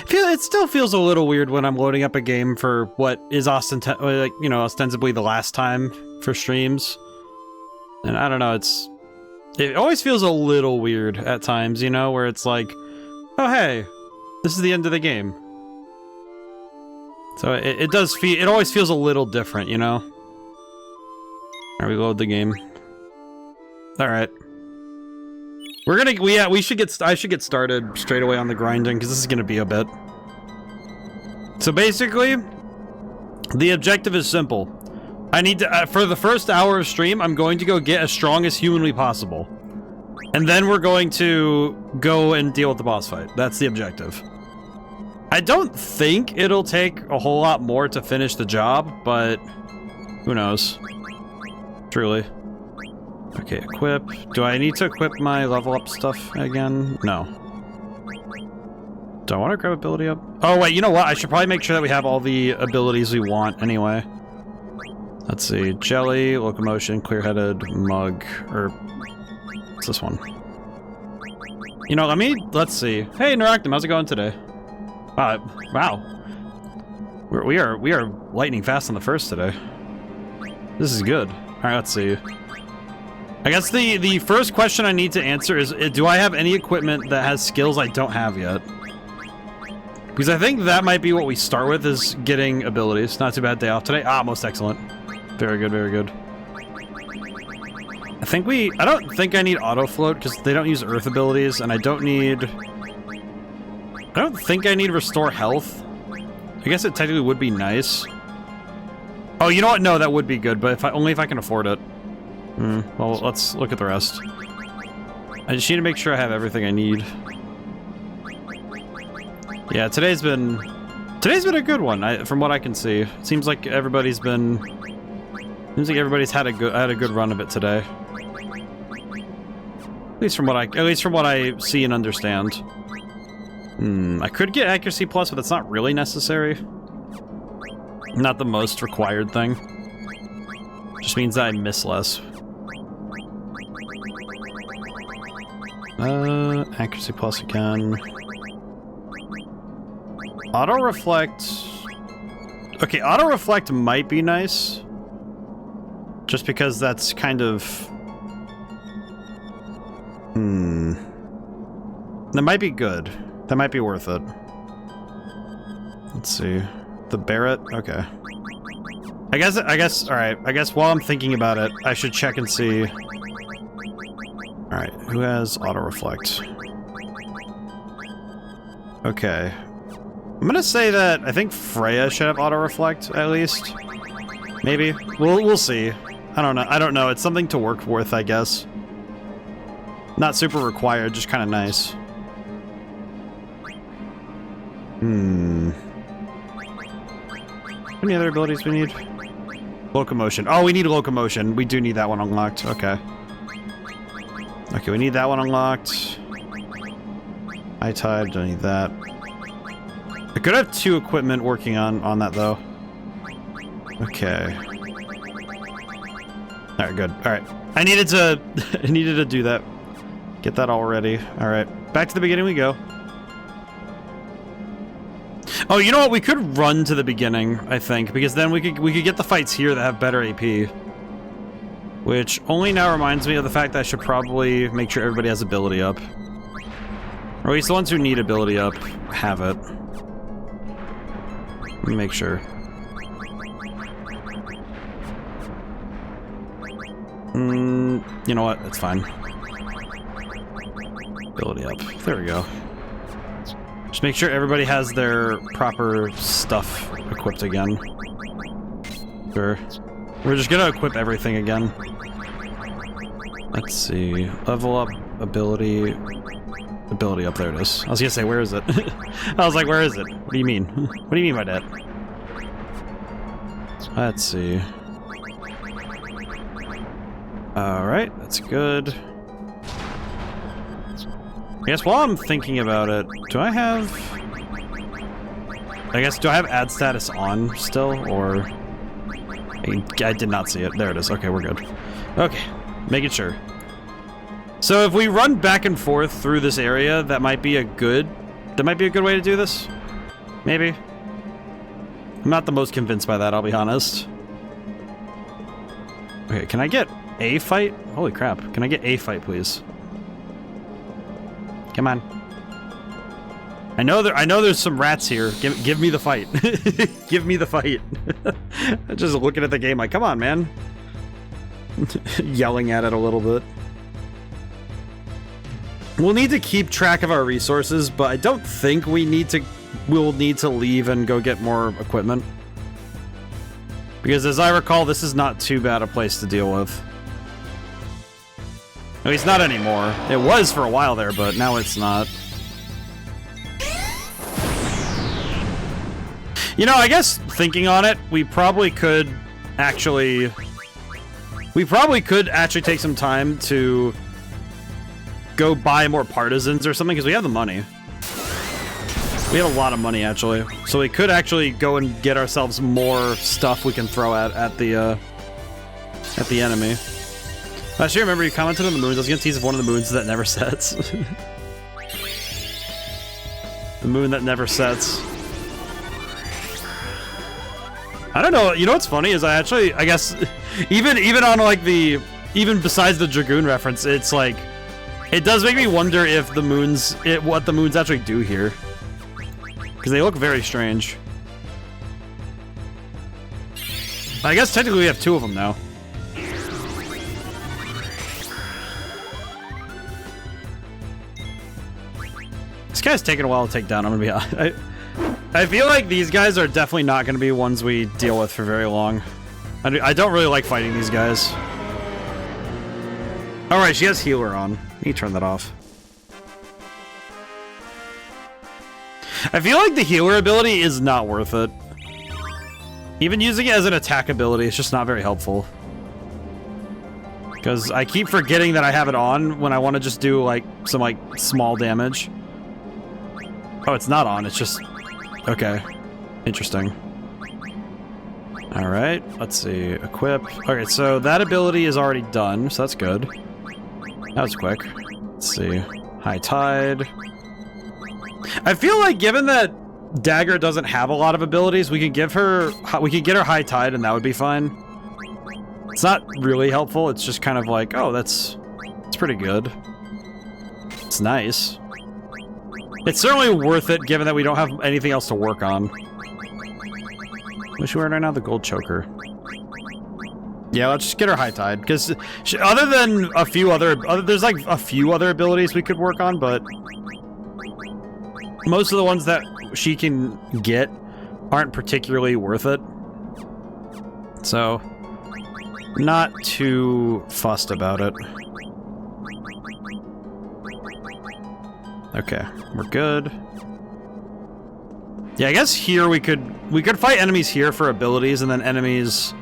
It still feels a little weird when I'm loading up a game for what is ostensibly the last time for streams. And I don't know, it always feels a little weird at times, you know, where it's like, oh hey, this is the end of the game. So it always feels a little different, you know? Alright, we load the game. Alright. I should get started straight away on the grinding, because this is gonna be a bit. So basically, the objective is simple. I need to, for the first hour of stream, I'm going to go get as strong as humanly possible. And then we're going to go and deal with the boss fight. That's the objective. I don't think it'll take a whole lot more to finish the job, but who knows? Truly. Okay, equip. Do I need to equip my level up stuff again? No. Do I want to grab ability up? Oh wait, you know what? I should probably make sure that we have all the abilities we want anyway. Let's see. Jelly, locomotion, clear-headed, mug, or what's this one? You know, let's see. Hey, Interactum, how's it going today? Wow. We are lightning fast on the first today. This is good. Alright, let's see. I guess the first question I need to answer is, do I have any equipment that has skills I don't have yet? Because I think that might be what we start with, is getting abilities. Not too bad day off today. Ah, most excellent. Very good, very good. I don't think I need auto float, because they don't use earth abilities, and I don't think I need restore health. I guess it technically would be nice. Oh, you know what? No, that would be good, but only if I can afford it. Well, let's look at the rest. I just need to make sure I have everything I need. Yeah, today's been a good one, from what I can see. It seems like everybody's had a good run of it today. At least from what I see and understand. I could get accuracy plus, but that's not really necessary. Not the most required thing. Just means that I miss less. Accuracy plus again. Auto reflect. Okay, auto reflect might be nice. Just because that's kind of... That might be good. That might be worth it. Let's see. The Barrett? Okay. I guess, alright. I guess while I'm thinking about it, I should check and see. Alright, who has auto reflect? Okay. I'm gonna say that I think Freya should have auto reflect, at least. Maybe. We'll see. I don't know. It's something to work with, I guess. Not super required, just kind of nice. Any other abilities we need? Locomotion. Oh, we need locomotion. We do need that one unlocked. Okay. Okay, we need that one unlocked. High tide, don't need that. I could have 2 equipment working on that, though. Okay. Alright, good. Alright. I needed to do that. Get that all ready. Alright. Back to the beginning we go. Oh, you know what? We could run to the beginning, I think, because then we could get the fights here that have better AP. Which only now reminds me of the fact that I should probably make sure everybody has ability up. Or at least the ones who need ability up have it. Let me make sure. You know what? It's fine. Ability up. There we go. Just make sure everybody has their proper stuff equipped again. Sure. We're just gonna equip everything again. Let's see. Level up, ability... Ability up, there it is. I was gonna say, where is it? I was like, where is it? What do you mean? What do you mean by that? Let's see. Alright, that's good. I guess while I'm thinking about it, do I have ad status on still, or... I did not see it. There it is. Okay, we're good. Okay, making sure. So if we run back and forth through this area, that might be a good way to do this. Maybe. I'm not the most convinced by that, I'll be honest. Okay, can I get a fight? Holy crap. Can I get a fight, please? Come on. I know there's some rats here. Give me the fight. Give me the fight. Just looking at the game like, come on, man. Yelling at it a little bit. We'll need to keep track of our resources, but I don't think we'll need to leave and go get more equipment. Because as I recall, this is not too bad a place to deal with. At least not anymore. It was for a while there, but now it's not. You know, I guess thinking on it, we probably could actually take some time to go buy more partisans or something, because we have the money. We have a lot of money, actually. So we could actually go and get ourselves more stuff we can throw at the enemy. Last year, remember you commented on the moons. I was gonna tease one of the moons that never sets. The moon that never sets. I don't know. You know what's funny is I guess, even on like even besides the Dragoon reference, it's like, it does make me wonder if the moons, what the moons actually do here. Because they look very strange. I guess technically we have two of them now. This guy's taking a while to take down, I'm gonna be honest. I feel like these guys are definitely not gonna be ones we deal with for very long. I don't really like fighting these guys. Alright, she has healer on. Let me turn that off. I feel like the healer ability is not worth it. Even using it as an attack ability, it's just not very helpful. Because I keep forgetting that I have it on when I want to just do like some like small damage. Oh, it's not on, it's just... Okay. Interesting. Alright, let's see. Equip. Okay, so that ability is already done, so that's good. That was quick. Let's see. High Tide. I feel like given that Dagger doesn't have a lot of abilities, we could get her High Tide and that would be fine. It's not really helpful, it's just kind of like, oh, it's pretty good. It's nice. It's certainly worth it given that we don't have anything else to work on. What's she wearing right now? The gold choker. Yeah, let's just get her High Tide, because other than a few there's like a few other abilities we could work on, but most of the ones that she can get aren't particularly worth it. So, not too fussed about it. Okay, we're good. Yeah, I guess here we could fight enemies here for abilities, and then enemies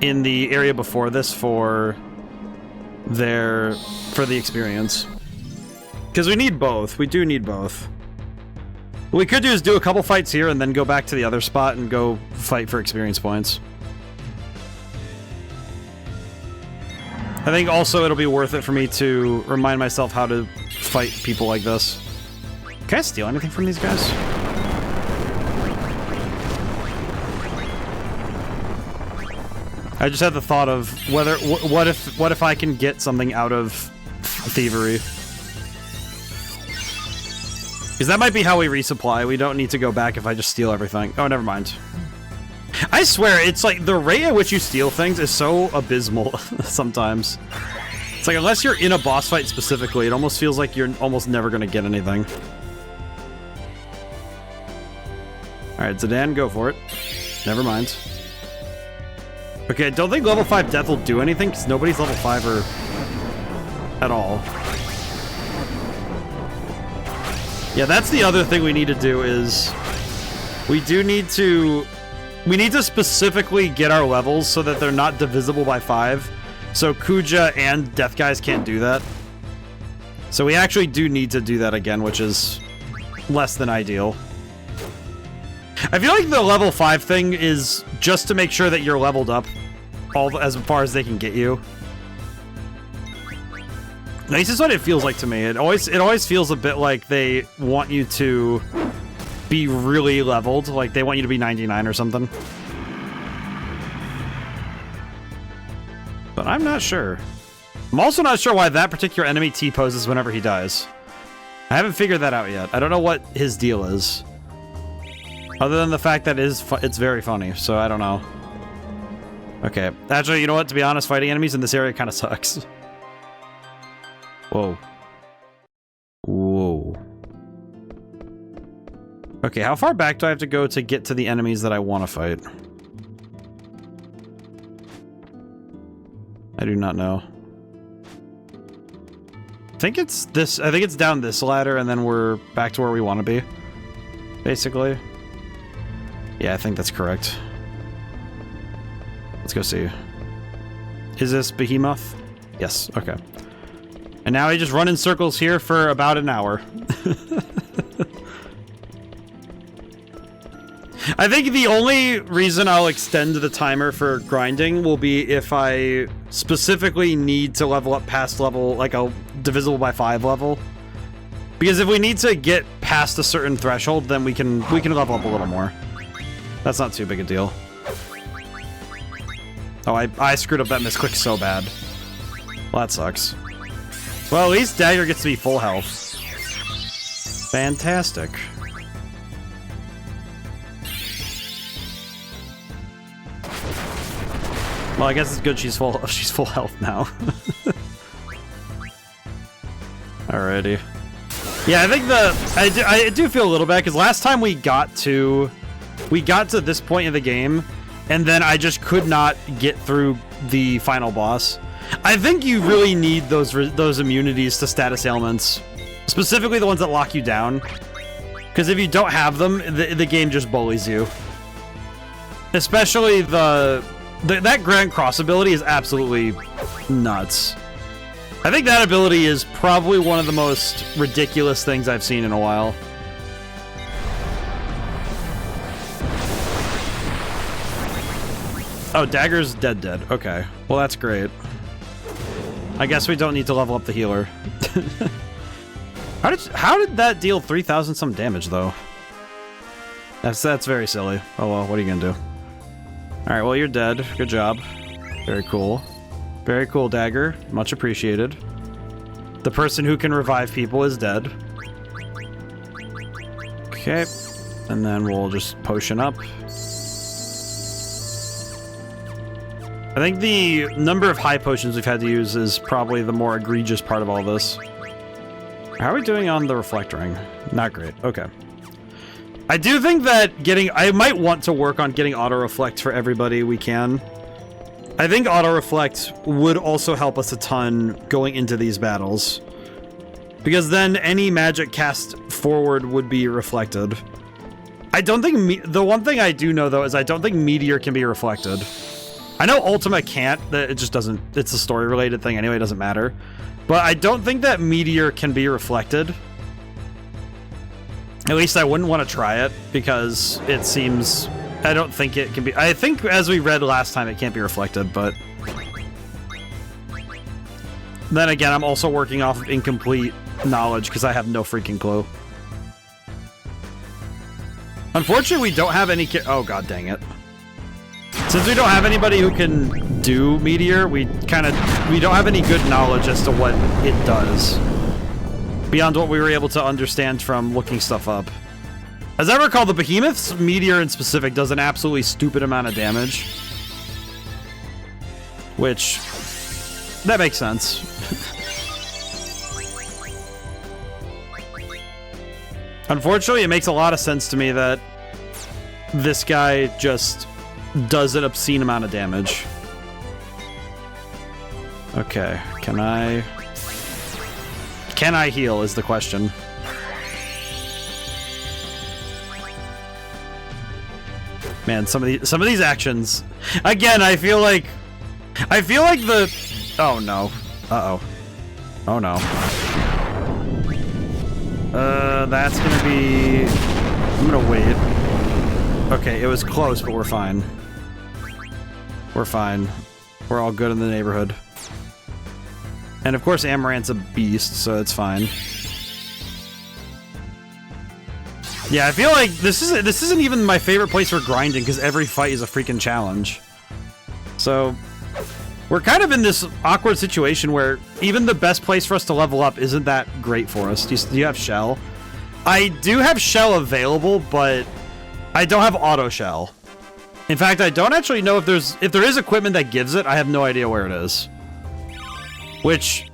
in the area before this for the experience. Because we need both. We do need both. What we could do is do a couple fights here and then go back to the other spot and go fight for experience points. I think also it'll be worth it for me to remind myself how to fight people like this. Can I steal anything from these guys? I just had the thought of what if I can get something out of thievery. Because that might be how we resupply. We don't need to go back if I just steal everything. Oh, never mind. I swear, it's like the rate at which you steal things is so abysmal sometimes. It's like, unless you're in a boss fight specifically, it almost feels like you're almost never going to get anything. Alright, Zidane, go for it. Never mind. Okay, I don't think level 5 death will do anything, because nobody's level 5 or at all. Yeah, that's the other thing we need to do is... We need to specifically get our levels so that they're not divisible by 5. So Kuja and Death Guys can't do that. So we actually do need to do that again, which is less than ideal. I feel like the level 5 thing is just to make sure that you're leveled up as far as they can get you. This is what it feels like to me. It always feels a bit like they want you to be really leveled. Like, they want you to be 99 or something. But I'm not sure. I'm also not sure why that particular enemy T-poses whenever he dies. I haven't figured that out yet. I don't know what his deal is. Other than the fact that it's very funny, so I don't know. Okay. Actually, you know what? To be honest, fighting enemies in this area kind of sucks. Whoa. Whoa. Okay, how far back do I have to go to get to the enemies that I want to fight? I do not know. I think it's this. I think it's down this ladder, and then we're back to where we want to be. Basically. Yeah, I think that's correct. Let's go see. Is this Behemoth? Yes, okay. And now I just run in circles here for about an hour. I think the only reason I'll extend the timer for grinding will be if I specifically need to level up past level, like a divisible by 5 level. Because if we need to get past a certain threshold, then we can level up a little more. That's not too big a deal. Oh, I screwed up that misclick so bad. Well, that sucks. Well, at least Dagger gets to be full health. Fantastic. Well, I guess it's good she's full health now. Alrighty. Yeah, I think I do feel a little bad because last time we got to this point in the game, and then I just could not get through the final boss. I think you really need those immunities to status ailments, specifically the ones that lock you down. Because if you don't have them, the game just bullies you. Especially that Grand Cross ability is absolutely nuts. I think that ability is probably one of the most ridiculous things I've seen in a while. Oh, Dagger's dead. Okay. Well, that's great. I guess we don't need to level up the healer. How did that deal 3,000 some damage, though? That's very silly. Oh, well, what are you gonna do? Alright, well, you're dead. Good job. Very cool. Very cool, Dagger. Much appreciated. The person who can revive people is dead. Okay. And then we'll just potion up. I think the number of high potions we've had to use is probably the more egregious part of all this. How are we doing on the reflect ring? Not great. Okay. I do think that I might want to work on getting auto reflect for everybody we can. I think auto reflect would also help us a ton going into these battles. Because then any magic cast forward would be reflected. I don't think the one thing I do know though is I don't think Meteor can be reflected. I know Ultima can't, it just doesn't, it's a story related thing anyway, it doesn't matter. But I don't think that Meteor can be reflected. At least I wouldn't want to try it, because it seems, I don't think it can be, I think as we read last time it can't be reflected, but... Then again, I'm also working off of incomplete knowledge, because I have no freaking clue. Unfortunately, we don't have any oh god dang it. Since we don't have anybody who can do Meteor, we don't have any good knowledge as to what it does. Beyond what we were able to understand from looking stuff up. As I recall, the Behemoth's Meteor in specific does an absolutely stupid amount of damage. Which, that makes sense. Unfortunately, it makes a lot of sense to me that this guy just does an obscene amount of damage. Okay, can I heal is the question. Man, some of these actions. Again, I feel like the oh no. Uh-oh. Oh no. That's gonna be I'm gonna wait. Okay, it was close, but we're fine. We're fine. We're all good in the neighborhood. And of course, Amaranth's a beast, so it's fine. Yeah, I feel like this isn't even my favorite place for grinding because every fight is a freaking challenge. So we're kind of in this awkward situation where even the best place for us to level up isn't that great for us. Do you have Shell? I do have Shell available, but I don't have Auto Shell. In fact, I don't actually know if there is equipment that gives it. I have no idea where it is. Which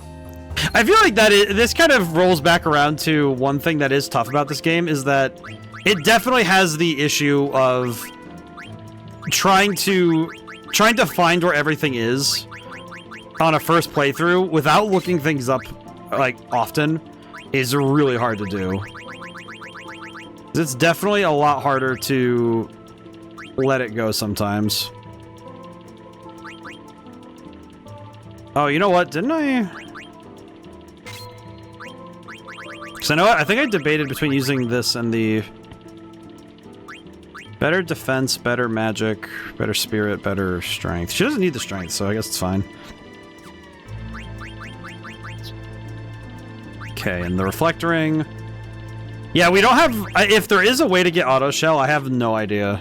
I feel like this kind of rolls back around to one thing that is tough about this game is that it definitely has the issue of trying to find where everything is on a first playthrough without looking things up like often is really hard to do. It's definitely a lot harder to let it go sometimes. Oh, you know what? Didn't I? Because I know I think I debated between using this and the better defense, better magic, better spirit, better strength. She doesn't need the strength, so I guess it's fine. Okay, and the reflect ring. Yeah, we don't have... If there is a way to get auto shell, I have no idea.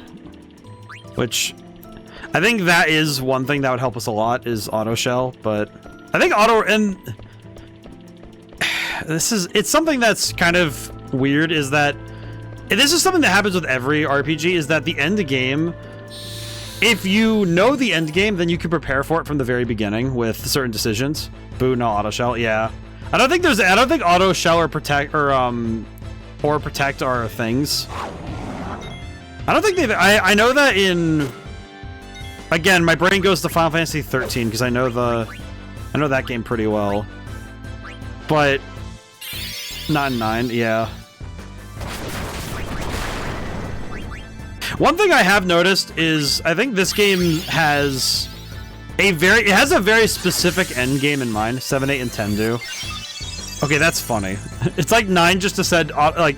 Which... I think that is one thing that would help us a lot, is auto shell, but... I think auto... And... It's something that's kind of weird, is that... This is something that happens with every RPG, is that the end game... If you know the end game, then you can prepare for it from the very beginning with certain decisions. Boo, no auto shell, yeah. I don't think auto shell or protect are things. I don't think I know that in... Again, my brain goes to Final Fantasy 13 because I know that game pretty well. But not in 9, yeah. One thing I have noticed is I think this game has a very specific end game in mind. 7, 8, and 10 do. Okay, that's funny. It's like 9 just said like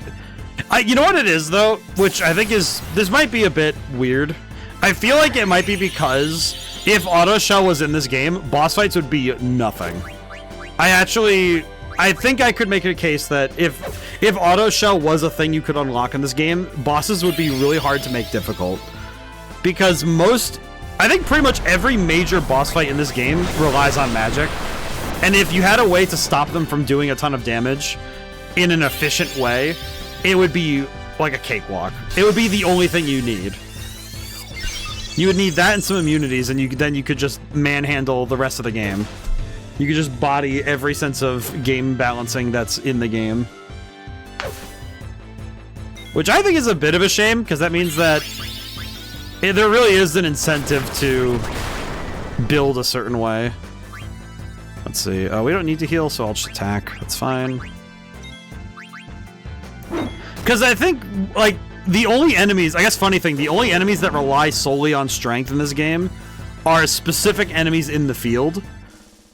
you know what it is though, which I think is this might be a bit weird. I feel like it might be because if auto shell was in this game, boss fights would be nothing. I think I could make a case that if auto shell was a thing you could unlock in this game, bosses would be really hard to make difficult. Because I think pretty much every major boss fight in this game relies on magic. And if you had a way to stop them from doing a ton of damage in an efficient way, it would be like a cakewalk. It would be the only thing you need. You would need that and some immunities, and then you could just manhandle the rest of the game. You could just body every sense of game balancing that's in the game. Which I think is a bit of a shame, because that means that there really is an incentive to build a certain way. Let's see. Oh, we don't need to heal, so I'll just attack. That's fine. Because I think, like, the only enemies... I guess funny thing, the only enemies that rely solely on strength in this game are specific enemies in the field.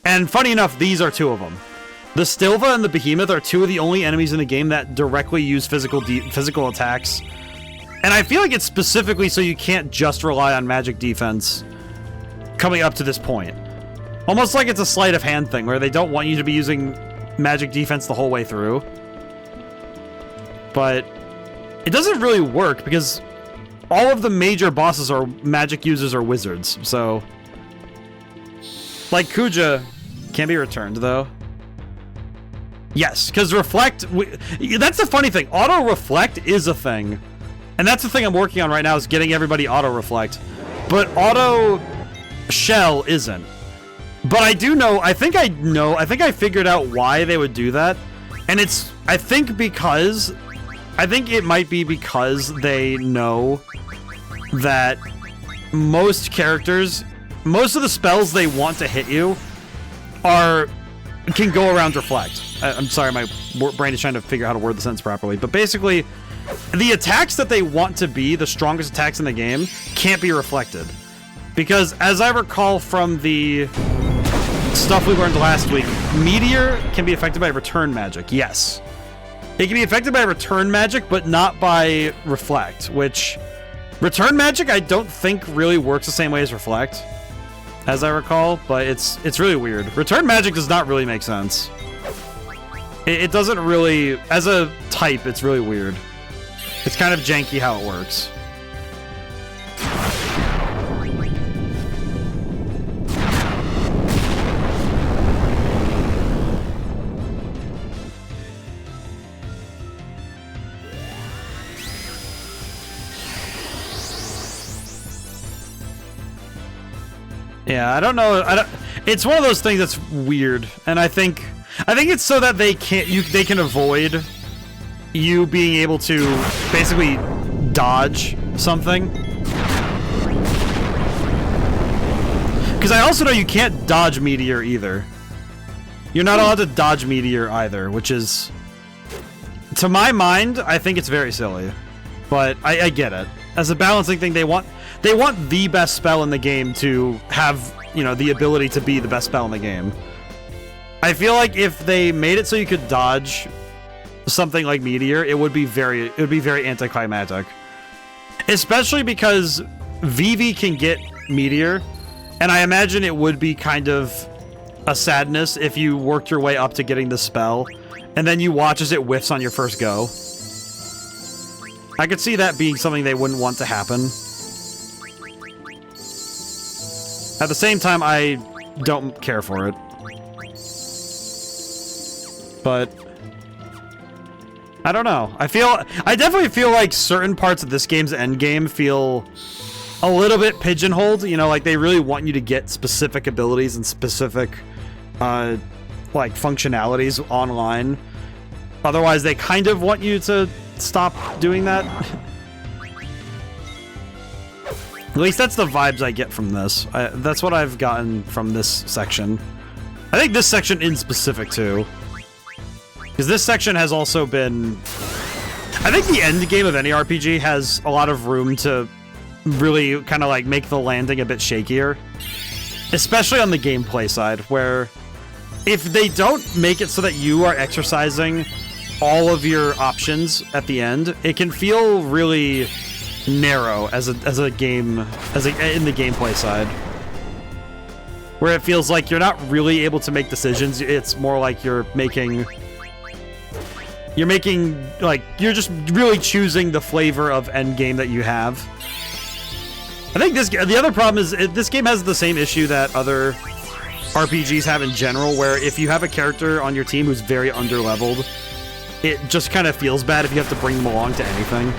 And funny enough, these are 2 of them. The Stilva and the Behemoth are 2 of the only enemies in the game that directly use physical attacks. And I feel like it's specifically so you can't just rely on magic defense coming up to this point. Almost like it's a sleight of hand thing, where they don't want you to be using magic defense the whole way through. But it doesn't really work, because all of the major bosses are magic users or wizards, so... Like Kuja can't be returned, though. Yes, because Reflect... That's the funny thing. Auto-Reflect is a thing. And that's the thing I'm working on right now, is getting everybody Auto-Reflect. But Auto-Shell isn't. But I do know... I think I figured out why they would do that. And it's... I think it might be because they know that most characters... Most of the spells they want to hit you can go around Reflect. I'm sorry, my brain is trying to figure out how to word the sentence properly. But basically, the attacks that they want to be the strongest attacks in the game can't be reflected. Because, as I recall from the stuff we learned last week, Meteor can be affected by return magic. Yes. It can be affected by return magic, but not by Reflect, which... Return magic, I don't think really works the same way as Reflect, as I recall, but it's really weird. Return magic does not really make sense. It doesn't really... As a type, it's really weird. It's kind of janky how it works. Yeah, I don't know. It's one of those things that's weird, and I think it's so that they can avoid you being able to basically dodge something. Because I also know you can't dodge Meteor either. You're not allowed to dodge Meteor either, which is, to my mind, I think it's very silly. But I get it. As a balancing thing, they want the best spell in the game to have, you know, the ability to be the best spell in the game. I feel like if they made it so you could dodge something like Meteor, it would be very anticlimactic. Especially because Vivi can get Meteor, and I imagine it would be kind of a sadness if you worked your way up to getting the spell, and then you watch as it whiffs on your first go. I could see that being something they wouldn't want to happen. At the same time, I don't care for it. But I don't know. I definitely feel like certain parts of this game's endgame feel a little bit pigeonholed, you know, like they really want you to get specific abilities and specific like functionalities online. Otherwise, they kind of want you to stop doing that. At least that's the vibes I get from this. That's what I've gotten from this section. I think this section in specific too. Because this section has also been... I think the end game of any RPG has a lot of room to really kind of like make the landing a bit shakier. Especially on the gameplay side, where if they don't make it so that you are exercising all of your options at the end, it can feel really narrow as a game, in the gameplay side. Where it feels like you're not really able to make decisions, it's more like you're just really choosing the flavor of endgame that you have. I think the other problem is this game has the same issue that other RPGs have in general, where if you have a character on your team who's very underleveled, it just kind of feels bad if you have to bring them along to anything.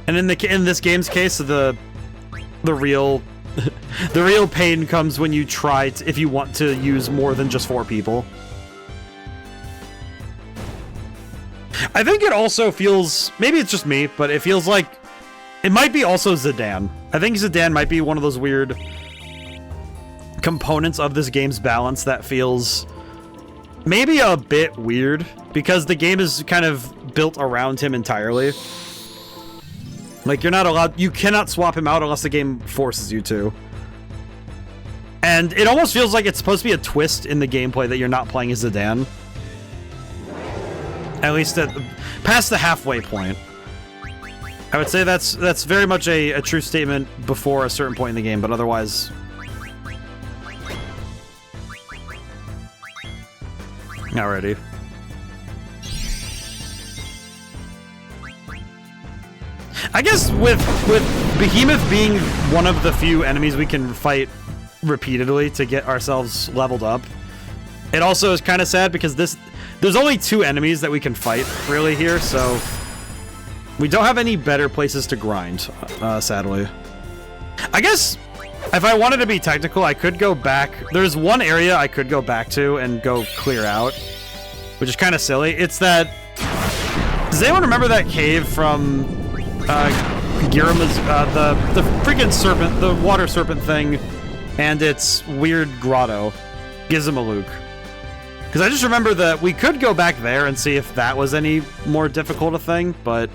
And in this game's case, the real pain comes when you if you want to use more than just 4 people. I think it also feels, maybe it's just me, but it feels like it might be also Zidane. I think Zidane might be one of those weird components of this game's balance that feels maybe a bit weird, because the game is kind of built around him entirely. Like, you cannot swap him out unless the game forces you to. And it almost feels like it's supposed to be a twist in the gameplay that you're not playing as Zidane. At least past the halfway point. I would say that's very much a true statement before a certain point in the game, but otherwise... Alrighty. I guess with Behemoth being one of the few enemies we can fight repeatedly to get ourselves leveled up, it also is kind of sad because there's only 2 enemies that we can fight really here, so we don't have any better places to grind, sadly. I guess if I wanted to be technical, I could go back. There's one area I could go back to and go clear out, which is kind of silly. It's that... Does anyone remember that cave from Girama's, the freaking serpent, the water serpent thing, and its weird grotto, Gizmaluke? Because I just remember that we could go back there and see if that was any more difficult a thing, but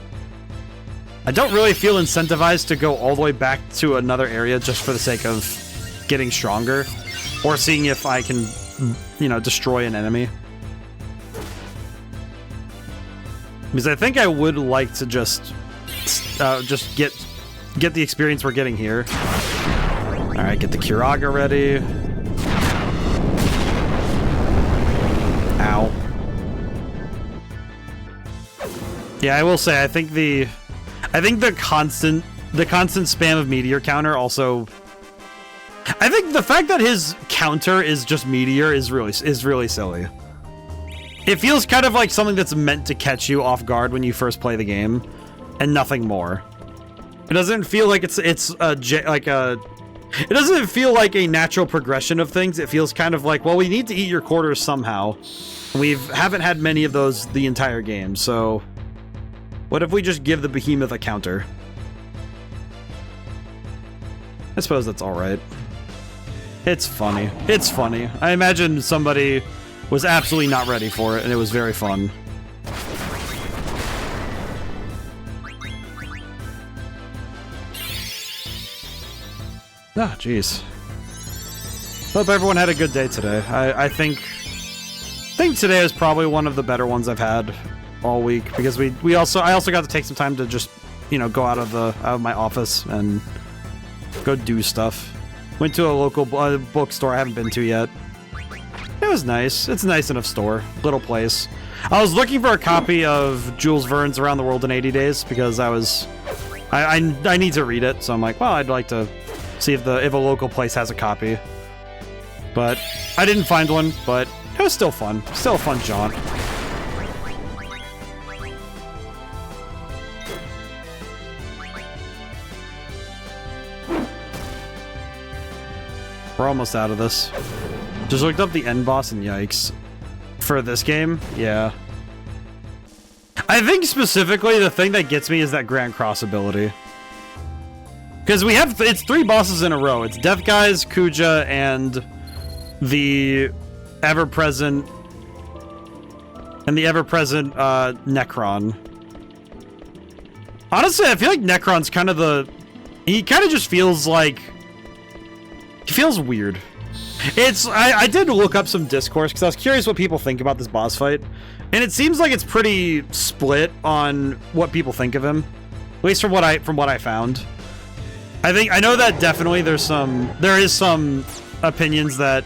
I don't really feel incentivized to go all the way back to another area just for the sake of getting stronger, or seeing if I can, you know, destroy an enemy. Because I think I would like to just get the experience we're getting here. Alright, get the Kiraga ready. Ow. Yeah, I will say I think the constant spam of meteor counter also. I think the fact that his counter is just meteor is really silly. It feels kind of like something that's meant to catch you off guard when you first play the game, and nothing more. It doesn't feel like it doesn't feel like a natural progression of things. It feels kind of like, well, we need to eat your quarters somehow. We haven't had many of those the entire game, so what if we just give the behemoth a counter? I suppose that's alright. It's funny. It's funny. I imagine somebody was absolutely not ready for it, and it was very fun. Ah, jeez. Hope everyone had a good day today. I think today is probably one of the better ones I've had all week, because I also got to take some time to just, you know, go out of my office and go do stuff. Went to a local bookstore I haven't been to yet. It was nice. It's a nice enough store. Little place. I was looking for a copy of Jules Verne's Around the World in 80 Days because I need to read it, so I'm like, well, I'd like to see if a local place has a copy. But I didn't find one, but it was still fun. Still a fun jaunt. We're almost out of this. Just looked up the end boss and yikes. For this game, yeah. I think specifically the thing that gets me is that Grand Cross ability. Because it's 3 bosses in a row. It's Death Guys, Kuja, and the ever-present Necron. Honestly, I feel like Necron's kind of he kind of just feels like, he feels weird. I did look up some discourse because I was curious what people think about this boss fight, and it seems like it's pretty split on what people think of him, at least from what I found. I know that definitely there is some opinions that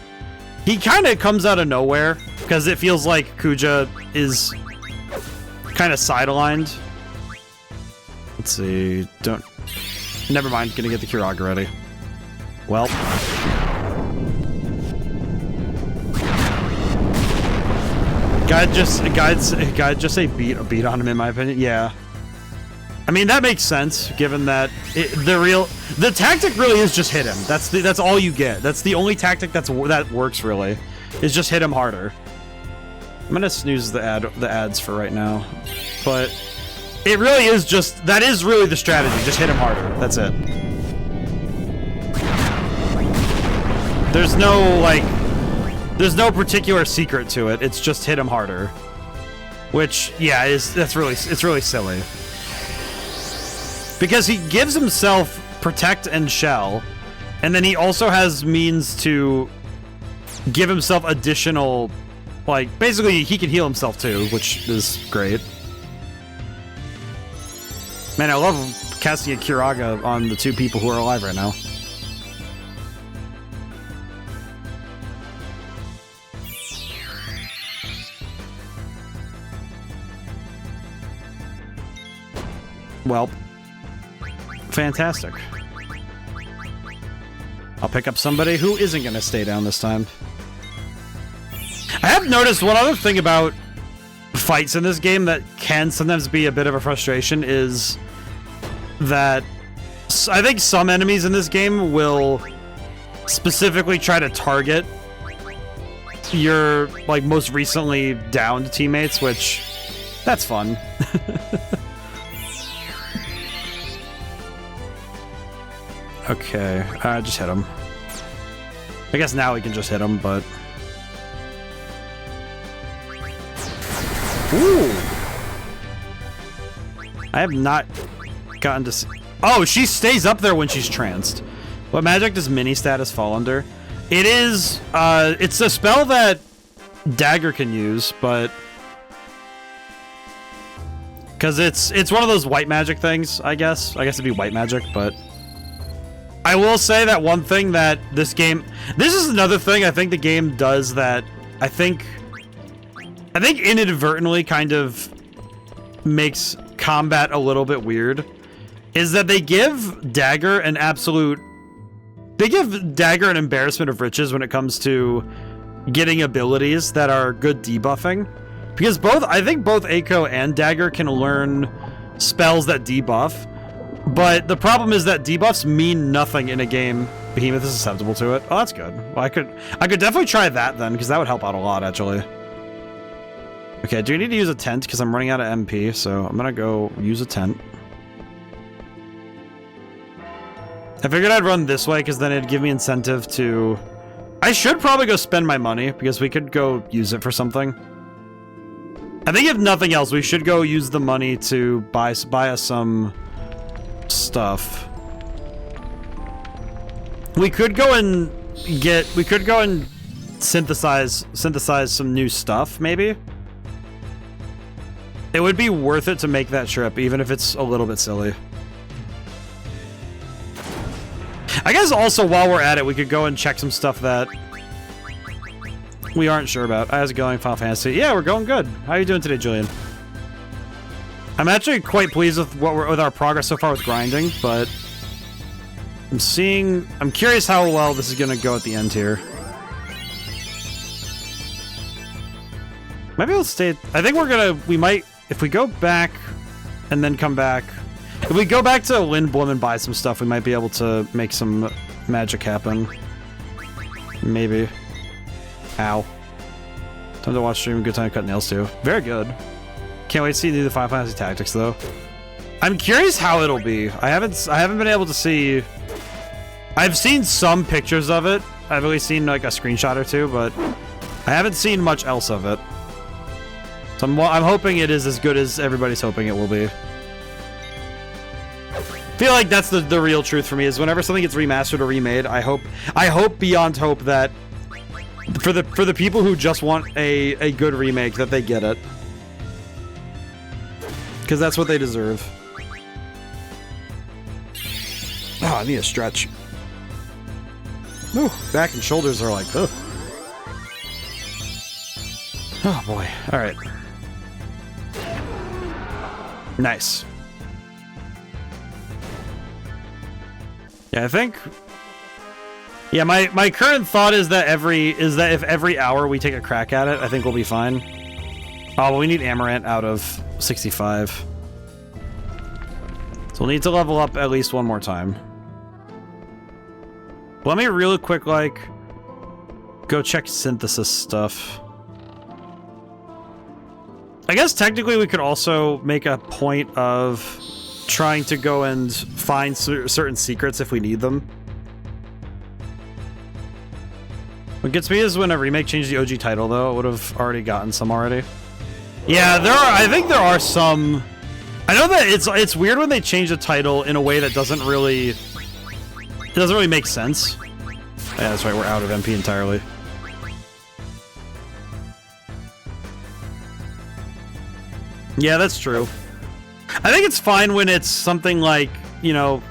he kind of comes out of nowhere because it feels like Kuja is kind of sidelined. Let's see. Never mind. Gonna get the Kiraga ready. Well. Guide just say beat on him, in my opinion. Yeah. I mean, that makes sense, given that the tactic really is just hit him. That's all you get. That's the only tactic that works, really, is just hit him harder. I'm gonna snooze the ads for right now, but it really is that is really the strategy. Just hit him harder. That's it. There's no particular secret to it. It's just hit him harder, which, yeah, it's really silly. Because he gives himself Protect and Shell, and then he also has means to give himself additional, like, basically he can heal himself too, which is great. Man, I love casting a Kiraga on the 2 people who are alive right now. Well, fantastic. I'll pick up somebody who isn't going to stay down this time. I have noticed one other thing about fights in this game that can sometimes be a bit of a frustration is that I think some enemies in this game will specifically try to target your, like, most recently downed teammates, which, that's fun. Okay, just hit him. I guess now we can just hit him, but... Ooh! I have not gotten to see... Oh, she stays up there when she's tranced. What magic does mini status fall under? It is, it's a spell that Dagger can use, but... Because it's one of those white magic things, I guess. I guess it'd be white magic, but... I will say that one thing that this is another thing I think the game does that I think inadvertently kind of combat a little bit weird is that they give Dagger an absolute... They give Dagger an embarrassment of riches when it comes to getting abilities that are good debuffing. Because I think both Eiko and Dagger can learn spells that debuff. But the problem is that debuffs mean nothing in a game Behemoth is susceptible to it. Oh, that's good. Well, I could definitely try that then, because that would help out a lot, actually. Okay, I do need to use a tent, because I'm running out of MP, so I'm gonna go use a tent. I figured I'd run this way, because then it'd give me incentive to... I should probably go spend my money, because we could go use it for something. I think if nothing else, we should go use the money to buy us some stuff. We could go and synthesize some new stuff, maybe. It would be worth it to make that trip, even if it's a little bit silly. I guess also while we're at it, we could go and check some stuff that we aren't sure about. How's it going, Final Fantasy? Yeah, we're going good. How are you doing today, Julian? I'm actually quite pleased with our progress so far with grinding, but I'm curious how well this is gonna go at the end here. Maybe we'll stay. I think we might, if we go back and then come back. If we go back to Lindblom and buy some stuff, we might be able to make some magic happen. Maybe. Ow. Time to watch stream, good time to cut nails too. Very good. Can't wait to see the Final Fantasy Tactics though. I'm curious how it'll be. I haven't been able to see. I've seen some pictures of it. I've only seen like a screenshot or two, but I haven't seen much else of it. So I'm hoping it is as good as everybody's hoping it will be. I feel like that's the real truth for me, is whenever something gets remastered or remade, I hope beyond hope that for the people who just want a good remake, that they get it. Because that's what they deserve. Oh, I need a stretch. Ooh, back and shoulders are like, ugh. Oh boy. Alright. Nice. Yeah, I think... Yeah, my current thought is that if every hour we take a crack at it, I think we'll be fine. Oh, well, we need Amaranth out of 65. So we'll need to level up at least one more time. Let me really quick, like, go check synthesis stuff. I guess technically we could also make a point of trying to go and find certain secrets if we need them. What gets me is when a remake changed the OG title, though. It would have already gotten some already. Yeah, I think there are some... I know that it's weird when they change the title in a way that doesn't really make sense. Yeah, that's right, we're out of MP entirely. Yeah, that's true. I think it's fine when it's something like, you know,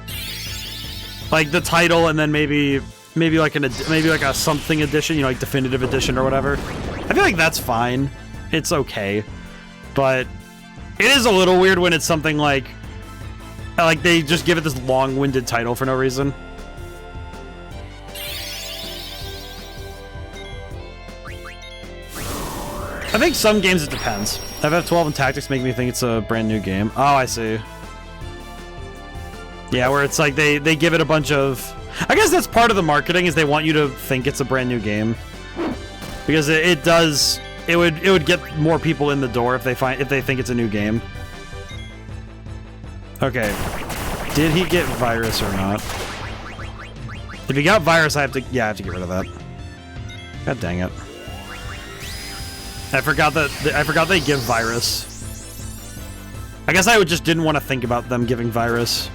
like the title and then maybe like a something edition, you know, like definitive edition or whatever. I feel like that's fine. It's okay. But it is a little weird when it's something like they just give it this long-winded title for no reason. I think some games it depends. FF12 and Tactics make me think it's a brand new game. Oh, I see. Yeah, where it's like they give it a bunch of... I guess that's part of the marketing, is they want you to think it's a brand new game. Because it does... It would get more people in the door if they think it's a new game. Okay. Did he get virus or not? If he got virus, I have to get rid of that. God dang it. I forgot they give virus. I guess I just didn't want to think about them giving virus.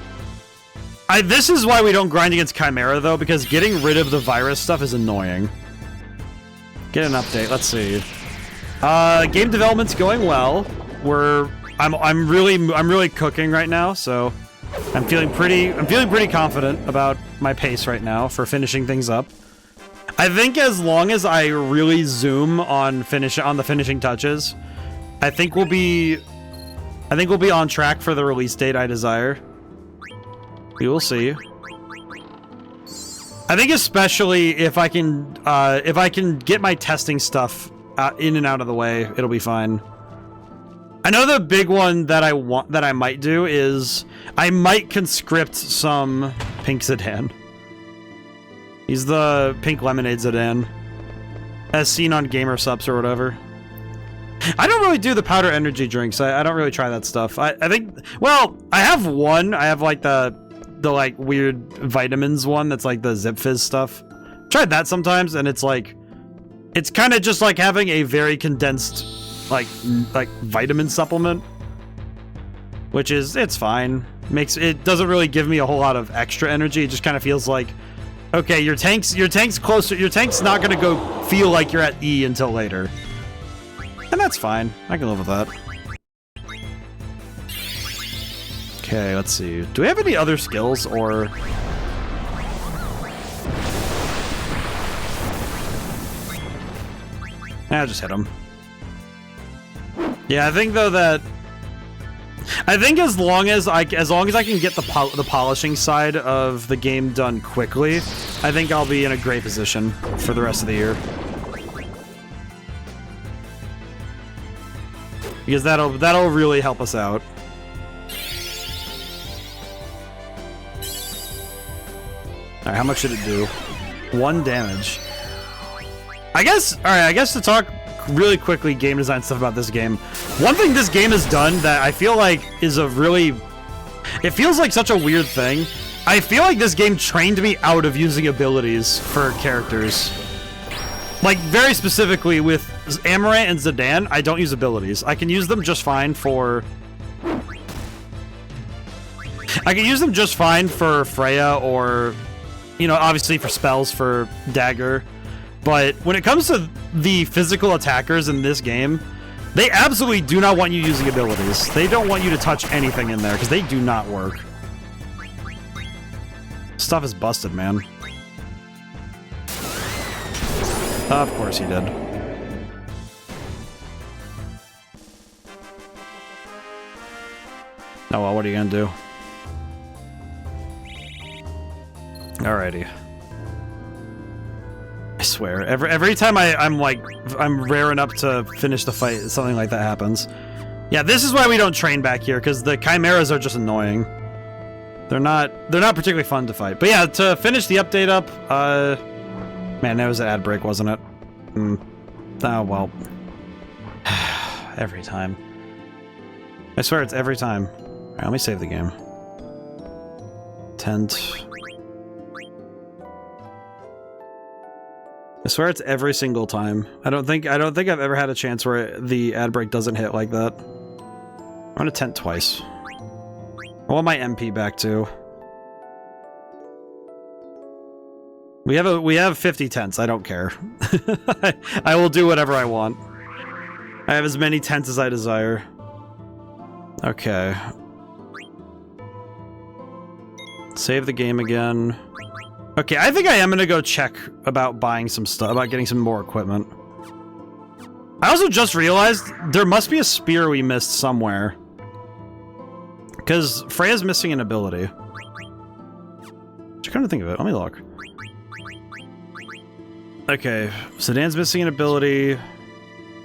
This is why we don't grind against Chimera, though, because getting rid of the virus stuff is annoying. Get an update. Let's see. Game development's going well. I'm really cooking right now, so I'm feeling pretty confident about my pace right now for finishing things up. I think as long as I really zoom on the finishing touches, I think we'll be I think we'll be on track for the release date I desire. We will see. I think especially if I can get my testing stuff in and out of the way, it'll be fine. I know the big one that I might do is I might conscript some pink Zidane. He's the pink lemonade Zidane, as seen on Gamer Subs or whatever. I don't really do the powder energy drinks. I don't really try that stuff. I think, well, I have one. I have like the like weird vitamins one that's like the Zip Fizz stuff. Tried that sometimes, and it's like, it's kind of just like having a very condensed like vitamin supplement, which is, it's fine. It doesn't really give me a whole lot of extra energy. It just kind of feels like, okay, your tank's closer. Your tank's not gonna go feel like you're at E until later, and that's fine. I can live with that. Okay, let's see. Do we have any other skills, or... I'll just hit him. Yeah, I think though that... I think as long as I can get the polishing side of the game done quickly, I think I'll be in a great position for the rest of the year. Because that'll really help us out. Alright, how much did it do? 1 damage. I guess to talk really quickly game design stuff about this game. One thing this game has done that I feel like is a really... It feels like such a weird thing. I feel like this game trained me out of using abilities for characters. Like, very specifically with Amaranth and Zidane, I don't use abilities. I can use them just fine for... I can use them just fine for Freya or... You know, obviously for spells for Dagger. But when it comes to the physical attackers in this game, they absolutely do not want you using abilities. They don't want you to touch anything in there, because they do not work. Stuff is busted, man. Of course he did. Oh well, what are you gonna do? Alrighty. I swear, every time I'm raring up to finish the fight, something like that happens. Yeah, this is why we don't train back here, because the chimeras are just annoying. They're not particularly fun to fight. But yeah, to finish the update up, man, that was an ad break, wasn't it? Oh well. Every time. I swear it's every time. Alright, let me save the game. Tent. I swear it's every single time. I don't think I've ever had a chance where the ad break doesn't hit like that. I'm gonna tent twice. I want my MP back too. We have 50 tents. I don't care. I will do whatever I want. I have as many tents as I desire. Okay. Save the game again. Okay, I think I am gonna go check about buying some stuff, about getting some more equipment. I also just realized there must be a spear we missed somewhere. Because Freya's missing an ability. Just come to think of it, let me look. Okay, Zidane's missing an ability.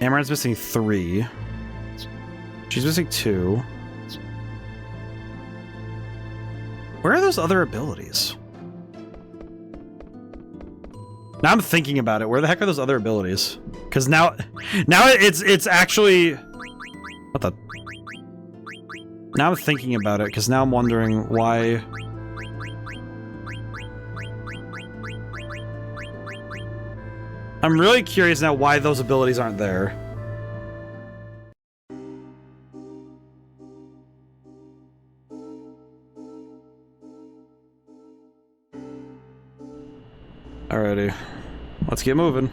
Amaranth's missing 3. She's missing 2. Where are those other abilities? Now I'm thinking about it. Where the heck are those other abilities? Because now it's actually... What the... Now I'm thinking about it, because now I'm wondering why... I'm really curious now why those abilities aren't there. Alrighty. Let's get moving.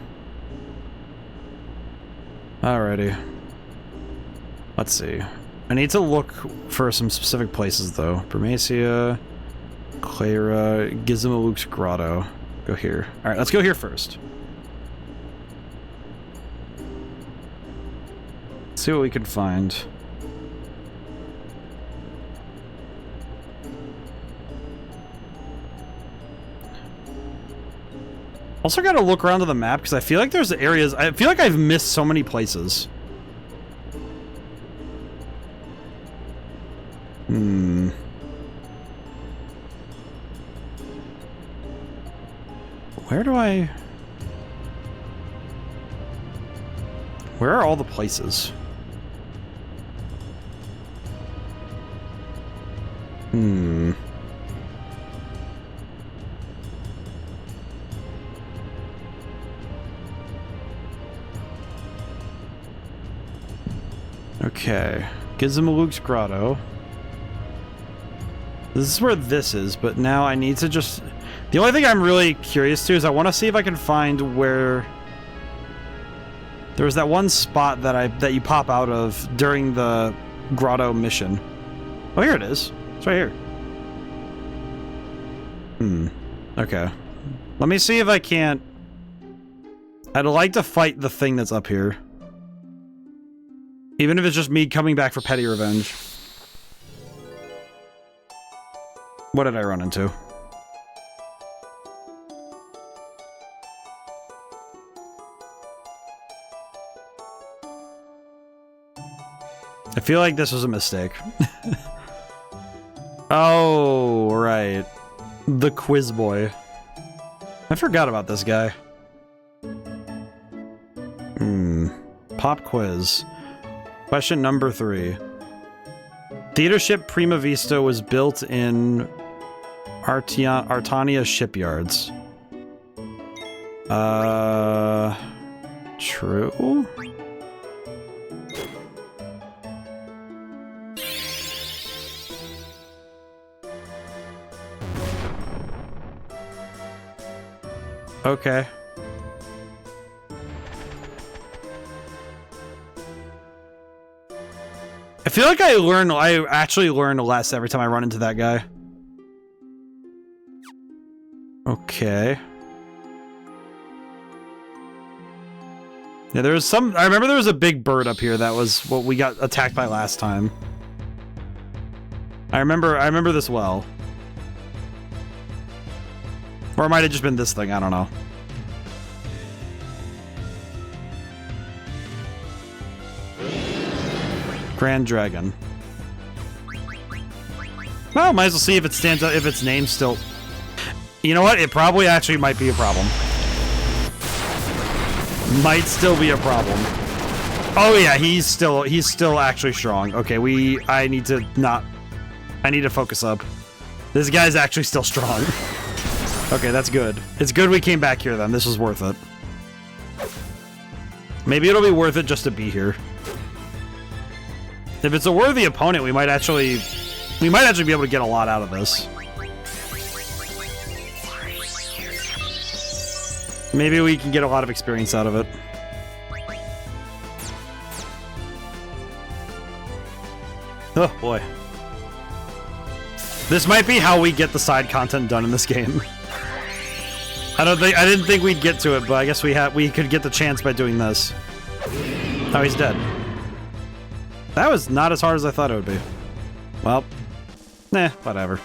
Alrighty. Let's see. I need to look for some specific places, though. Bermacia, Clara, Gizmaluk's Grotto. Go here. Alright, let's go here first. See what we can find. Also gotta look around to the map, because I feel like there's areas... I feel like I've missed so many places. Where do I... Where are all the places? Okay. Gizmaluk's Grotto. This is where this is, but now I need to just... The only thing I'm really curious to is I want to see if I can find where... There was that one spot that you pop out of during the Grotto mission. Oh, here it is. It's right here. Okay. Let me see if I can't... I'd like to fight the thing that's up here. Even if it's just me coming back for petty revenge. What did I run into? I feel like this was a mistake. Oh, right. The quiz boy. I forgot about this guy. Pop quiz. Question number 3. Theater ship Prima Vista was built in Artania shipyards. True? Okay. I feel like I actually learn less every time I run into that guy. Okay. Yeah, there was some... I remember there was a big bird up here that was what we got attacked by last time. I remember this well. Or it might have just been this thing, I don't know. Grand Dragon. Well, might as well see if it stands out, if its name's still... You know what? It probably actually might be a problem. Might still be a problem. Oh yeah, he's still actually strong. Okay, I need to focus up. This guy's actually still strong. Okay, that's good. It's good we came back here then. This was worth it. Maybe it'll be worth it just to be here. If it's a worthy opponent, we might actually be able to get a lot out of this. Maybe we can get a lot of experience out of it. Oh boy. This might be how we get the side content done in this game. I didn't think we'd get to it, but I guess we could get the chance by doing this. Oh, he's dead. That was not as hard as I thought it would be. Well, whatever.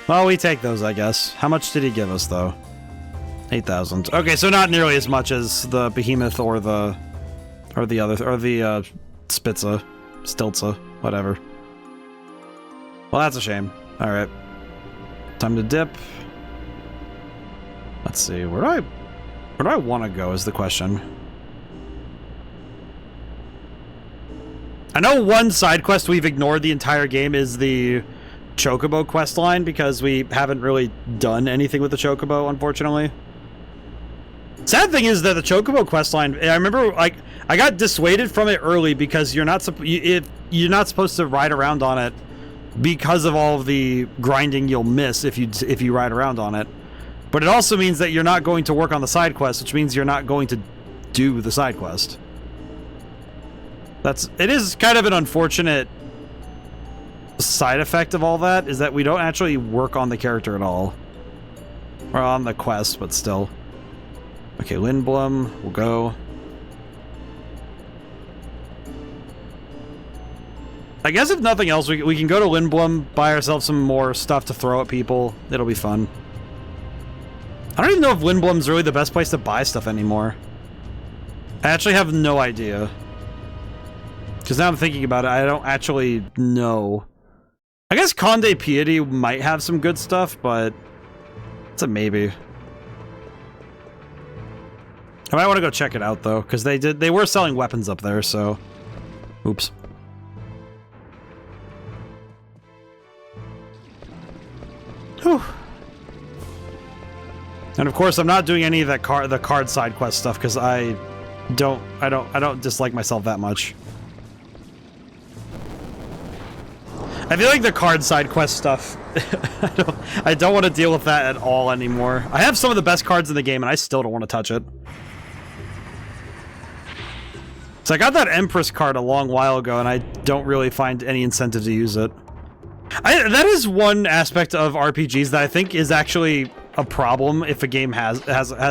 Well, we take those, I guess. How much did he give us, though? 8,000. Okay, so not nearly as much as the Behemoth or the Spitza, Stiltza, whatever. Well, that's a shame. All right, time to dip. Let's see, where do I want to go is the question. I know one side quest we've ignored the entire game is the Chocobo quest line because we haven't really done anything with the Chocobo, unfortunately. Sad thing is that the Chocobo quest line, I remember, like, I got dissuaded from it early because you're not supposed to ride around on it because of all of the grinding you'll miss if you ride around on it. But it also means that you're not going to work on the side quest, which means you're not going to do the side quest. It is kind of an unfortunate side effect of all that, is that we don't actually work on the character at all. Or on the quest, but still. Okay, Lindblom, we'll go. I guess if nothing else, we can go to Lindblom, buy ourselves some more stuff to throw at people. It'll be fun. I don't even know if Windblum's really the best place to buy stuff anymore. I actually have no idea. Because now I'm thinking about it, I don't actually know. I guess Conde Piety might have some good stuff, but it's a maybe. I might want to go check it out though, because they were selling weapons up there, so oops. Whew. And of course, I'm not doing any of that the card side quest stuff because I don't dislike myself that much. I feel like the card side quest stuff, I don't want to deal with that at all anymore. I have some of the best cards in the game and I still don't want to touch it. So I got that Empress card a long while ago and I don't really find any incentive to use it. That is one aspect of RPGs that I think is actually a problem if a game has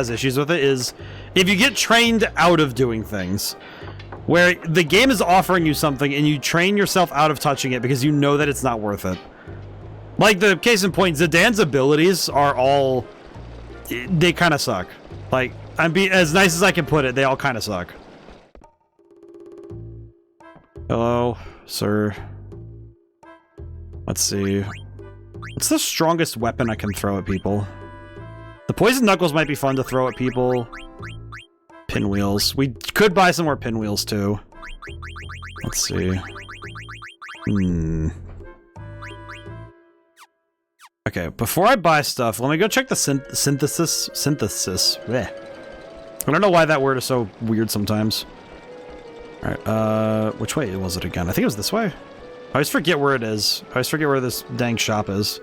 issues with it, is if you get trained out of doing things. Where the game is offering you something and you train yourself out of touching it because you know that it's not worth it. Like the case in point, Zidane's abilities are all... they kind of suck. Like, as nice as I can put it, they all kind of suck. Hello, sir. Let's see. What's the strongest weapon I can throw at people? The poison knuckles might be fun to throw at people. Pinwheels. We could buy some more pinwheels too. Let's see. Okay, before I buy stuff, let me go check the synthesis. Blech. I don't know why that word is so weird sometimes. Alright, which way was it again? I think it was this way. I always forget where it is. I always forget where this dang shop is.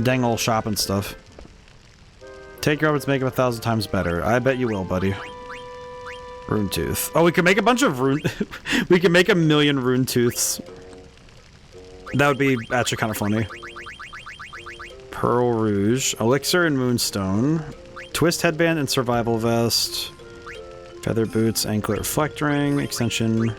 Dang old shop and stuff. Take your robots, make them 1,000 times better. I bet you will, buddy. Rune tooth. Oh, we can make a bunch of rune... we can make 1,000,000 rune tooths. That would be actually kind of funny. Pearl Rouge. Elixir and Moonstone. Twist headband and survival vest. Feather boots, anklet reflect ring, extension.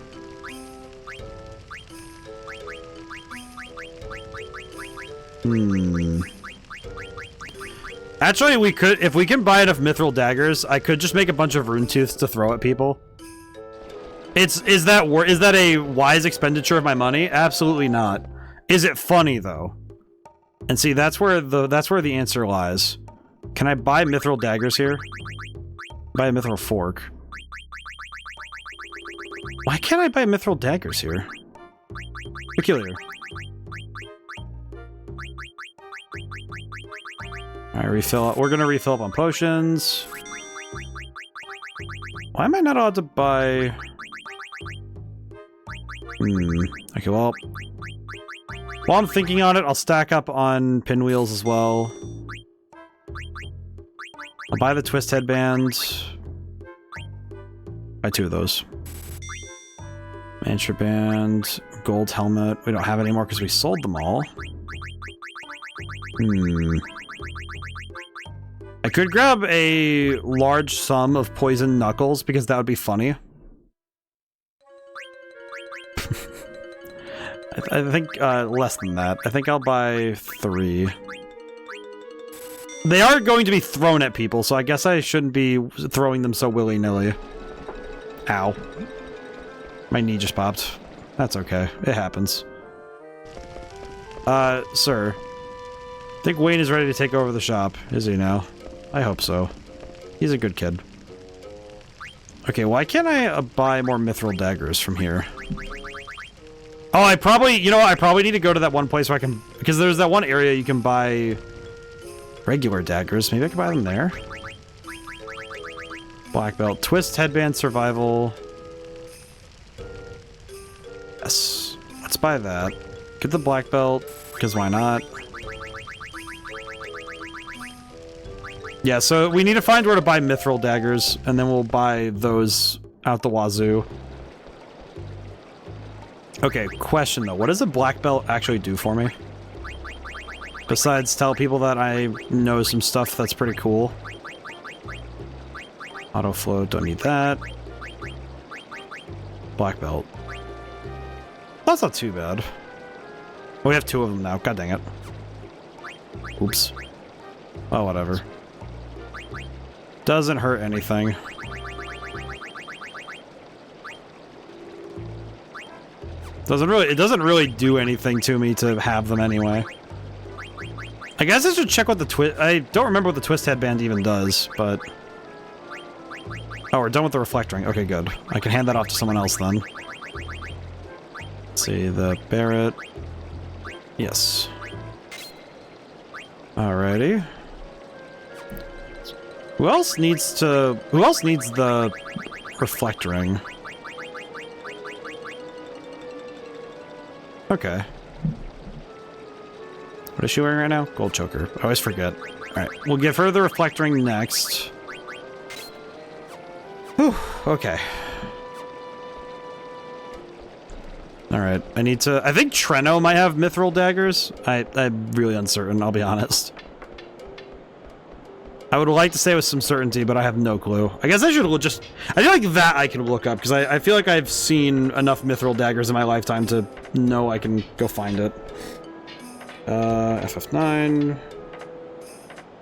Actually, we could, if we can buy enough mithril daggers, I could just make a bunch of rune tooths to throw at people. Is that a wise expenditure of my money? Absolutely not. Is it funny though? And see, that's where the answer lies. Can I buy mithril daggers here? Buy a mithril fork. Why can't I buy mithril daggers here? Peculiar. Alright, refill. We're gonna refill up on potions. Why am I not allowed to buy... Okay, well... While I'm thinking on it, I'll stack up on pinwheels as well. I'll buy the twist headband. Buy 2 of those. Mantra band, gold helmet. We don't have any more because we sold them all. I could grab a large sum of poison knuckles because that would be funny. I think less than that. I think I'll buy 3. They are going to be thrown at people, so I guess I shouldn't be throwing them so willy-nilly. Ow. My knee just popped. That's okay. It happens. Sir. I think Wayne is ready to take over the shop. Is he now? I hope so. He's a good kid. Okay, why can't I buy more mithril daggers from here? Oh, I probably... You know what? I probably need to go to that one place where I can... Because there's that one area you can buy... regular daggers. Maybe I can buy them there? Black belt. Twist, headband, survival... Yes. Let's buy that. Get the black belt, because why not? Yeah, so we need to find where to buy mithril daggers, and then we'll buy those out the wazoo. Okay, question though. What does a black belt actually do for me? Besides tell people that I know some stuff that's pretty cool. Auto flow, don't need that. Black belt. That's not too bad. We have 2 of them now. God dang it. Oops. Oh, whatever. Doesn't hurt anything. It doesn't really do anything to me to have them anyway. I guess I should check what the twist... I don't remember what the twist headband even does, but... Oh, we're done with the reflectoring. Okay, good. I can hand that off to someone else then. Let's see, the Barrett. Yes. Alrighty. Who else needs the reflectoring? Okay. What is she wearing right now? Gold choker. I always forget. Alright, we'll give her the reflectoring next. Whew, okay. Alright, I need to... I think Treno might have mithril daggers. I'm really uncertain, I'll be honest. I would like to say with some certainty, but I have no clue. I guess I should just... I feel like that I can look up, because I feel like I've seen enough mithril daggers in my lifetime to know I can go find it. FF9...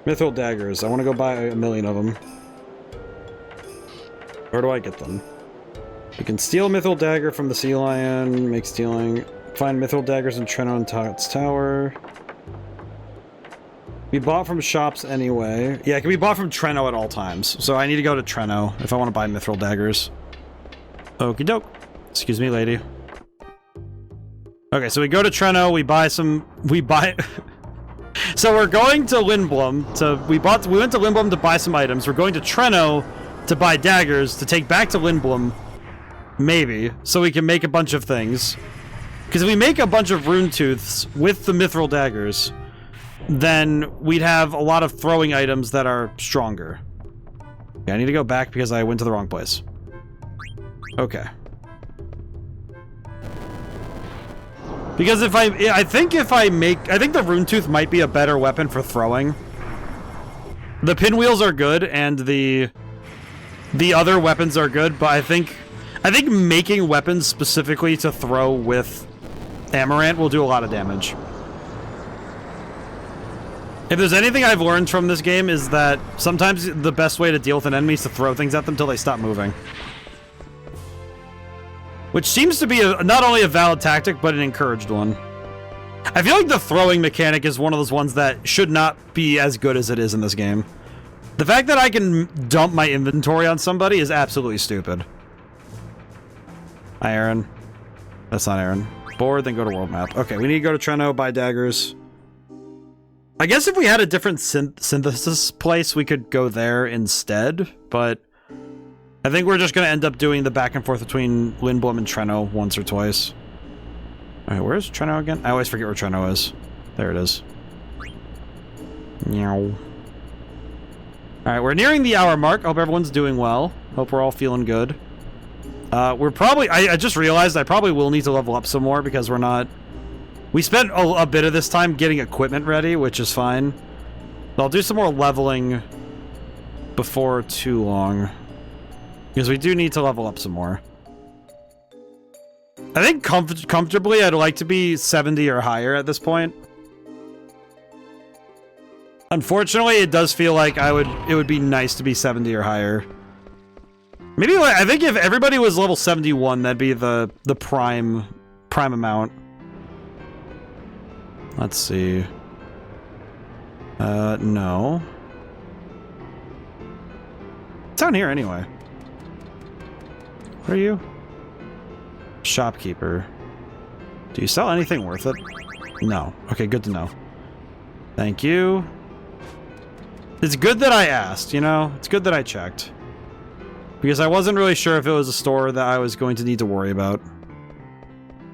Mithril daggers. I want to go buy 1,000,000 of them. Where do I get them? You can steal a mithril dagger from the sea lion, make stealing... Find mithril daggers in Treno and Tot's Tower. We bought from shops anyway. Yeah, it can be bought from Treno at all times. So I need to go to Treno if I want to buy mithril daggers. Okie doke. Excuse me, lady. Okay, so we go to Treno, we buy some... We buy... So we're going to Lindblom. We went to Lindblom to buy some items. We're going to Treno to buy daggers to take back to Lindblom. Maybe. So we can make a bunch of things. Because if we make a bunch of rune tooths with the mithril daggers... then we'd have a lot of throwing items that are stronger. Okay, I need to go back because I went to the wrong place. Okay. Because if I think the rune tooth might be a better weapon for throwing. The pinwheels are good and the other weapons are good, but I think making weapons specifically to throw with Amaranth will do a lot of damage. If there's anything I've learned from this game is that sometimes the best way to deal with an enemy is to throw things at them until they stop moving. Which seems to be not only a valid tactic, but an encouraged one. I feel like the throwing mechanic is one of those ones that should not be as good as it is in this game. The fact that I can dump my inventory on somebody is absolutely stupid. Hi, Aaron. That's not Aaron. Bored, then go to world map. Okay, we need to go to Treno, buy daggers. I guess if we had a different synthesis place, we could go there instead, but I think we're just going to end up doing the back and forth between Lindblom and Treno once or twice. Alright, where's Treno again? I always forget where Treno is. There it is. Meow. Alright, we're nearing the hour mark. Hope everyone's doing well. Hope we're all feeling good. We're probably... I just realized I probably will need to level up some more because we're not... We spent a bit of this time getting equipment ready, which is fine. But I'll do some more leveling before too long. Because we do need to level up some more. I think comfortably I'd like to be 70 or higher at this point. Unfortunately, it does feel like it would be nice to be 70 or higher. Maybe I think if everybody was level 71, that'd be the prime amount. Let's see. No. It's down here anyway. What are you? Shopkeeper. Do you sell anything worth it? No. Okay, good to know. Thank you. It's good that I asked, you know? It's good that I checked. Because I wasn't really sure if it was a store that I was going to need to worry about.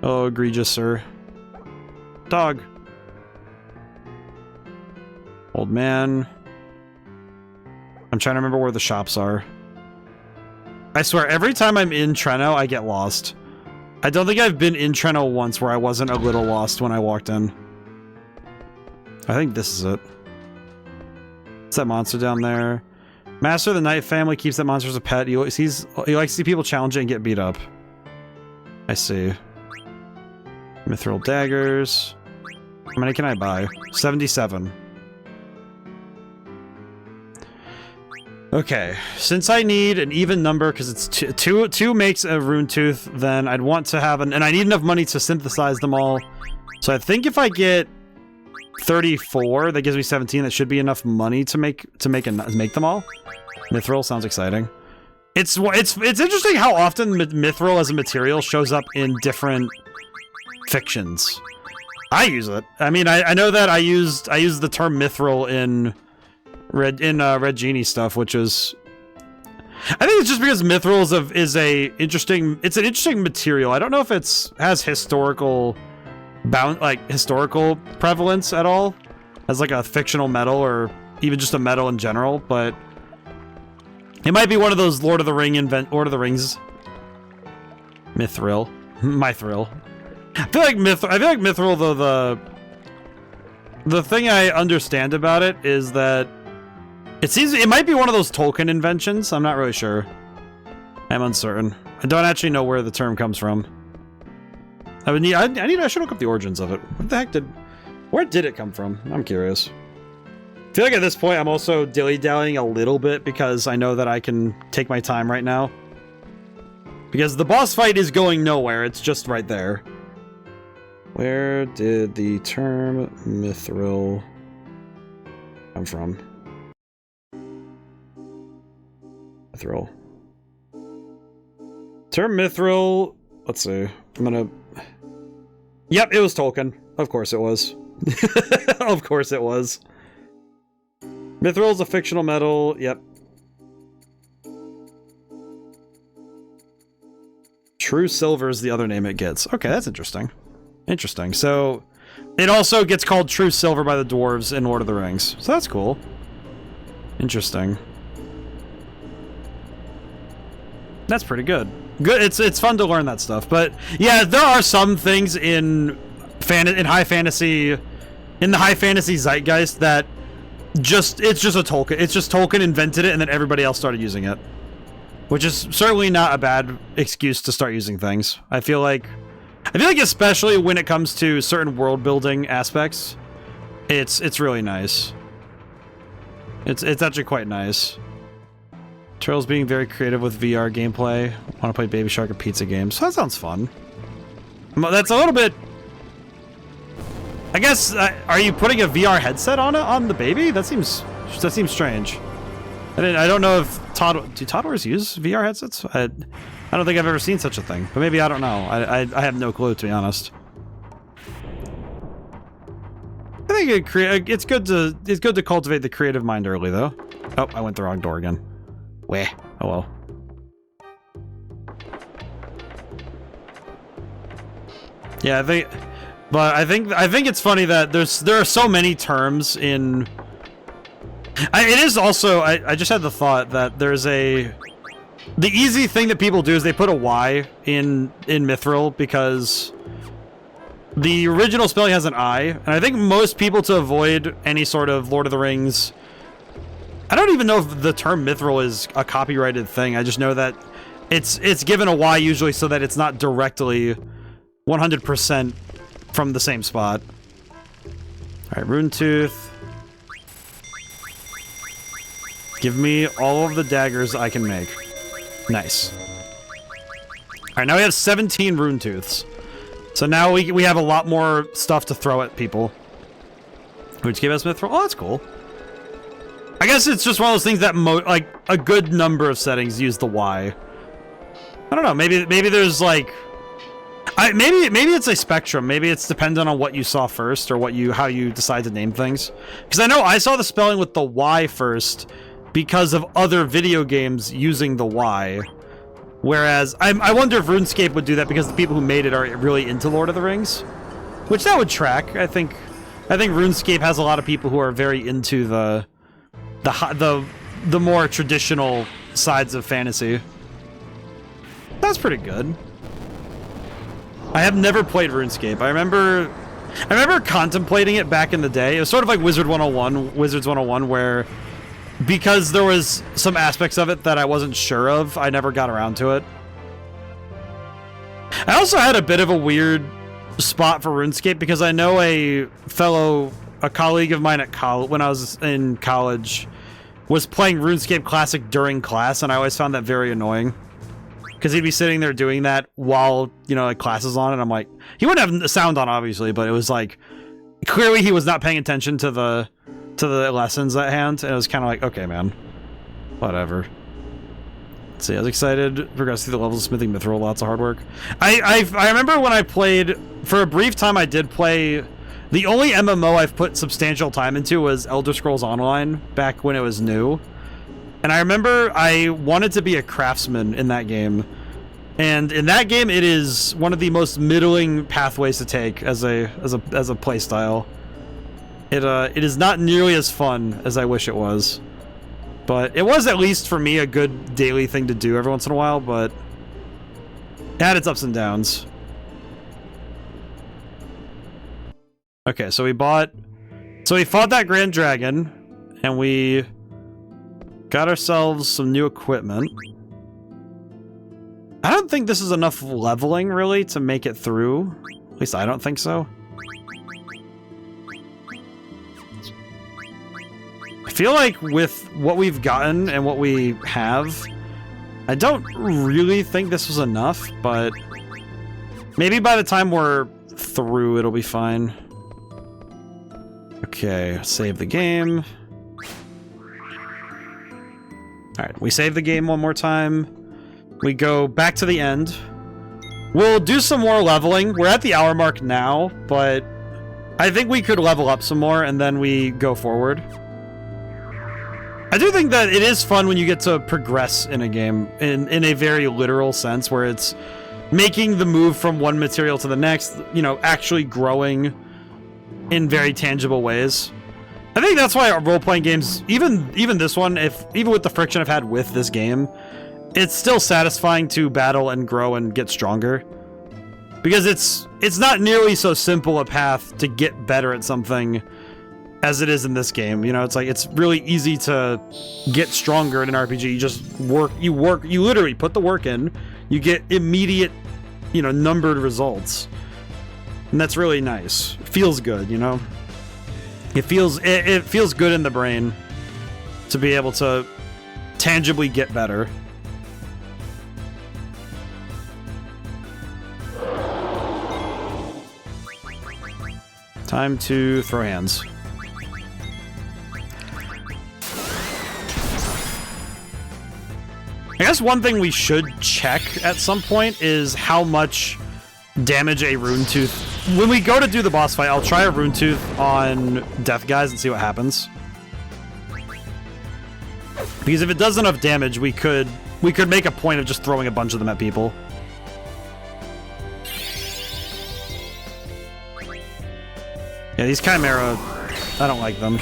Oh, egregious, sir. Dog. Old man. I'm trying to remember where the shops are. I swear, every time I'm in Treno, I get lost. I don't think I've been in Treno once where I wasn't a little lost when I walked in. I think this is it. What's that monster down there? Master of the Night family keeps that monster as a pet. He likes to see people challenge it and get beat up. I see. Mithril daggers. How many can I buy? 77. Okay, since I need an even number, because it's two makes a rune tooth, then I'd want to have and I need enough money to synthesize them all. So I think if I get 34, that gives me 17. That should be enough money to make them all. Mithril sounds exciting. It's interesting how often mithril as a material shows up in different fictions. I use it. I mean, I know that I used the term mithril in Red Genie stuff, which is, I think it's just because mithril is an interesting material. I don't know if has historical prevalence at all as like a fictional metal or even just a metal in general, but it might be one of those Lord of the Rings mithril. Mithril. I feel like mithril though, the thing I understand about it is that it might be one of those Tolkien inventions. I'm not really sure. I'm uncertain. I don't actually know where the term comes from. I should look up the origins of it. Where did it come from? I'm curious. I feel like at this point I'm also dilly-dallying a little bit because I know that I can take my time right now. Because the boss fight is going nowhere, it's just right there. Where did the term mithril come from? Mithril. Term mithril, let's see. Yep, it was Tolkien. Of course it was. Of course it was. Mithril is a fictional metal. Yep. True silver is the other name it gets. Okay, that's interesting. Interesting. So, it also gets called true silver by the dwarves in Lord of the Rings. So that's cool. Interesting. That's pretty good. Good. It's fun to learn that stuff. But yeah, there are some things in high fantasy, in the high fantasy zeitgeist that it's just a Tolkien. It's just Tolkien invented it and then everybody else started using it. Which is certainly not a bad excuse to start using things. I feel like especially when it comes to certain world building aspects, it's really nice. It's actually quite nice. Turtle's being very creative with VR gameplay. Want to play Baby Shark and pizza games. So that sounds fun. That's a little bit... I guess, are you putting a VR headset on the baby? That seems strange. I don't know if do toddlers use VR headsets? I don't think I've ever seen such a thing, but maybe I don't know. I have no clue, to be honest. I think it's good to cultivate the creative mind early, though. Oh, I went the wrong door again. Weh. Oh well. Yeah, I think it's funny that there are so many terms in. It is also, I just had the thought that the easy thing that people do is they put a Y in mithril because the original spelling has an I, and I think most people, to avoid any sort of Lord of the Rings, I don't even know if the term mithril is a copyrighted thing. I just know that it's given a Y usually so that it's not directly 100% from the same spot. All right, Rune Tooth. Give me all of the daggers I can make. Nice. Alright, now we have 17 rune tooths. So now we have a lot more stuff to throw at people. Which gave us mithril. Oh, that's cool. I guess it's just one of those things that like a good number of settings use the Y. I don't know, maybe there's like maybe it's a spectrum. Maybe it's dependent on what you saw first or how you decide to name things. Because I know I saw the spelling with the Y first because of other video games using the Y. Whereas, I wonder if RuneScape would do that because the people who made it are really into Lord of the Rings. Which that would track. I think RuneScape has a lot of people who are very into the more traditional sides of fantasy. That's pretty good. I have never played RuneScape. I remember contemplating it back in the day. It was sort of like Wizards 101, where because there was some aspects of it that I wasn't sure of, I never got around to it. I also had a bit of a weird spot for RuneScape because I know a colleague of mine at college, when I was in college, was playing RuneScape Classic during class, and I always found that very annoying. Because he'd be sitting there doing that while, you know, like, class is on, and I'm like... He wouldn't have the sound on, obviously, but it was like... Clearly he was not paying attention to the lessons at hand, and it was kind of like, okay, man. Whatever. Let's see, I was excited. Progressed through the levels of smithing mithril, lots of hard work. I remember when I played... For a brief time, I did play... The only MMO I've put substantial time into was Elder Scrolls Online, back when it was new. And I remember I wanted to be a craftsman in that game. And in that game, it is one of the most middling pathways to take as a play style. It is not nearly as fun as I wish it was. But it was, at least for me, a good daily thing to do every once in a while, but it had its ups and downs. Okay, so we fought that Grand Dragon, and we got ourselves some new equipment. I don't think this is enough leveling, really, to make it through. At least I don't think so. I feel like with what we've gotten and what we have, I don't really think this was enough, but maybe by the time we're through, it'll be fine. Okay, save the game. Alright, we save the game one more time. We go back to the end. We'll do some more leveling. We're at the hour mark now, but I think we could level up some more and then we go forward. I do think that it is fun when you get to progress in a game in a very literal sense, where it's making the move from one material to the next, you know, actually growing in very tangible ways. I think that's why role-playing games, even this one, even with the friction I've had with this game, it's still satisfying to battle and grow and get stronger. Because it's not nearly so simple a path to get better at something as it is in this game. You know, it's like, it's really easy to get stronger in an RPG. You just you literally put the work in, you get immediate, you know, numbered results. And that's really nice. It feels good, you know? It feels good in the brain to be able to tangibly get better. Time to throw hands. I guess one thing we should check at some point is how much damage a rune tooth. When we go to do the boss fight, I'll try a rune tooth on death guys and see what happens. Because if it does enough damage, we could make a point of just throwing a bunch of them at people. Yeah, these Chimera, I don't like them.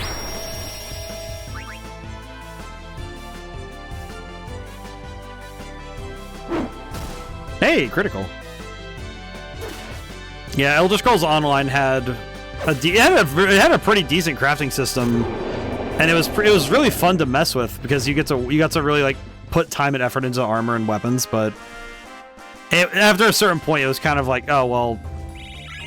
Hey, critical. Yeah, Elder Scrolls Online had a pretty decent crafting system, and it was really fun to mess with because you got to really like put time and effort into armor and weapons. But after a certain point, it was kind of like, oh well,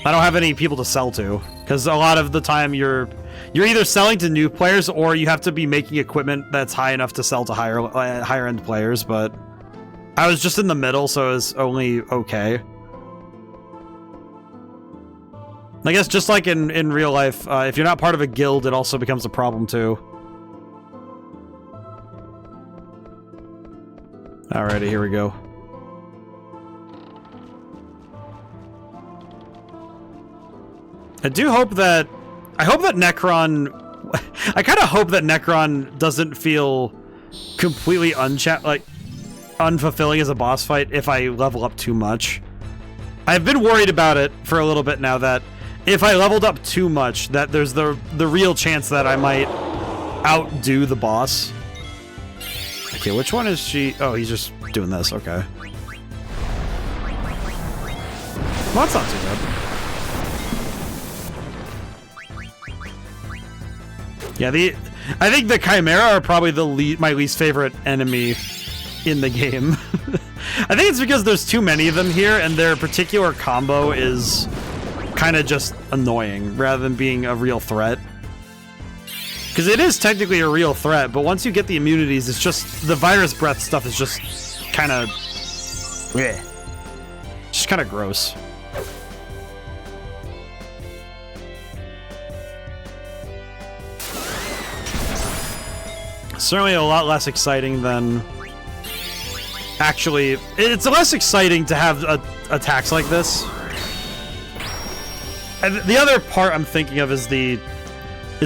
I don't have any people to sell to, because a lot of the time you're either selling to new players or you have to be making equipment that's high enough to sell to higher end players. But I was just in the middle, so it was only okay. I guess just like in real life, if you're not part of a guild, it also becomes a problem too. Alrighty, here we go. I hope that Necron... I kind of hope that Necron doesn't feel completely unfulfilling as a boss fight if I level up too much. I've been worried about it for a little bit now, that if I leveled up too much, that there's the real chance that I might outdo the boss. Okay, which one is she? Oh, he's just doing this. Okay. Well, that's not too bad. Yeah, I think the Chimera are probably my least favorite enemy in the game. I think it's because there's too many of them here, and their particular combo is kind of just annoying rather than being a real threat. Because it is technically a real threat, but once you get the immunities, it's just... The virus breath stuff is just kind of... Just kind of gross. Certainly a lot less exciting than... Actually, it's less exciting to have attacks like this. And the other part I'm thinking of is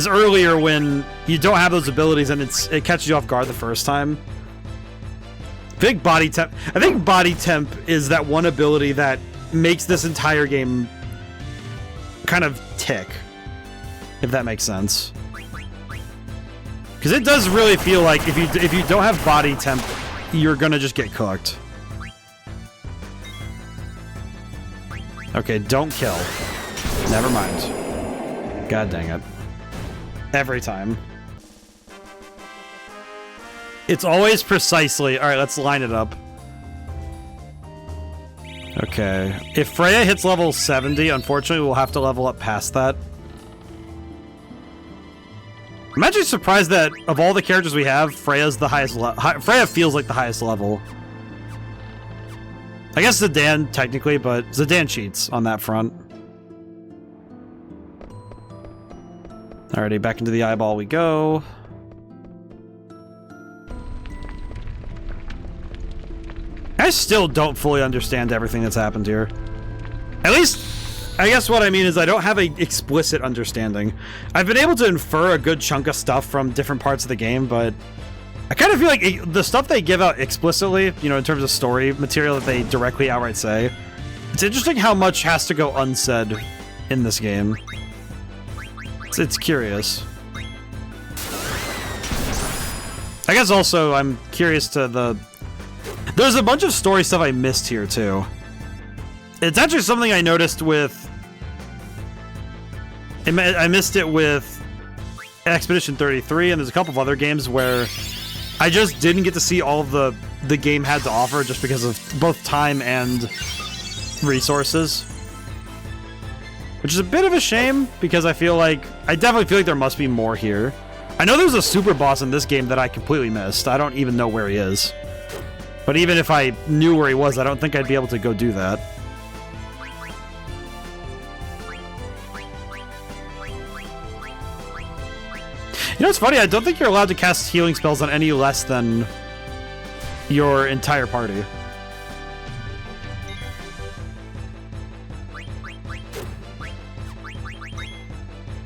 earlier when you don't have those abilities and it catches you off guard the first time. I think body temp is that one ability that makes this entire game kind of tick, if that makes sense. Because it does really feel like if you don't have body temp, you're gonna just get cooked. Okay, don't kill. Never mind. God dang it. Every time. It's always precisely... Alright, let's line it up. Okay. If Freya hits level 70, unfortunately, we'll have to level up past that. I'm actually surprised that of all the characters we have, Freya's the highest Freya feels like the highest level. I guess Zidane, technically, but Zidane cheats on that front. Alrighty, back into the eyeball we go. I still don't fully understand everything that's happened here. At least, I guess what I mean is I don't have an explicit understanding. I've been able to infer a good chunk of stuff from different parts of the game, but I kind of feel like the stuff they give out explicitly, you know, in terms of story material that they directly outright say, it's interesting how much has to go unsaid in this game. It's curious. I guess also I'm curious to there's a bunch of story stuff I missed here too. It's actually something I noticed with... I missed it with Expedition 33, and there's a couple of other games where I just didn't get to see all of the game had to offer just because of both time and resources. Which is a bit of a shame, because I definitely feel like there must be more here. I know there's a super boss in this game that I completely missed. I don't even know where he is. But even if I knew where he was, I don't think I'd be able to go do that. You know what's funny? I don't think you're allowed to cast healing spells on any less than your entire party.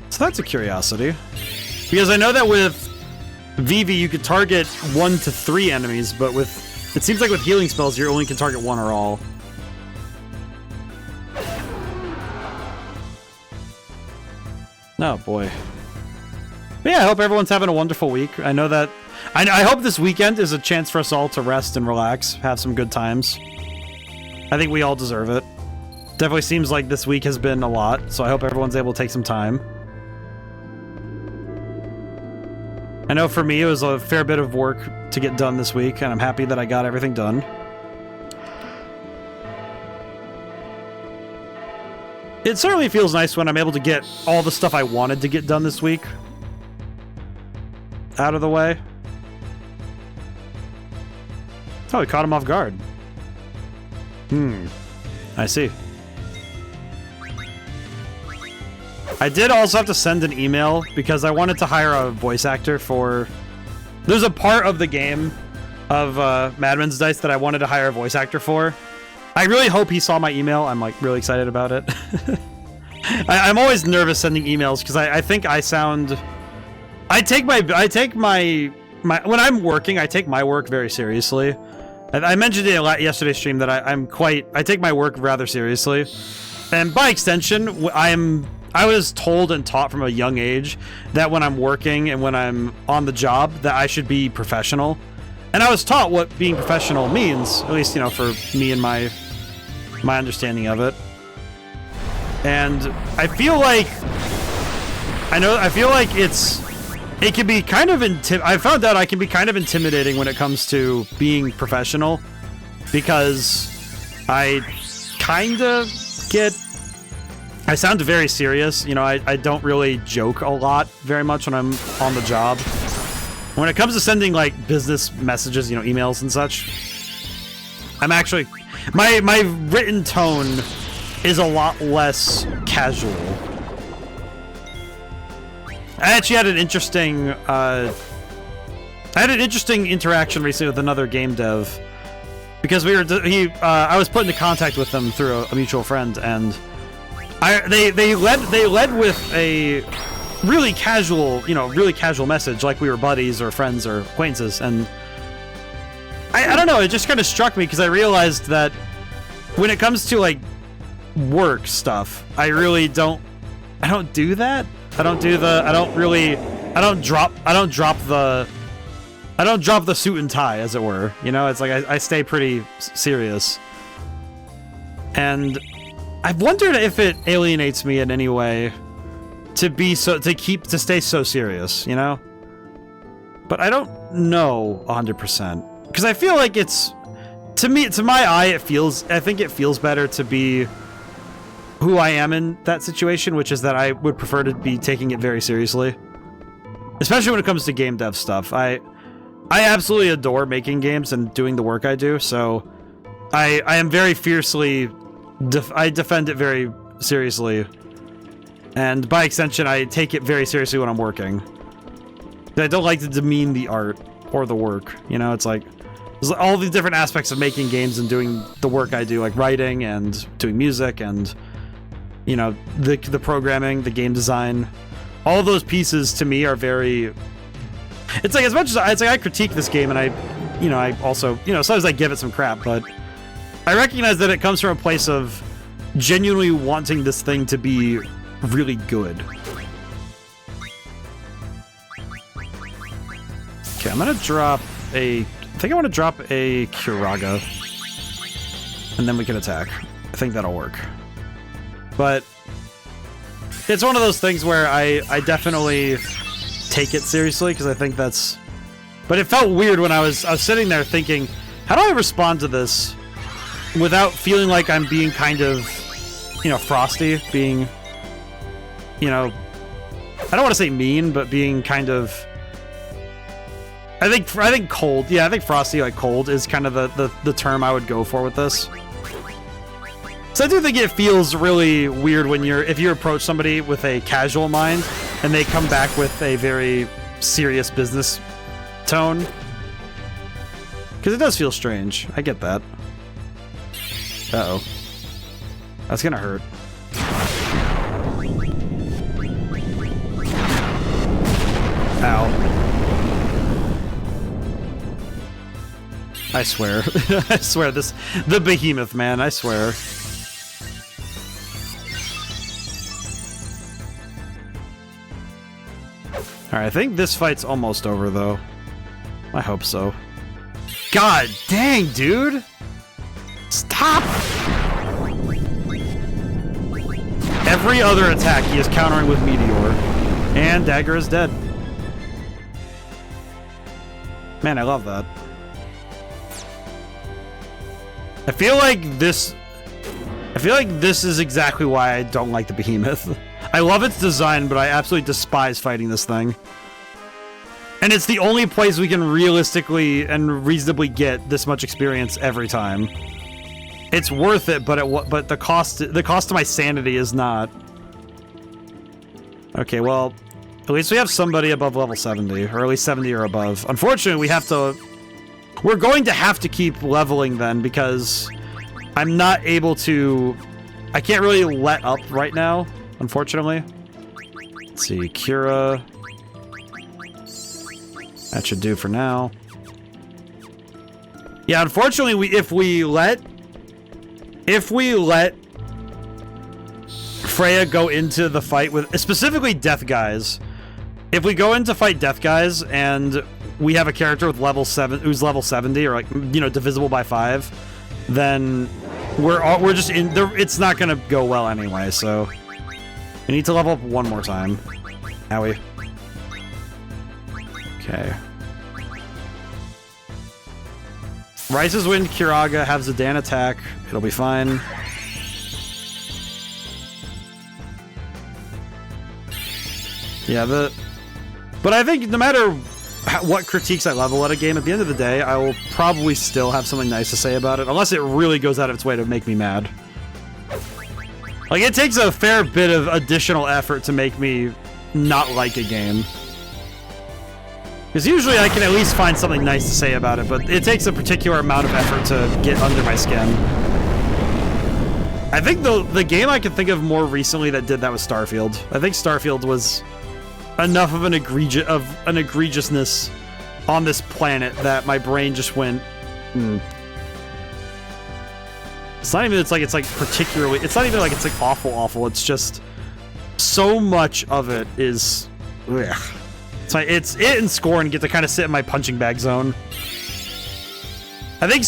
So that's a curiosity. Because I know that with Vivi you could target 1 to 3 enemies, but it seems like with healing spells you only can target 1 or all. Oh boy. But yeah, I hope everyone's having a wonderful week. I know that... I hope this weekend is a chance for us all to rest and relax, have some good times. I think we all deserve it. Definitely seems like this week has been a lot, so I hope everyone's able to take some time. I know for me it was a fair bit of work to get done this week, and I'm happy that I got everything done. It certainly feels nice when I'm able to get all the stuff I wanted to get done this week out of the way. Oh, we caught him off guard. I see. I did also have to send an email because I wanted to hire a voice actor for... There's a part of the game of Madman's Dice that I wanted to hire a voice actor for. I really hope he saw my email. I'm like really excited about it. I'm always nervous sending emails because I think I sound... when I'm working, I take my work very seriously. I mentioned it in yesterday's stream that I take my work rather seriously. And by extension, I was told and taught from a young age that when I'm working and when I'm on the job that I should be professional. And I was taught what being professional means, at least, you know, for me and my understanding of it. And I feel like it can be kind of I found out I can be kind of intimidating when it comes to being professional, because I kind of get I sound very serious. You know, I don't really joke a lot very much when I'm on the job. When it comes to sending, like, business messages, you know, emails and such, I'm actually... My written tone is a lot less casual. I actually had an interesting... I had an interesting interaction recently with another game dev. Because I was put into contact with them through a mutual friend, and... They led with a really casual, you know, really casual message, like we were buddies or friends or acquaintances, and I don't know, it just kind of struck me because I realized that when it comes to like work stuff, I don't do that. I don't drop the suit and tie, as it were. You know, it's like I stay pretty serious, and I've wondered if it alienates me in any way to stay so serious, you know? But I don't know 100%. Because I feel like it's, to my eye, I think it feels better to be who I am in that situation, which is that I would prefer to be taking it very seriously. Especially when it comes to game dev stuff. I absolutely adore making games and doing the work I do, so I am very fiercely... I defend it very seriously, and by extension, I take it very seriously when I'm working. I don't like to demean the art or the work, you know? It's like, there's all the different aspects of making games and doing the work I do, like writing and doing music and, you know, the programming, the game design. All of those pieces, to me, are very... It's like, as much as I critique this game, and I also, you know, sometimes I give it some crap, but I recognize that it comes from a place of genuinely wanting this thing to be really good. Okay, I'm gonna drop a... I think I want to drop a Kiraga, and then we can attack. I think that'll work. But it's one of those things where I definitely take it seriously, because I think that's... But it felt weird when I was sitting there thinking, how do I respond to this without feeling like I'm being kind of, you know, frosty, being, you know, I don't want to say mean, but being kind of, I think cold. Yeah, I think frosty, like cold, is kind of the term I would go for with this. So I do think it feels really weird when if you approach somebody with a casual mind and they come back with a very serious business tone. Because it does feel strange. I get that. Uh-oh. That's gonna hurt. Ow. I swear. I swear, the behemoth, man, I swear. Alright, I think this fight's almost over, though. I hope so. God dang, dude! Stop! Every other attack he is countering with Meteor. And Dagger is dead. Man, I love that. I feel like this is exactly why I don't like the Behemoth. I love its design, but I absolutely despise fighting this thing. And it's the only place we can realistically and reasonably get this much experience every time. It's worth it, but the cost to my sanity is not. Okay, well, at least we have somebody above level 70, or at least 70 or above. Unfortunately, we're going to have to keep leveling then, because I'm not able to... I can't really let up right now, unfortunately. Let's see, Kira. That should do for now. Yeah, unfortunately, if we let Freya go into the fight with, specifically Death Guys, if we go into fight Death Guys and we have a character with level 7 who's level 70, or, like, you know, divisible by 5, then we're just in there. It's not gonna go well anyway, so we need to level up one more time. Owie. Okay. Rice's Wind, Kiraga, have Zidane attack. It'll be fine. Yeah, but I think no matter what critiques I level at a game, at the end of the day, I will probably still have something nice to say about it, unless it really goes out of its way to make me mad. Like, it takes a fair bit of additional effort to make me not like a game. Because usually I can at least find something nice to say about it, but it takes a particular amount of effort to get under my skin. I think the game I can think of more recently that did that was Starfield. I think Starfield was enough of an egregiousness on this planet that my brain just went, It's not even, it's like particularly, it's not even like it's like awful. It's just so much of it is, ugh. It's like, it's it and Scorn get to kind of sit in my punching bag zone. I think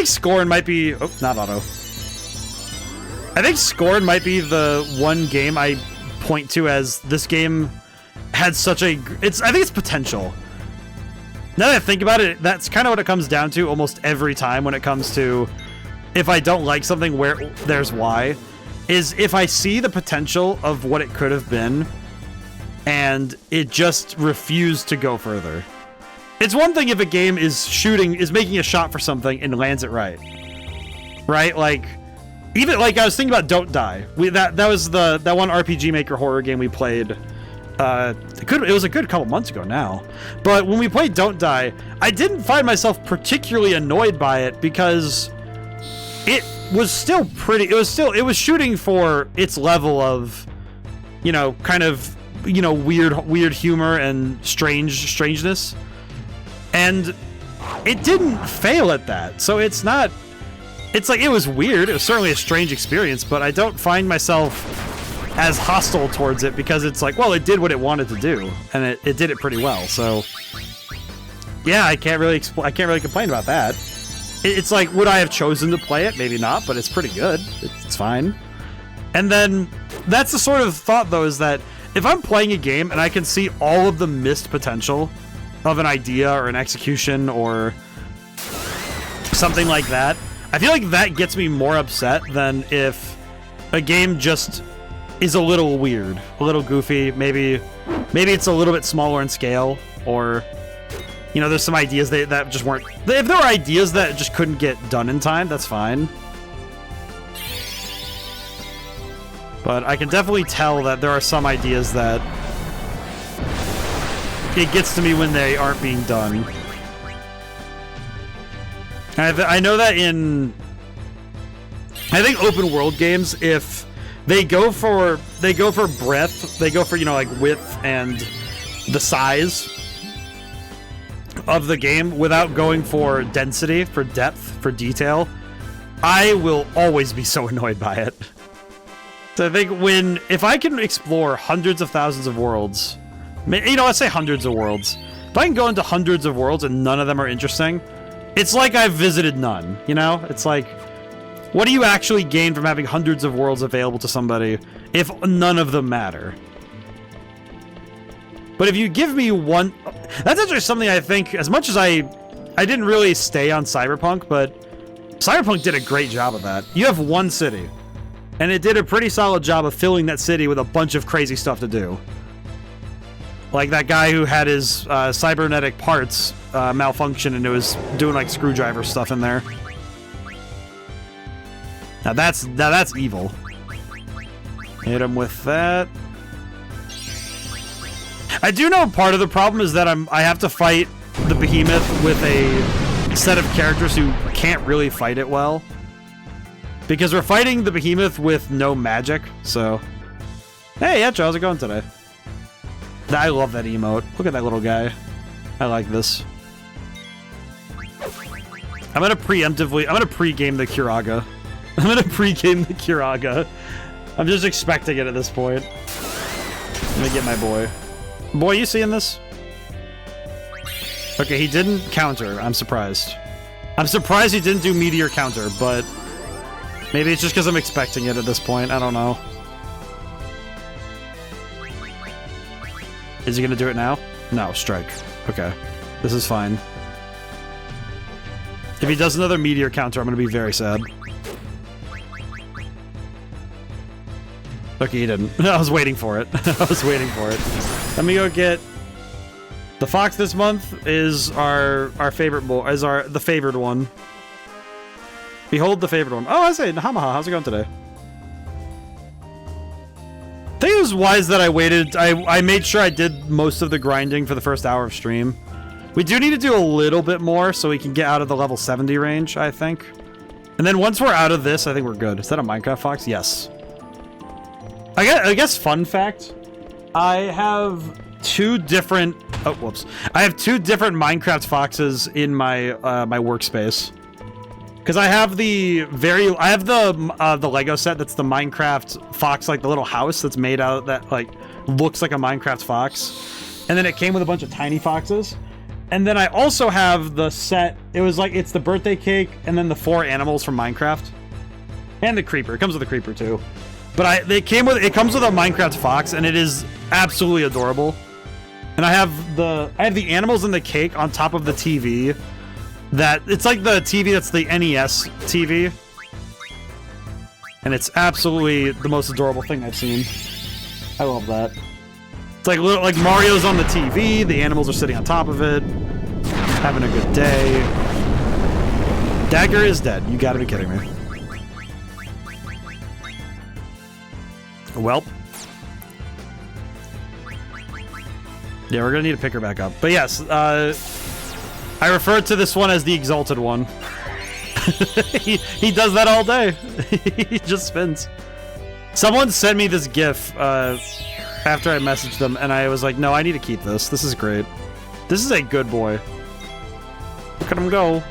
Scorn might be, oh, not auto. I think Scorn might be the one game I point to as this game had such a, I think it's potential. Now that I think about it, that's kind of what it comes down to almost every time when it comes to, if I don't like something, where there's why, is if I see the potential of what it could have been and it just refused to go further. It's one thing if a game is making a shot for something and lands it right. Right? Like, even like I was thinking about Don't Die. That was that one RPG Maker horror game we played. It was a good couple months ago now. But when we played Don't Die, I didn't find myself particularly annoyed by it because it was still pretty, it was shooting for its level of, you know, kind of, you know, weird humor and strangeness. And it didn't fail at that. So it's not, it's like, it was weird. It was certainly a strange experience, but I don't find myself as hostile towards it because it's like, well, it did what it wanted to do and it did it pretty well. So yeah, I can't really complain about that. It's like, would I have chosen to play it? Maybe not, but it's pretty good. It's fine. And then that's the sort of thought, though, is that if I'm playing a game and I can see all of the missed potential of an idea or an execution or something like that, I feel like that gets me more upset than if a game just is a little weird, a little goofy. Maybe it's a little bit smaller in scale, or, you know, there's some ideas that just weren't... If there were ideas that just couldn't get done in time, that's fine. But I can definitely tell that there are some ideas that it gets to me when they aren't being done. I know that in... I think open world games, if they go for breadth, they go for, you know, like width and the size of the game without going for density, for depth, for detail, I will always be so annoyed by it. So I think if I can explore hundreds of thousands of worlds, you know, let's say hundreds of worlds, if I can go into hundreds of worlds and none of them are interesting, it's like I've visited none, you know? It's like, what do you actually gain from having hundreds of worlds available to somebody if none of them matter? But if you give me one... That's actually something I think, as much as I didn't really stay on Cyberpunk, but Cyberpunk did a great job of that. You have one city, and it did a pretty solid job of filling that city with a bunch of crazy stuff to do. Like that guy who had his cybernetic parts malfunction, and it was doing like screwdriver stuff in there. Now that's evil. Hit him with that. I do know part of the problem is that I have to fight the behemoth with a set of characters who can't really fight it well. Because we're fighting the behemoth with no magic, so... Hey, Etcho, how's it going today? I love that emote. Look at that little guy. I like this. I'm gonna pre-game the Curaga. I'm gonna pre-game the Curaga. I'm just expecting it at this point. Let me get my boy. Boy, you seeing this? Okay, he didn't counter. I'm surprised. I'm surprised he didn't do meteor counter, but maybe it's just because I'm expecting it at this point. I don't know. Is he gonna do it now? No, strike. Okay. This is fine. If he does another meteor counter, I'm gonna be very sad. Okay, Okay, you didn't. I was waiting for it. I was waiting for it. Let me go get... The fox this month is our favorite boy, is the favored one. Behold the favored one. Oh, I say, Nahamaha, how's it going today? I think it was wise that I waited. I made sure I did most of the grinding for the first hour of stream. We do need to do a little bit more so we can get out of the level 70 range, I think. And then once we're out of this, I think we're good. Is that a Minecraft fox? Yes. I guess fun fact, I have two different... Oh, whoops. I have two different Minecraft foxes in my my workspace. Because I have the Lego set that's the Minecraft fox, like the little house that's made out of that, like, looks like a Minecraft fox. And then it came with a bunch of tiny foxes. And then I also have the set, it was like, it's the birthday cake and then the 4 animals from Minecraft. And the creeper. It comes with a creeper too. But it comes with a Minecraft fox and it is absolutely adorable. And I have the animals and the cake on top of the TV. It's like the TV that's the NES TV. And it's absolutely the most adorable thing I've seen. I love that. It's like Mario's on the TV, the animals are sitting on top of it, having a good day. Dagger is dead. You gotta be kidding me. Well. Yeah, we're gonna need to pick her back up. But yes, I refer to this one as the Exalted One. he does that all day. He just spins. Someone sent me this GIF after I messaged them, and I was like, no, I need to keep this. This is great. This is a good boy. Look at him go.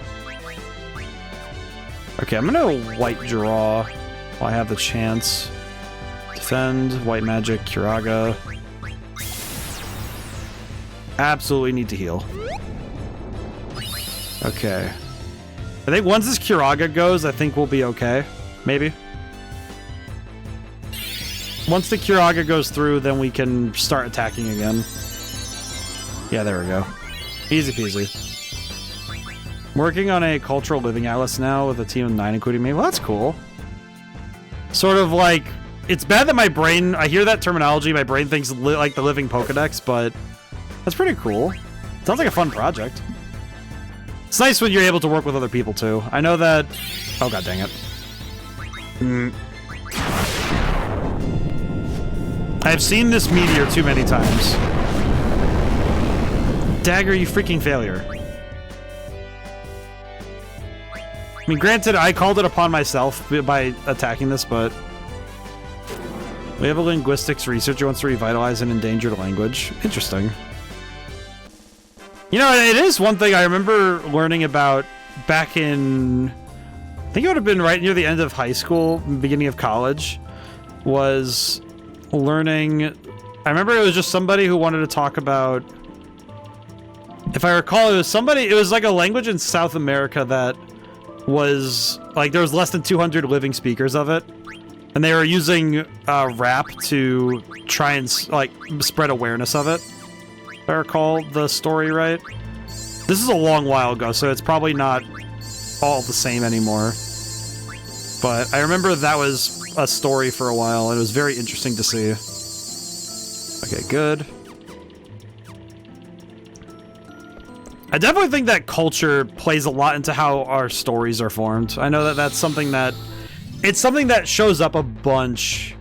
Okay, I'm gonna white draw while I have the chance. Defend, white magic, Kiraga. Absolutely need to heal. Okay. I think once this Kiraga goes, I think we'll be okay. Maybe. Once the Kiraga goes through, then we can start attacking again. Yeah, there we go. Easy peasy. I'm working on a cultural living atlas now with a team of 9, including me. Well, that's cool. Sort of like... It's bad that my brain... I hear that terminology, my brain thinks like the living Pokedex, but... That's pretty cool. Sounds like a fun project. It's nice when you're able to work with other people, too. I know that... Oh, god dang it. I've seen this meteor too many times. Dagger, you freaking failure. I mean, granted, I called it upon myself by attacking this, but... We have a linguistics researcher who wants to revitalize an endangered language. Interesting. You know, it is one thing I remember learning about back in... I think it would have been right near the end of high school, beginning of college, was learning... I remember it was just somebody who wanted to talk about... If I recall, it was somebody... It was like a language in South America that was... Like, there was less than 200 living speakers of it. And they were using rap to try and, like, spread awareness of it. If I recall the story right. This is a long while ago, so it's probably not all the same anymore. But I remember that was a story for a while, and it was very interesting to see. Okay, good. I definitely think that culture plays a lot into how our stories are formed. I know that that's something that... It's something that shows up a bunch.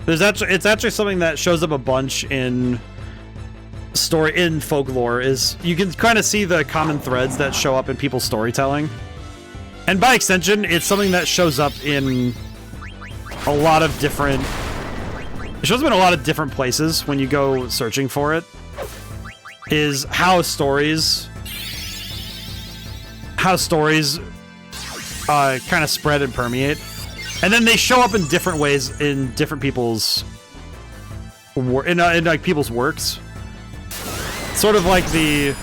It's actually something that shows up a bunch in folklore. Is you can kind of see the common threads that show up in people's storytelling, and by extension, it's something that shows up in a lot of different. It shows up in a lot of different places when you go searching for it. Is how stories kind of spread and permeate, and then they show up in different ways in different people's like people's works. Sort of like the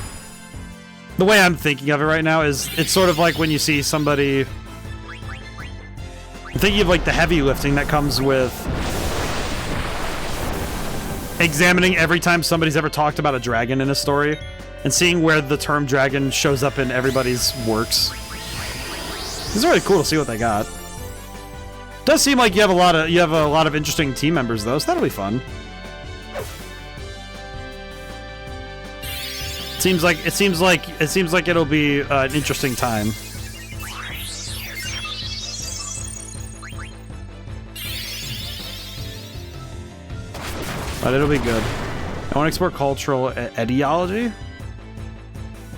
way I'm thinking of it right now is it's sort of like when you see somebody. I'm thinking of like the heavy lifting that comes with examining every time somebody's ever talked about a dragon in a story and seeing where the term dragon shows up in everybody's works. This is really cool to see what they got. Does seem like you have a lot of interesting team members though, so that'll be fun. It seems like it'll be an interesting time. But it'll be good. I want to explore cultural etiology.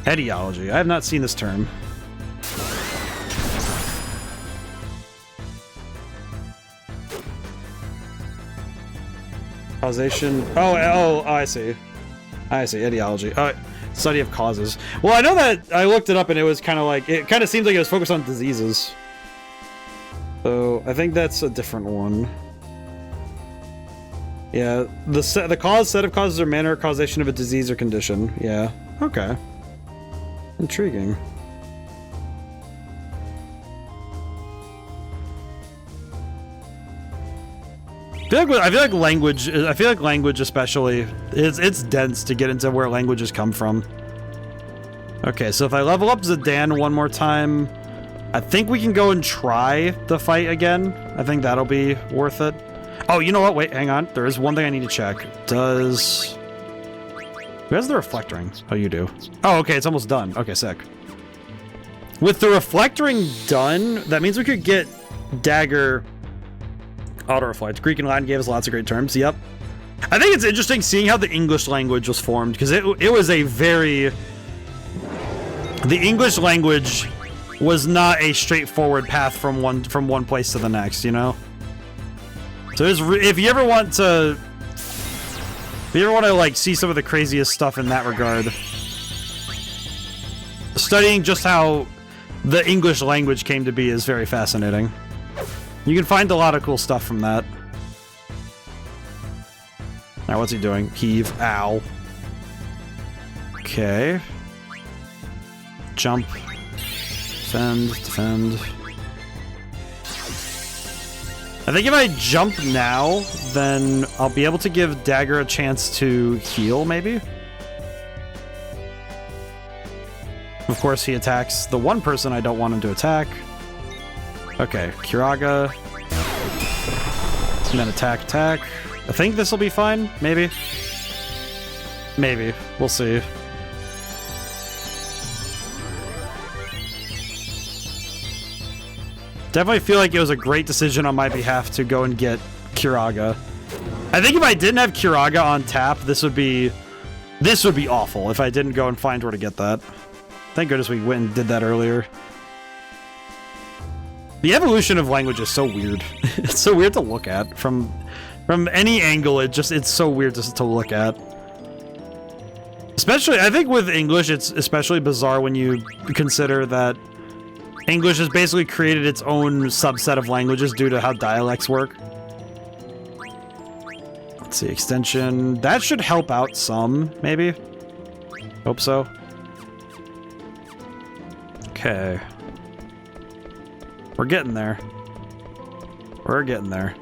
Etiology. I have not seen this term. Causation. Oh, I see. I see. Etiology. Study of causes. Well, I know that I looked it up and it was kind of like, it kind of seems like it was focused on diseases. So I think that's a different one. Yeah, the set of causes or manner of causation of a disease or condition. Yeah. Okay. Intriguing. I feel like language especially it's dense to get into where languages come from. Okay, so if I level up Zidane one more time, I think we can go and try the fight again. I think that'll be worth it. Oh, you know what? Wait, hang on. There is one thing I need to check. Who has the reflectoring? Oh, you do. Oh, okay, it's almost done. Okay, sick. With the reflectoring done, that means we could get Dagger auto-reflect. Greek and Latin gave us lots of great terms. Yep. I think it's interesting seeing how the English language was formed, because it was a very... The English language was not a straightforward path from one place to the next, you know? So if you ever want to like see some of the craziest stuff in that regard, studying just how the English language came to be is very fascinating. You can find a lot of cool stuff from that. Now what's he doing? Heave. Ow. Okay. Jump. Defend. Defend. I think if I jump now, then I'll be able to give Dagger a chance to heal, maybe? Of course, he attacks the one person I don't want him to attack. Okay, Kiraga. And then attack. I think this will be fine, maybe? Maybe. We'll see. Definitely feel like it was a great decision on my behalf to go and get Kiraga. I think if I didn't have Kiraga on tap, this would be awful if I didn't go and find where to get that. Thank goodness we went and did that earlier. The evolution of language is so weird. It's so weird to look at from any angle. It's so weird to look at. Especially, I think with English, it's especially bizarre when you consider that English has basically created its own subset of languages due to how dialects work. Let's see, extension. That should help out some, maybe. Hope so. Okay. We're getting there. We're getting there.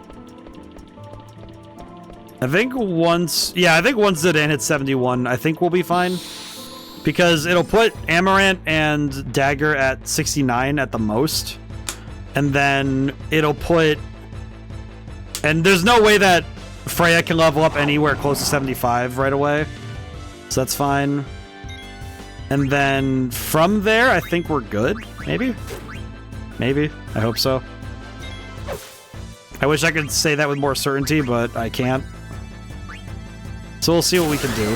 I think once Zidane hits 71, I think we'll be fine. Because it'll put Amaranth and Dagger at 69 at the most. And then it'll put... And there's no way that Freya can level up anywhere close to 75 right away. So that's fine. And then from there, I think we're good. Maybe? Maybe. I hope so. I wish I could say that with more certainty, but I can't. So we'll see what we can do.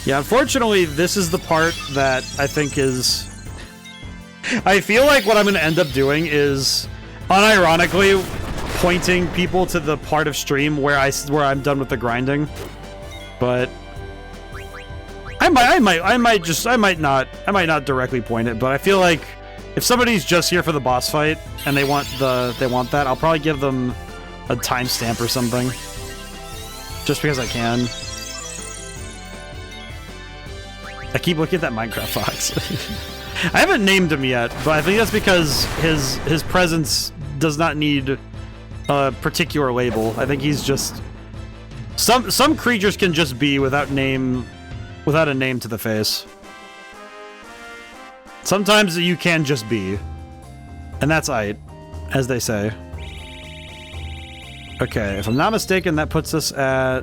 Yeah, unfortunately, this is the part that I think is... I feel like what I'm going to end up doing is, unironically, pointing people to the part of stream where I'm done with the grinding. But I might not directly point it, but I feel like if somebody's just here for the boss fight and they want that, I'll probably give them a timestamp or something. Just because I can. I keep looking at that Minecraft fox. I haven't named him yet, but I think that's because his presence does not need a particular label. I think he's just... Some creatures can just be without name without a name to the face. Sometimes you can just be. And that's aight, as they say. Okay, if I'm not mistaken, that puts us at...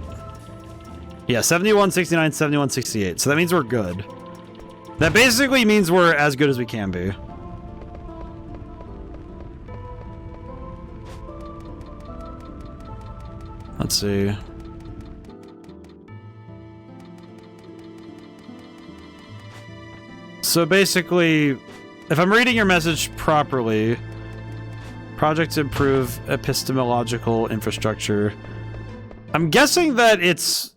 Yeah, 71, 69, 71, 68. So that means we're good. That basically means we're as good as we can be. Let's see. So basically, if I'm reading your message properly, project to improve epistemological infrastructure. I'm guessing that it's,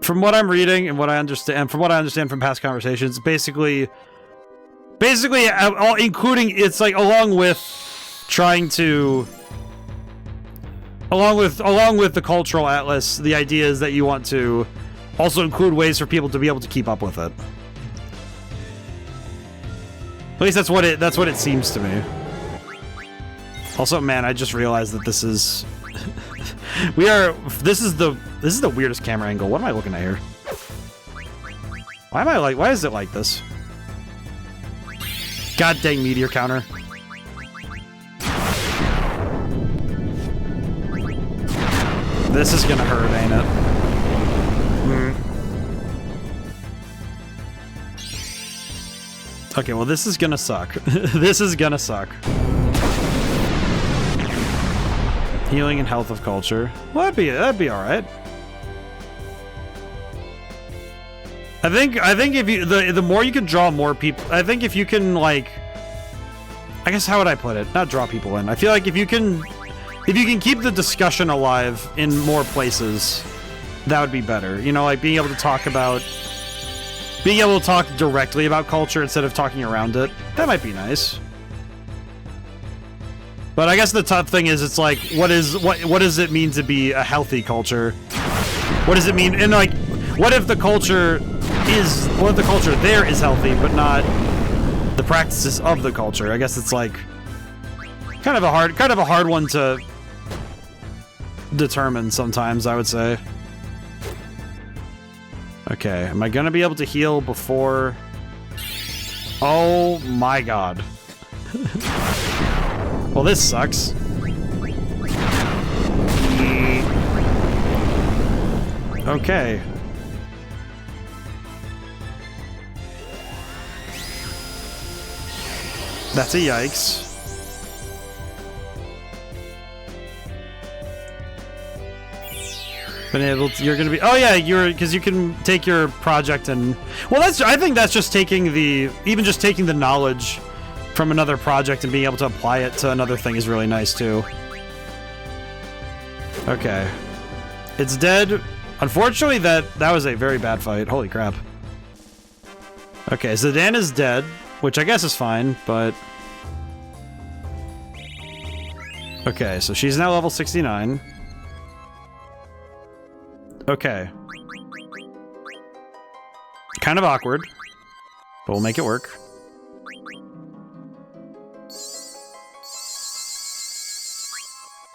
from what I'm reading and what I understand, and from what I understand from past conversations, basically, including, it's like along with trying to, along with the cultural atlas, the idea is that you want to also include ways for people to be able to keep up with it. At least that's what it seems to me. Also, man, I just realized that this is this is the weirdest camera angle. What am I looking at here? Why is it like this? God dang meteor counter. This is gonna hurt, ain't it? Okay, well, this is gonna suck. This is gonna suck. Healing and health of culture. Well, that'd be all right. I think if you the more you can draw more people, I think if you can, like, I guess, how would I put it? Not draw people in. I feel like if you can keep the discussion alive in more places, that would be better. You know, like being able to talk directly about culture instead of talking around it. That might be nice. But I guess the tough thing is, it's like, what does it mean to be a healthy culture? What does it mean? And like, what if the culture there is healthy, but not the practices of the culture? I guess it's like kind of a hard one to determine sometimes, I would say. Okay, am I gonna be able to heal before? Oh my god. Well, this sucks. Okay. That's a yikes. Been able to, you're gonna be, oh yeah, because you can take your project and, well, I think that's just taking even just taking the knowledge from another project and being able to apply it to another thing is really nice too. Okay. It's dead. Unfortunately, that was a very bad fight. Holy crap. Okay, Zidane is dead, which I guess is fine, but... Okay, so she's now level 69. Okay. Kind of awkward, but we'll make it work.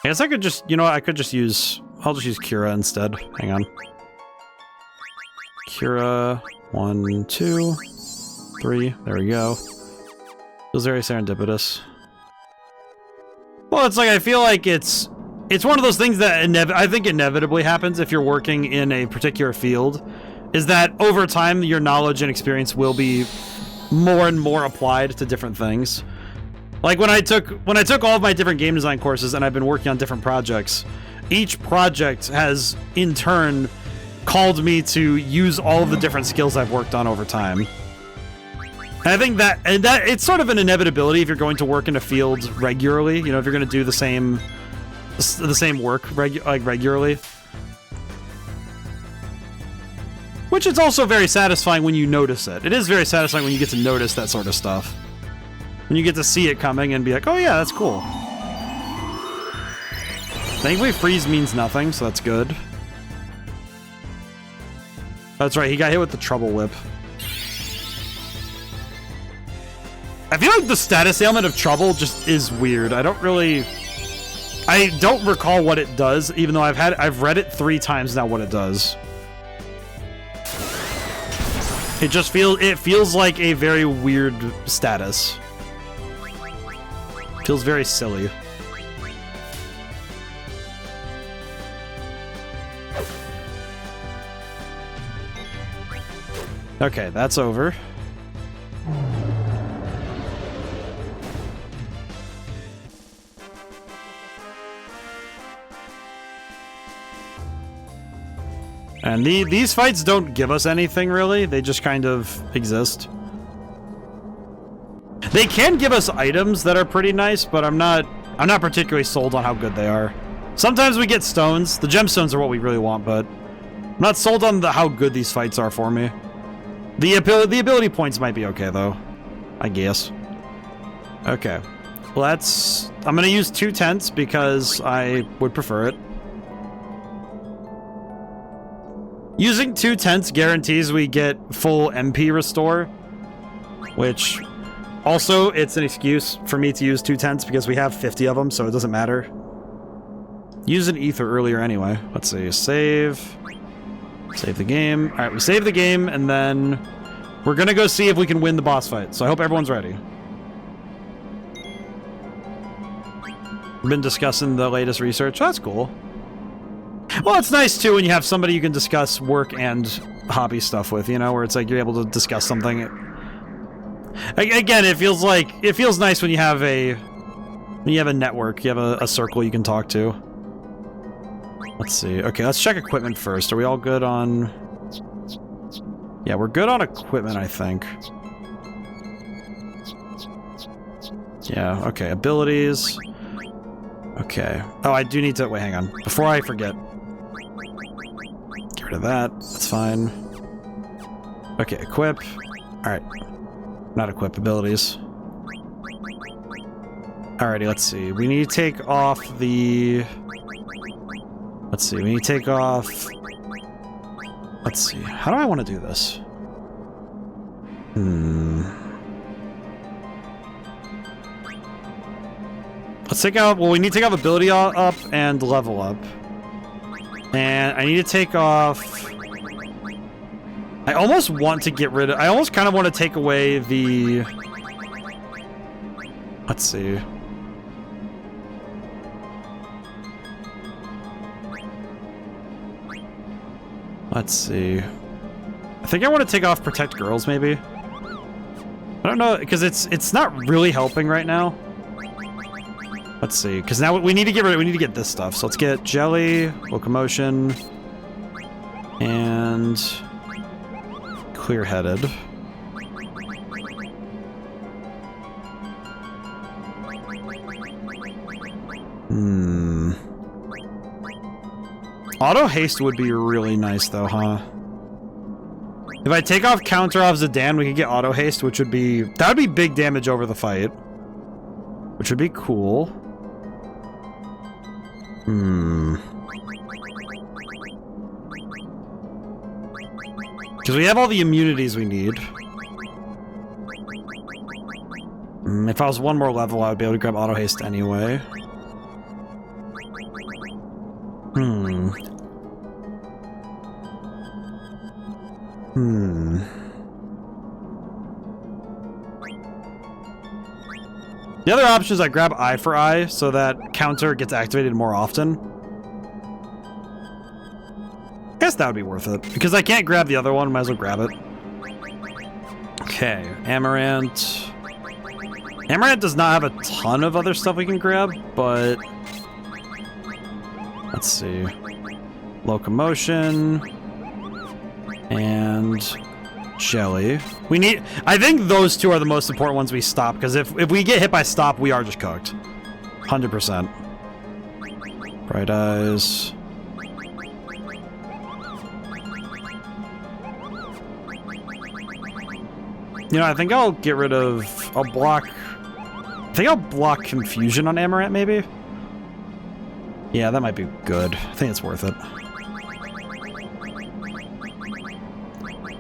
I guess I could just, you know what, I'll just use Cura instead. Hang on. Cura, 1, 2, 3, there we go. Feels very serendipitous. Well, it's like, I feel like it's one of those things that I think inevitably happens if you're working in a particular field, is that over time your knowledge and experience will be more and more applied to different things. Like when I took all of my different game design courses and I've been working on different projects, each project has in turn called me to use all of the different skills I've worked on over time. And I think that it's sort of an inevitability if you're going to work in a field regularly, you know, if you're going to do the same work regularly. Which is also very satisfying when you notice it. It is very satisfying when you get to notice that sort of stuff. When you get to see it coming and be like, oh yeah, that's cool. Thankfully, freeze means nothing, so that's good. That's right, he got hit with the trouble whip. I feel like the status ailment of trouble just is weird. I don't recall what it does, even though I've read it 3 times now what it does. It feels like a very weird status. Feels very silly. Okay, that's over. And these fights don't give us anything, really. They just kind of exist. They can give us items that are pretty nice, but I'm not particularly sold on how good they are. Sometimes we get stones. The gemstones are what we really want, but I'm not sold on how good these fights are for me. The ability points might be okay, though. I guess. Okay. I'm gonna use 2 tents because I would prefer it. Using 2 tents guarantees we get full MP restore, which also it's an excuse for me to use 2 tents because we have 50 of them, so it doesn't matter. Use an ether earlier anyway. Let's see, save the game. All right, we save the game, and then we're gonna go see if we can win the boss fight. So I hope everyone's ready. We've been discussing the latest research. Oh, that's cool. Well, it's nice, too, when you have somebody you can discuss work and hobby stuff with, you know, where it's like you're able to discuss something. Again, it feels nice when you have a network, you have a circle you can talk to. Let's see. Okay, let's check equipment first. Are we all good on... Yeah, we're good on equipment, I think. Yeah, okay. Abilities. Okay. Oh, I do need to... Wait, hang on. Before I forget. Get rid of that. That's fine. Okay, equip. Alright. Not equip, abilities. Alrighty, let's see. We need to take off the... Let's see, we need to take off... Let's see, how do I want to do this? Let's take out... Well, we need to take off ability up and level up. And I need to take off... I almost want to get rid of... I almost kind of want to take away the... Let's see... Let's see. I think I want to take off Protect Girls, maybe. I don't know, because it's not really helping right now. Let's see, because now we need to get this stuff. So let's get Jelly, Locomotion, and Clear-Headed. Auto haste would be really nice, though, huh? If I take off counter off Zidane, we could get auto haste, which would be... That would be big damage over the fight. Which would be cool. Because we have all the immunities we need. If I was one more level, I would be able to grab auto haste anyway. The other option is I grab Eye for Eye, so that counter gets activated more often. I guess that would be worth it. Because I can't grab the other one, might as well grab it. Okay, Amaranth. Amaranth does not have a ton of other stuff we can grab, but... Let's see. Locomotion. And... Jelly. We need... I think those two are the most important ones we stop, because if we get hit by stop, we are just cooked. 100%. Bright Eyes. You know, I think I'll get rid of... I'll block... I think I'll block Confusion on Amaranth, maybe? Yeah, that might be good. I think it's worth it.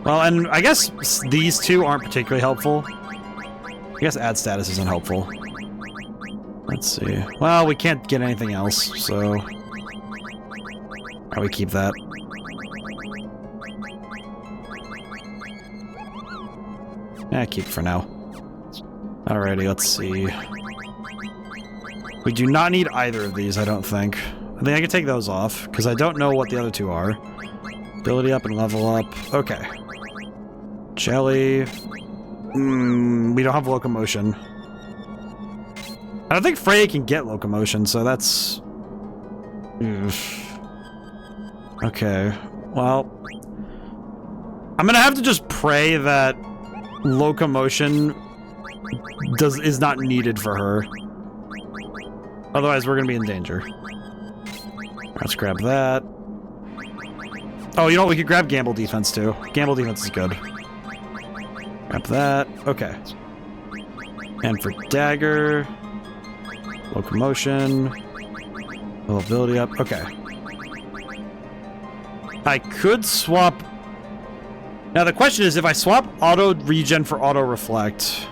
Well, and I guess these two aren't particularly helpful. I guess add status isn't helpful. Let's see. Well, we can't get anything else, so... Alright, we keep that. Keep for now. Alrighty, let's see. We do not need either of these, I don't think. I think I can take those off, because I don't know what the other two are. Ability up and level up. Okay. Jelly. We don't have locomotion. I don't think Freya can get locomotion, so that's... Okay. Well... I'm gonna have to just pray that locomotion is not needed for her. Otherwise, we're gonna be in danger. Let's grab that. Oh, you know what? We could grab Gamble Defense, too. Gamble Defense is good. Grab that. Okay. And for Dagger... Locomotion... Ability up. Okay. I could swap... Now, the question is, if I swap Auto Regen for Auto Reflect...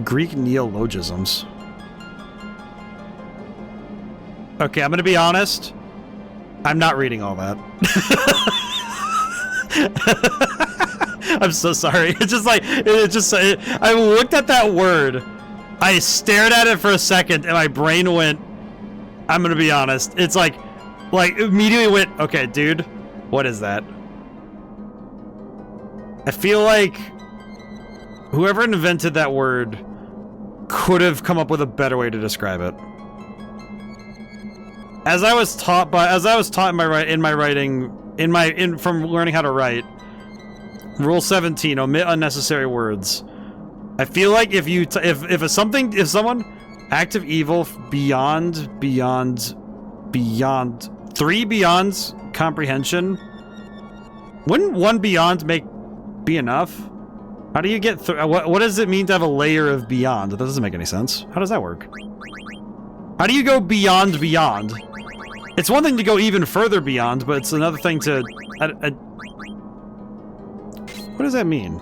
Greek neologisms. Okay, I'm gonna be honest. I'm not reading all that. I'm so sorry. It's just like, I looked at that word, I stared at it for a second, and my brain went, I'm gonna be honest. It's like immediately went, okay, dude, what is that? I feel like whoever invented that word could have come up with a better way to describe it. As I was taught from learning how to write, Rule 17, omit unnecessary words. I feel like if someone active evil beyond 3 beyond comprehension, wouldn't 1 beyond be enough? How do you get what does it mean to have a layer of beyond? That doesn't make any sense. How does that work? How do you go beyond? It's one thing to go even further beyond, but it's another thing to... what does that mean?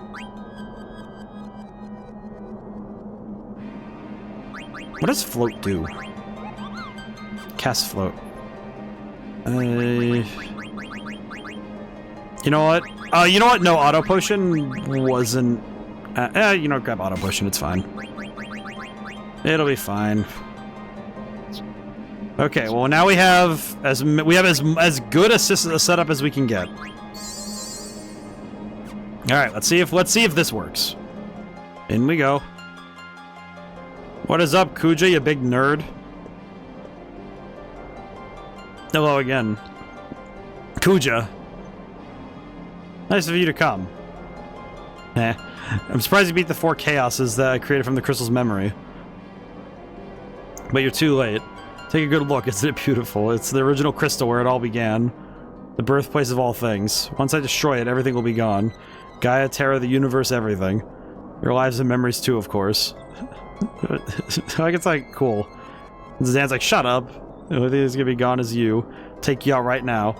What does float do? Cast float. You know what? You know what? No, auto potion wasn't... you know, grab auto potion, it's fine. It'll be fine. Okay, well now we have as good a setup as we can get. All right, let's see if this works. In we go. What is up, Kuja, you big nerd? Hello again. Kuja. Nice of you to come. I'm surprised you beat the 4 chaoses that I created from the crystal's memory. But you're too late. Take a good look, isn't it beautiful? It's the original crystal where it all began. The birthplace of all things. Once I destroy it, everything will be gone. Gaia, Terra, the universe, everything. Your lives and memories too, of course. Like, it's like, cool. And Zan's like, shut up. The only thing that's gonna be gone is you. Take you out right now.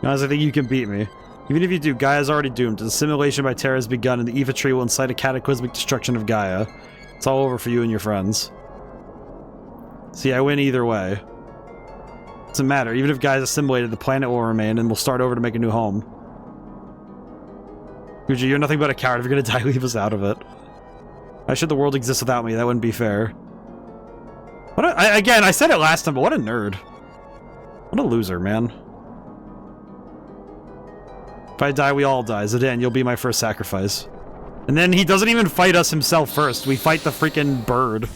Unless I think you can beat me. Even if you do, Gaia's already doomed. The simulation by Terra has begun, and the Eva tree will incite a cataclysmic destruction of Gaia. It's all over for you and your friends. See, I win either way. Doesn't matter. Even if Gaia's assimilated, the planet will remain, and we'll start over to make a new home. Guji, you're nothing but a coward. If you're gonna die, leave us out of it. Why should the world exist without me? That wouldn't be fair. Again, I said it last time, but what a nerd. What a loser, man. If I die, we all die. Zidane, you'll be my first sacrifice. And then he doesn't even fight us himself first. We fight the freaking bird.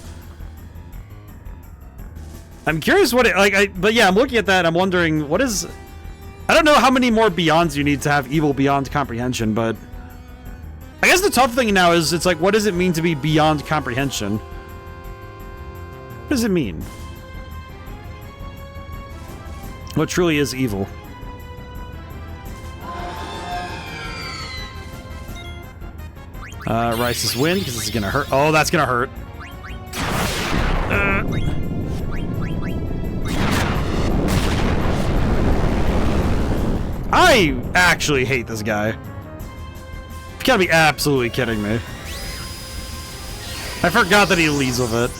I'm curious what it, but yeah, I'm looking at that, I'm wondering, what is... I don't know how many more Beyonds you need to have evil beyond comprehension, but... I guess the tough thing now is, it's like, what does it mean to be beyond comprehension? What does it mean? What truly is evil? Rice's win, because it's gonna hurt. Oh, that's gonna hurt. I actually hate this guy. You gotta be absolutely kidding me. I forgot that he leads with it.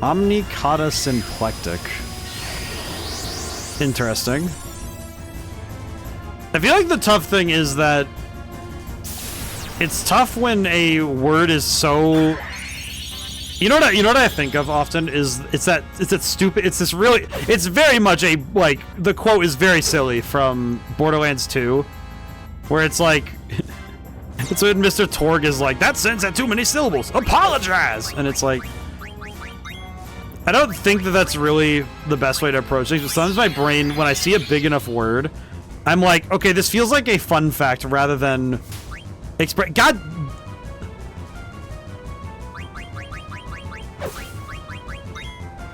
Omnicata Symplectic. interesting. I feel like the tough thing is that it's tough when a word is so... You know what I think of often is it's that stupid, it's this really, it's very much a, like, the quote is very silly from Borderlands 2, where it's like, it's when Mr. Torg is like, that sentence had too many syllables, apologize! And it's like, I don't think that that's really the best way to approach things, but sometimes my brain, when I see a big enough word, I'm like, okay, this feels like a fun fact rather than God.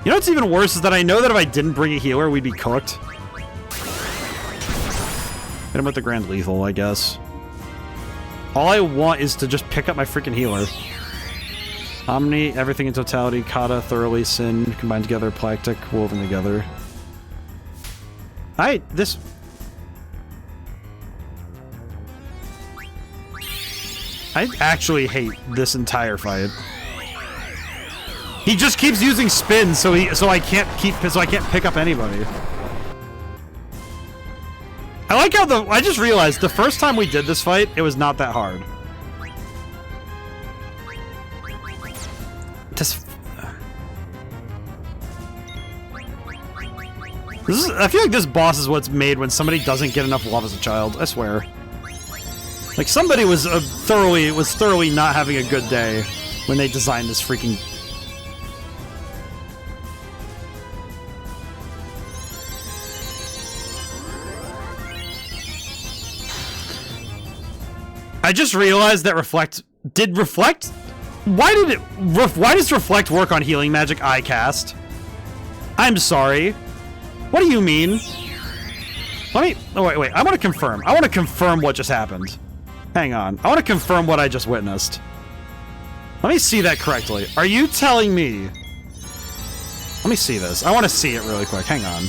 You know what's even worse is that I know that if I didn't bring a healer, we'd be cooked. Hit him with the Grand Lethal, I guess. All I want is to just pick up my freaking healer. Omni, everything in totality, Kata, thoroughly, sin, combined together, Plactic, woven together. I actually hate this entire fight. He just keeps using spin, so I can't pick up anybody. I like how I just realized the first time we did this fight, it was not that hard. I feel like this boss is what's made when somebody doesn't get enough love as a child. I swear. Like somebody was thoroughly not having a good day when they designed this freaking. I just realized that why does Reflect work on healing magic I cast? I'm sorry. What do you mean? Oh wait, I want to confirm. I want to confirm what just happened. Hang on. I want to confirm what I just witnessed. Let me see that correctly. Are you telling me? Let me see this. I want to see it really quick. Hang on.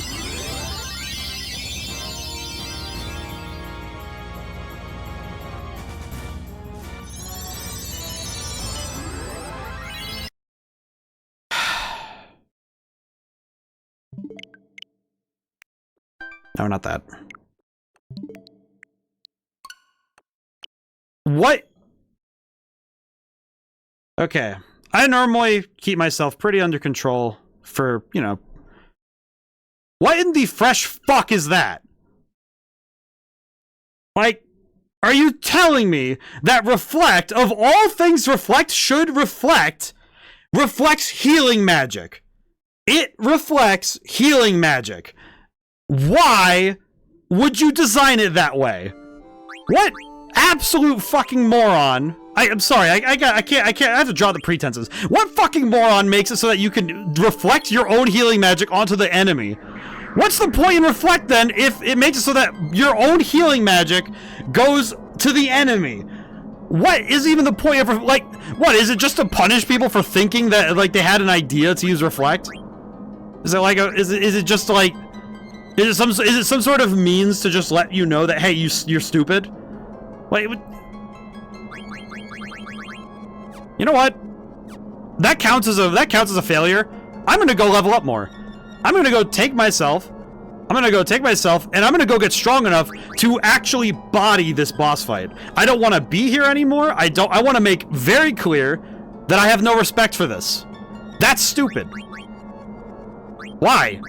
No, not that. What? Okay. I normally keep myself pretty under control for, you know. What in the fresh fuck is that? Like, are you telling me that Reflect, of all things Reflect should reflect, reflects healing magic? It reflects healing magic. Why would you design it that way? What absolute fucking moron? I'm sorry, I have to draw the pretenses. What fucking moron makes it so that you can reflect your own healing magic onto the enemy? What's the point in Reflect then if it makes it so that your own healing magic goes to the enemy? What is even the point of, like, what, is it just to punish people for thinking that, like, they had an idea to use Reflect? Is it like is it just like, is it some sort of means to just let you know that, hey, you're stupid? Like, you know what? That counts as a failure. I'm gonna go level up more. I'm gonna go take myself, and I'm gonna go get strong enough to actually body this boss fight. I don't want to be here anymore. I want to make very clear that I have no respect for this. That's stupid. Why?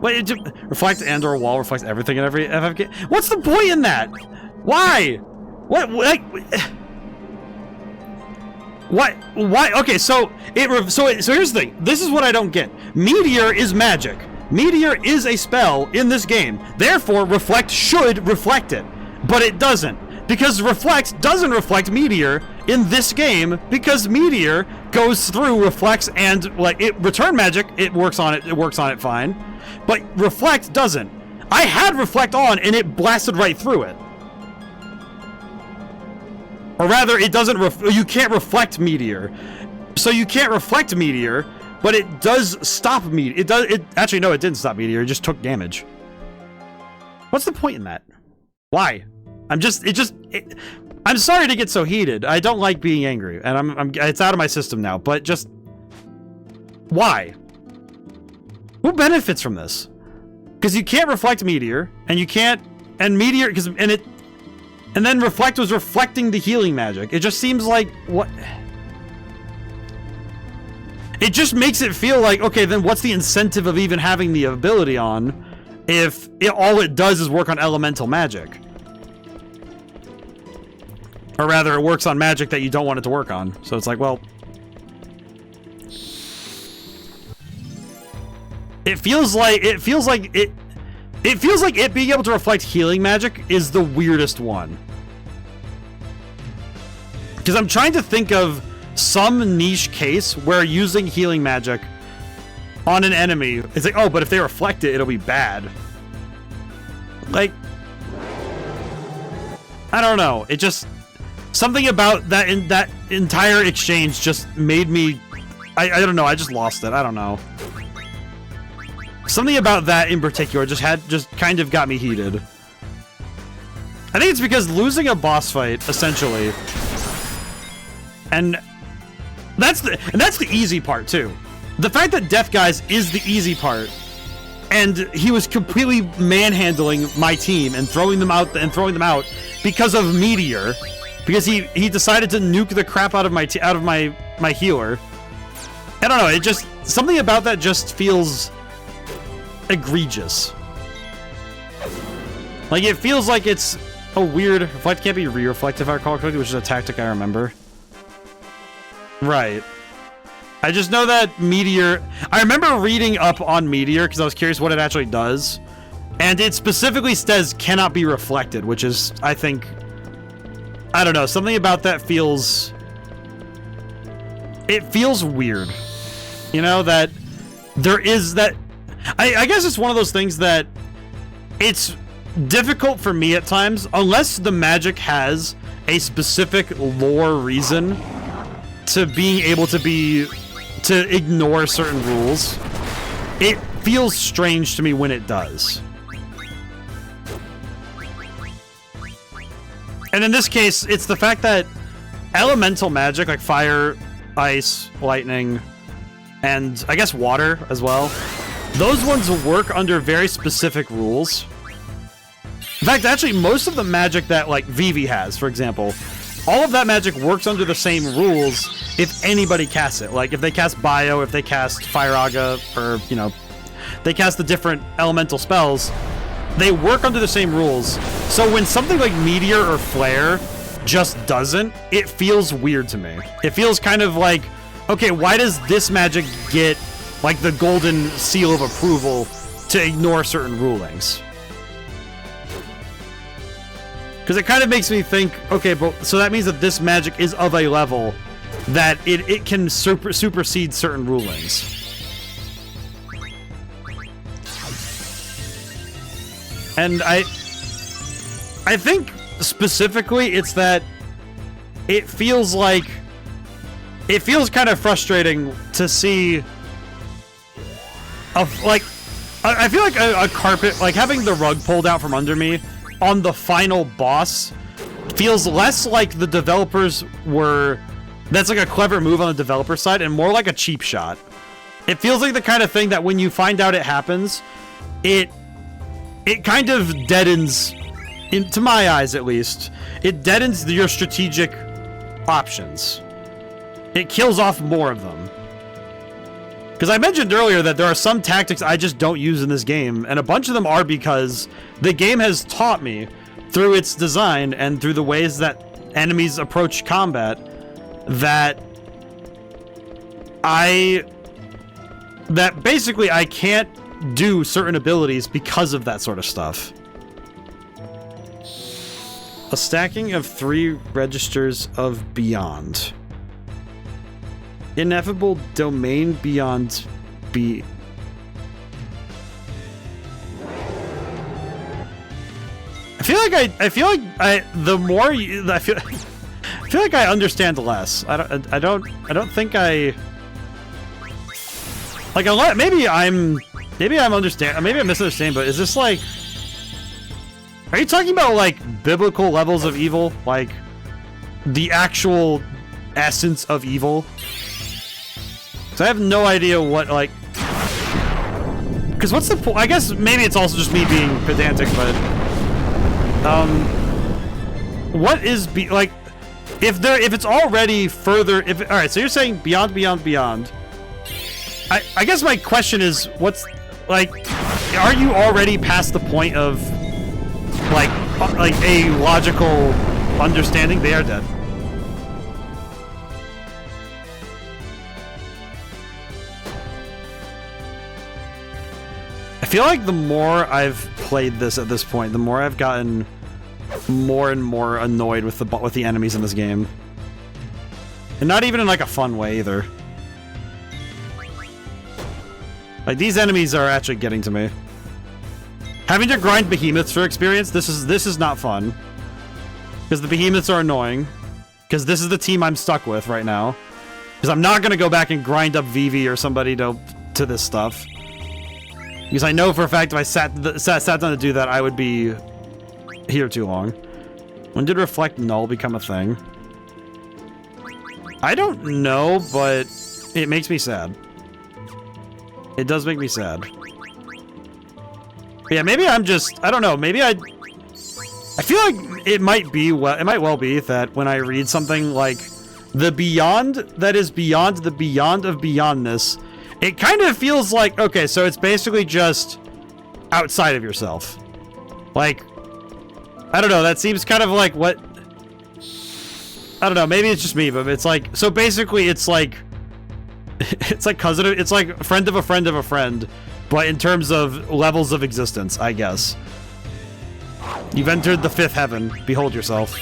Wait, reflect and/or wall reflects everything in every FFK. What's the point in that? Why? What? Like, what? Why? Okay, so here's the thing. This is what I don't get. Meteor is magic. Meteor is a spell in this game. Therefore, Reflect should reflect it, but it doesn't, because Reflect doesn't reflect Meteor in this game, because Meteor goes through Reflects and, like, return magic. It works on it. It works on it fine. But Reflect doesn't. I had Reflect on, and it blasted right through it. Or rather, it doesn't. You can't reflect Meteor, so you can't reflect Meteor, but it does stop Meteor. It actually, no, it didn't stop Meteor. It just took damage. What's the point in that? Why? I'm sorry to get so heated. I don't like being angry, and it's out of my system now. But just why? Who benefits from this? Because you can't reflect meteor, and you can't, and meteor, and then reflect was reflecting the healing magic. It just seems like, what? It just makes it feel like, okay, then what's the incentive of even having the ability on if all it does is work on elemental magic? Or rather, it works on magic that you don't want it to work on. So it's like, well... It feels like it being able to reflect healing magic is the weirdest one. Because I'm trying to think of some niche case where using healing magic on an enemy, it's like, oh, but if they reflect it, it'll be bad. Like, I don't know. It just, something about that in that entire exchange just made me, I don't know. I just lost it. I don't know. Something about that in particular just kind of got me heated. I think it's because losing a boss fight, essentially, and that's the easy part too. The fact that Death Guys is the easy part, and he was completely manhandling my team and throwing them out because of Meteor, because he decided to nuke the crap out of my healer. I don't know. It just, something about that just feels egregious. Like, it feels like it's a weird reflect can't be re-reflect if I recall correctly, which is a tactic I remember. Right. I just know that Meteor, I remember reading up on Meteor because I was curious what it actually does, and it specifically says cannot be reflected, which is, I think, I don't know, something about that feels, it feels weird, you know, that there is that. I guess it's one of those things that it's difficult for me at times, unless the magic has a specific lore reason to being able to ignore certain rules. It feels strange to me when it does. And in this case, it's the fact that elemental magic, like fire, ice, lightning, and I guess water as well, those ones work under very specific rules. In fact, actually, most of the magic that, like, Vivi has, for example, all of that magic works under the same rules if anybody casts it. Like, if they cast Bio, if they cast Firaga, or, you know, they cast the different elemental spells, they work under the same rules. So when something like Meteor or Flare just doesn't, it feels weird to me. It feels kind of like, okay, why does this magic get like the golden seal of approval to ignore certain rulings? Because it kind of makes me think, okay, but so that means that this magic is of a level that it can supersede certain rulings. And I think specifically it's that it feels kind of frustrating to see I feel like a carpet, like having the rug pulled out from under me on the final boss feels less like the developers were, that's like a clever move on the developer side, and more like a cheap shot. It feels like the kind of thing that when you find out it happens, it kind of deadens, to my eyes at least, it deadens your strategic options. It kills off more of them. Because I mentioned earlier that there are some tactics I just don't use in this game, and a bunch of them are because the game has taught me, through its design and through the ways that enemies approach combat, that basically I can't do certain abilities because of that sort of stuff. A stacking of 3 registers of Beyond. Ineffable domain beyond B. I feel like the more you, I feel like I understand less. I don't think I like, maybe I'm misunderstanding, but is this like, are you talking about like biblical levels of evil, like the actual essence of evil? So I have no idea what, like, because because what's the point? I guess maybe it's also just me being pedantic, but what is like if it's already further? All right, so you're saying beyond. I guess my question is, what's like? Are you already past the point of like a logical understanding? They are dead. I feel like the more I've played this at this point, the more I've gotten more and more annoyed with the enemies in this game. And not even in like a fun way either. Like these enemies are actually getting to me. Having to grind behemoths for experience, this is not fun. Because the behemoths are annoying. Because this is the team I'm stuck with right now. Because I'm not gonna go back and grind up Vivi or somebody to this stuff. Because I know for a fact if I sat down to do that, I would be here too long. When did Reflect Null become a thing? I don't know, but it makes me sad. It does make me sad. But yeah, maybe I'm just, I don't know, maybe I feel like it might well be that when I read something like the beyond that is beyond the beyond of beyondness, it kind of feels like, okay, so it's basically just outside of yourself. Like, I don't know, that seems kind of like what... I don't know, maybe it's just me, but it's like... So basically, it's like... It's like cousin... It's like friend of a friend of a friend, but in terms of levels of existence, I guess. You've entered the fifth heaven. Behold yourself.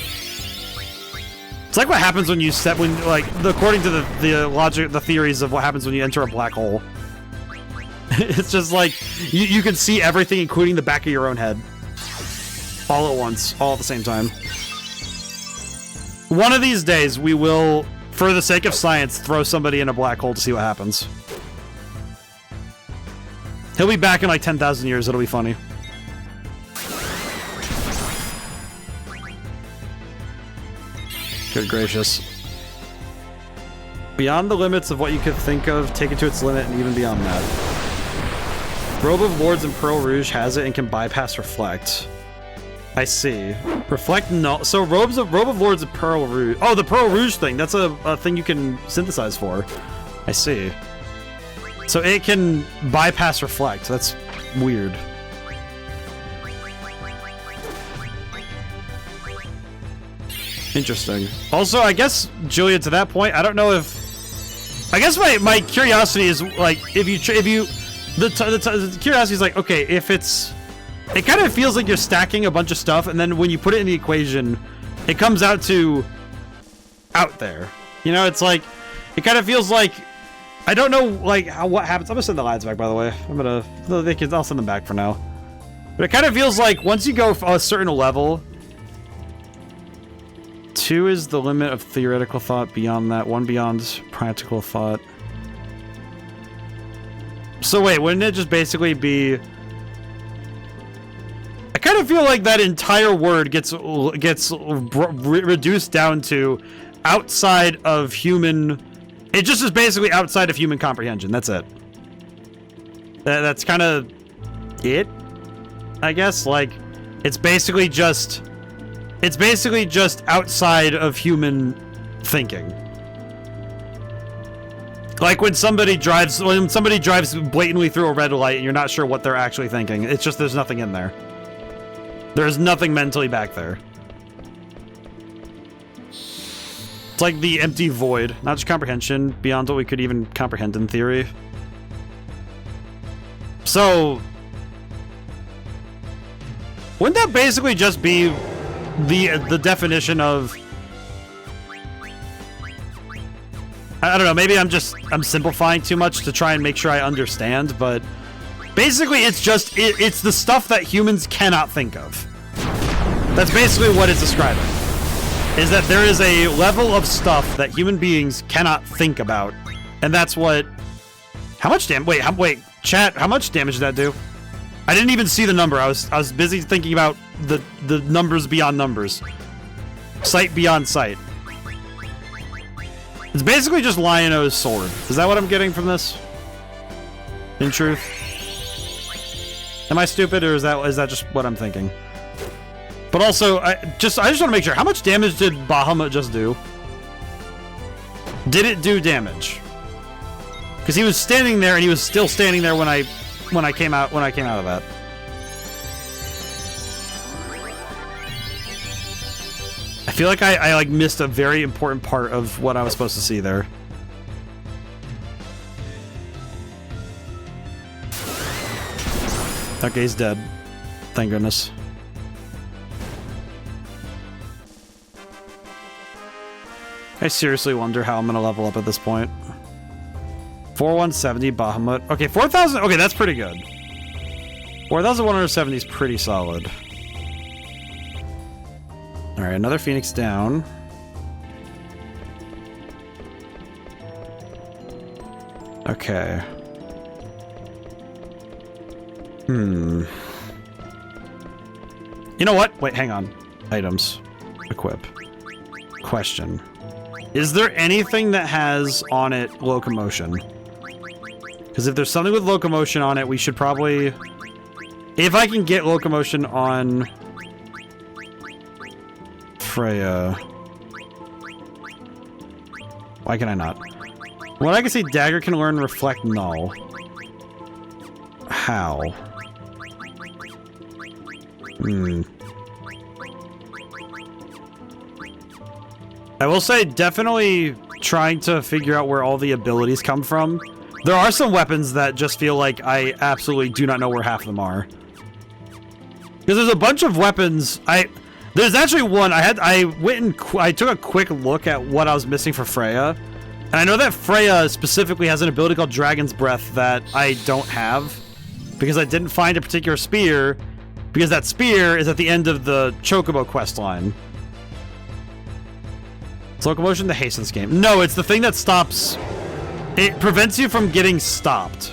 It's like what happens when you set... according to the logic... The theories of what happens when you enter a black hole. It's just like... You can see everything, including the back of your own head. All at once. All at the same time. One of these days, we will, for the sake of science, throw somebody in a black hole to see what happens. He'll be back in like 10,000 years. It'll be funny. Good gracious. Beyond the limits of what you could think of, take it to its limit, and even beyond that. Robe of Lords and Pearl Rouge has it and can bypass Reflect. I see. Reflect Null. So Robe of Lords and Pearl Rouge. Oh, the Pearl Rouge thing. That's a thing you can synthesize for. I see. So it can bypass Reflect. That's weird. Interesting. Also, I guess, Julia, to that point, I don't know if... I guess my curiosity is, like, the curiosity is like, okay, if it's... It kind of feels like you're stacking a bunch of stuff, and then when you put it in the equation, it comes out to... out there. You know, it's like... It kind of feels like... I don't know, like, what happens... I'm gonna send the lines back, by the way. I'll send them back for now. But it kind of feels like, once you go a certain level... 2 is the limit of theoretical thought. Beyond that, 1 beyond practical thought. So wait, wouldn't it just basically be... I kind of feel like that entire word gets reduced down to outside of human... It just is basically outside of human comprehension. That's it. That's kind of it, I guess. Like, it's basically just outside of human thinking. Like when somebody drives blatantly through a red light and you're not sure what they're actually thinking. It's just there's nothing in there. There's nothing mentally back there. It's like the empty void, not just comprehension, beyond what we could even comprehend in theory. So, wouldn't that basically just be the definition of... I don't know, maybe I'm simplifying too much to try and make sure I understand, but basically it's the stuff that humans cannot think of. That's basically what it's describing. Is that there is a level of stuff that human beings cannot think about, and that's what... How much damage... Wait, chat, how much damage did that do? I didn't even see the number. I was busy thinking about the numbers beyond numbers. Sight beyond sight. It's basically just Lion-O's sword. Is that what I'm getting from this? In truth? Am I stupid, or is that just what I'm thinking? But also, I just want to make sure. How much damage did Bahamut just do? Did it do damage? Because he was standing there, and he was still standing there when I came out of that. I feel like I like missed a very important part of what I was supposed to see there. Okay, he's dead. Thank goodness. I seriously wonder how I'm gonna level up at this point. 4170 Bahamut. Okay, 4000. Okay, that's pretty good. 4170 is pretty solid. All right, another Phoenix down. Okay. You know what? Wait, hang on. Items. Equip. Question. Is there anything that has on it locomotion? Because if there's something with locomotion on it, we should probably... If I can get locomotion on... Freya... Why can I not? Well, I can see Dagger can learn Reflect Null. How? I will say, definitely trying to figure out where all the abilities come from. There are some weapons that just feel like I absolutely do not know where half of them are. Because there's a bunch of weapons. There's actually one. I took a quick look at what I was missing for Freya. And I know that Freya specifically has an ability called Dragon's Breath that I don't have. Because I didn't find a particular spear. Because that spear is at the end of the Chocobo quest line. Is locomotion the haste in this game? No, it's the thing that stops... It prevents you from getting stopped.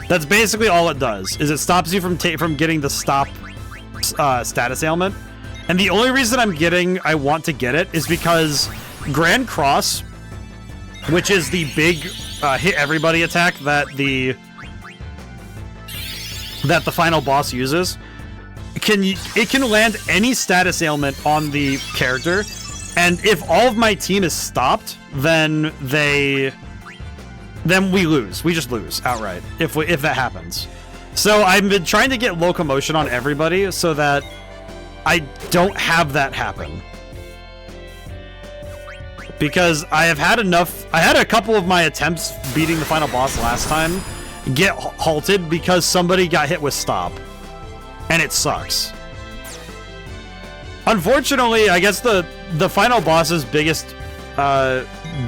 That's basically all it does, is it stops you from getting the stop status ailment. And the only reason I want to get it is because Grand Cross, which is the big hit everybody attack that the final boss uses, it can land any status ailment on the character, and if all of my team is stopped, then we lose. We just lose outright if that happens. So I've been trying to get locomotion on everybody so that I don't have that happen. Because I have had enough... I had a couple of my attempts beating the final boss last time get halted because somebody got hit with stop. And it sucks. Unfortunately, I guess the final boss's biggest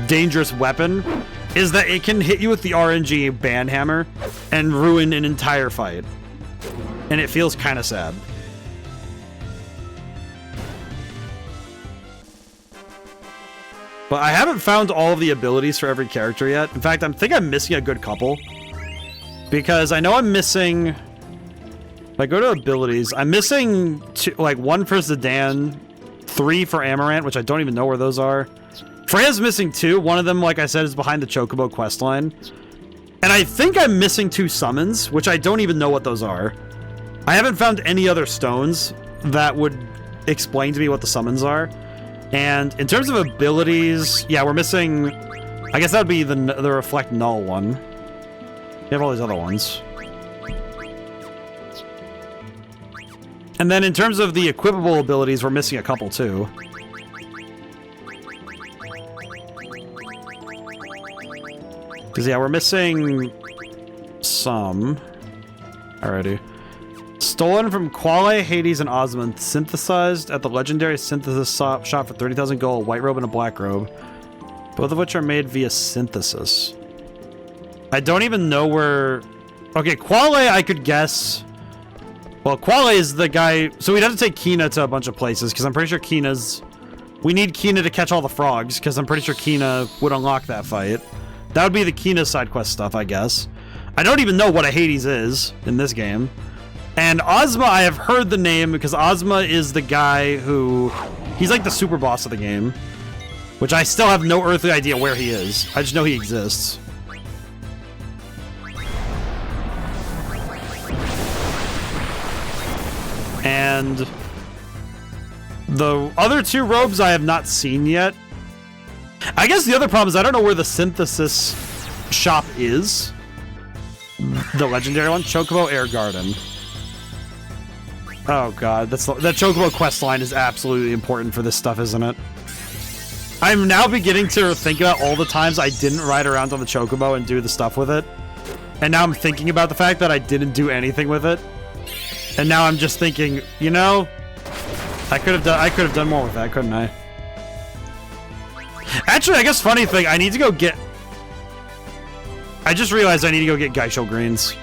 dangerous weapon is that it can hit you with the RNG Bandhammer and ruin an entire fight. And it feels kind of sad. But I haven't found all of the abilities for every character yet. In fact, I think I'm missing a good couple. Because I know I'm missing... If I go to abilities, I'm missing one for Zidane, 3 for Amarant, which I don't even know where those are. Freya's missing 2. One of them, like I said, is behind the Chocobo questline. And I think I'm missing 2 summons, which I don't even know what those are. I haven't found any other stones that would explain to me what the summons are. And in terms of abilities, yeah, we're missing... I guess that would be the Reflect Null one. We have all these other ones. And then in terms of the equipable abilities, we're missing a couple too. Because, yeah, we're missing some already. Stolen from Quale, Hades, and Osmond. Synthesized at the legendary synthesis shop for 30,000 gold, white robe and a black robe. Both of which are made via synthesis. I don't even know where... Okay, Quale, I could guess... Well, Quale is the guy... So we'd have to take Kina to a bunch of places, because I'm pretty sure Kina's... We need Kina to catch all the frogs, because I'm pretty sure Kina would unlock that fight. That would be the Kina side quest stuff, I guess. I don't even know what a Hades is in this game. And Ozma, I have heard the name, because Ozma is the guy who... He's like the super boss of the game. Which I still have no earthly idea where he is. I just know he exists. And the other two robes I have not seen yet. I guess the other problem is I don't know where the synthesis shop is. The legendary one, Chocobo Air Garden. Oh god, that Chocobo quest line is absolutely important for this stuff, isn't it? I'm now beginning to think about all the times I didn't ride around on the Chocobo and do the stuff with it. And now I'm thinking about the fact that I didn't do anything with it. And now I'm just thinking, you know, I could have done more with that, couldn't I? Actually, I guess funny thing, I need to go get... I just realized I need to go get Geisho Greens.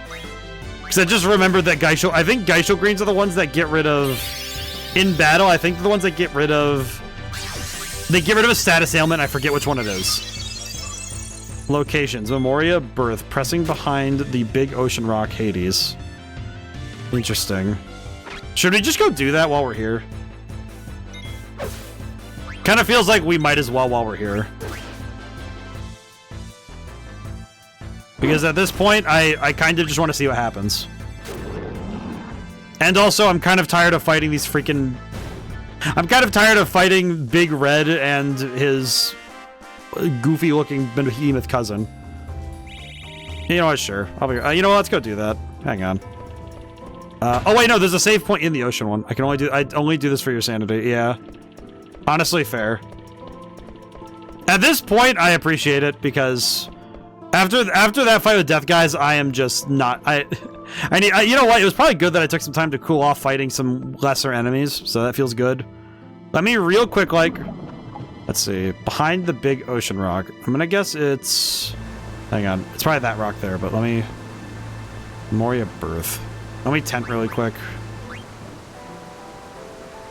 Because I just remembered that Geisho... I think Geisho Greens are the ones that get rid of... In battle, I think they're the ones that get rid of... They get rid of a status ailment, I forget which one it is. Locations. Memoria, Birth. Pressing behind the big ocean rock, Hades. Interesting. Should we just go do that while we're here? Kind of feels like we might as well while we're here. Because at this point, I kind of just want to see what happens. And also, I'm kind of tired of fighting these freaking... I'm kind of tired of fighting Big Red and his goofy-looking behemoth cousin. You know what? Sure. I'll be... you know what? Let's go do that. Hang on. Oh wait, no. There's a save point in the ocean one. I only do this for your sanity. Yeah. Honestly, fair. At this point, I appreciate it because after that fight with Death Guys, I am just not. You know what? It was probably good that I took some time to cool off fighting some lesser enemies, so that feels good. Let me real quick, like, let's see, behind the big ocean rock. I'm gonna guess it's. Hang on, it's probably that rock there, but let me. Moria Birth. Let me tent really quick.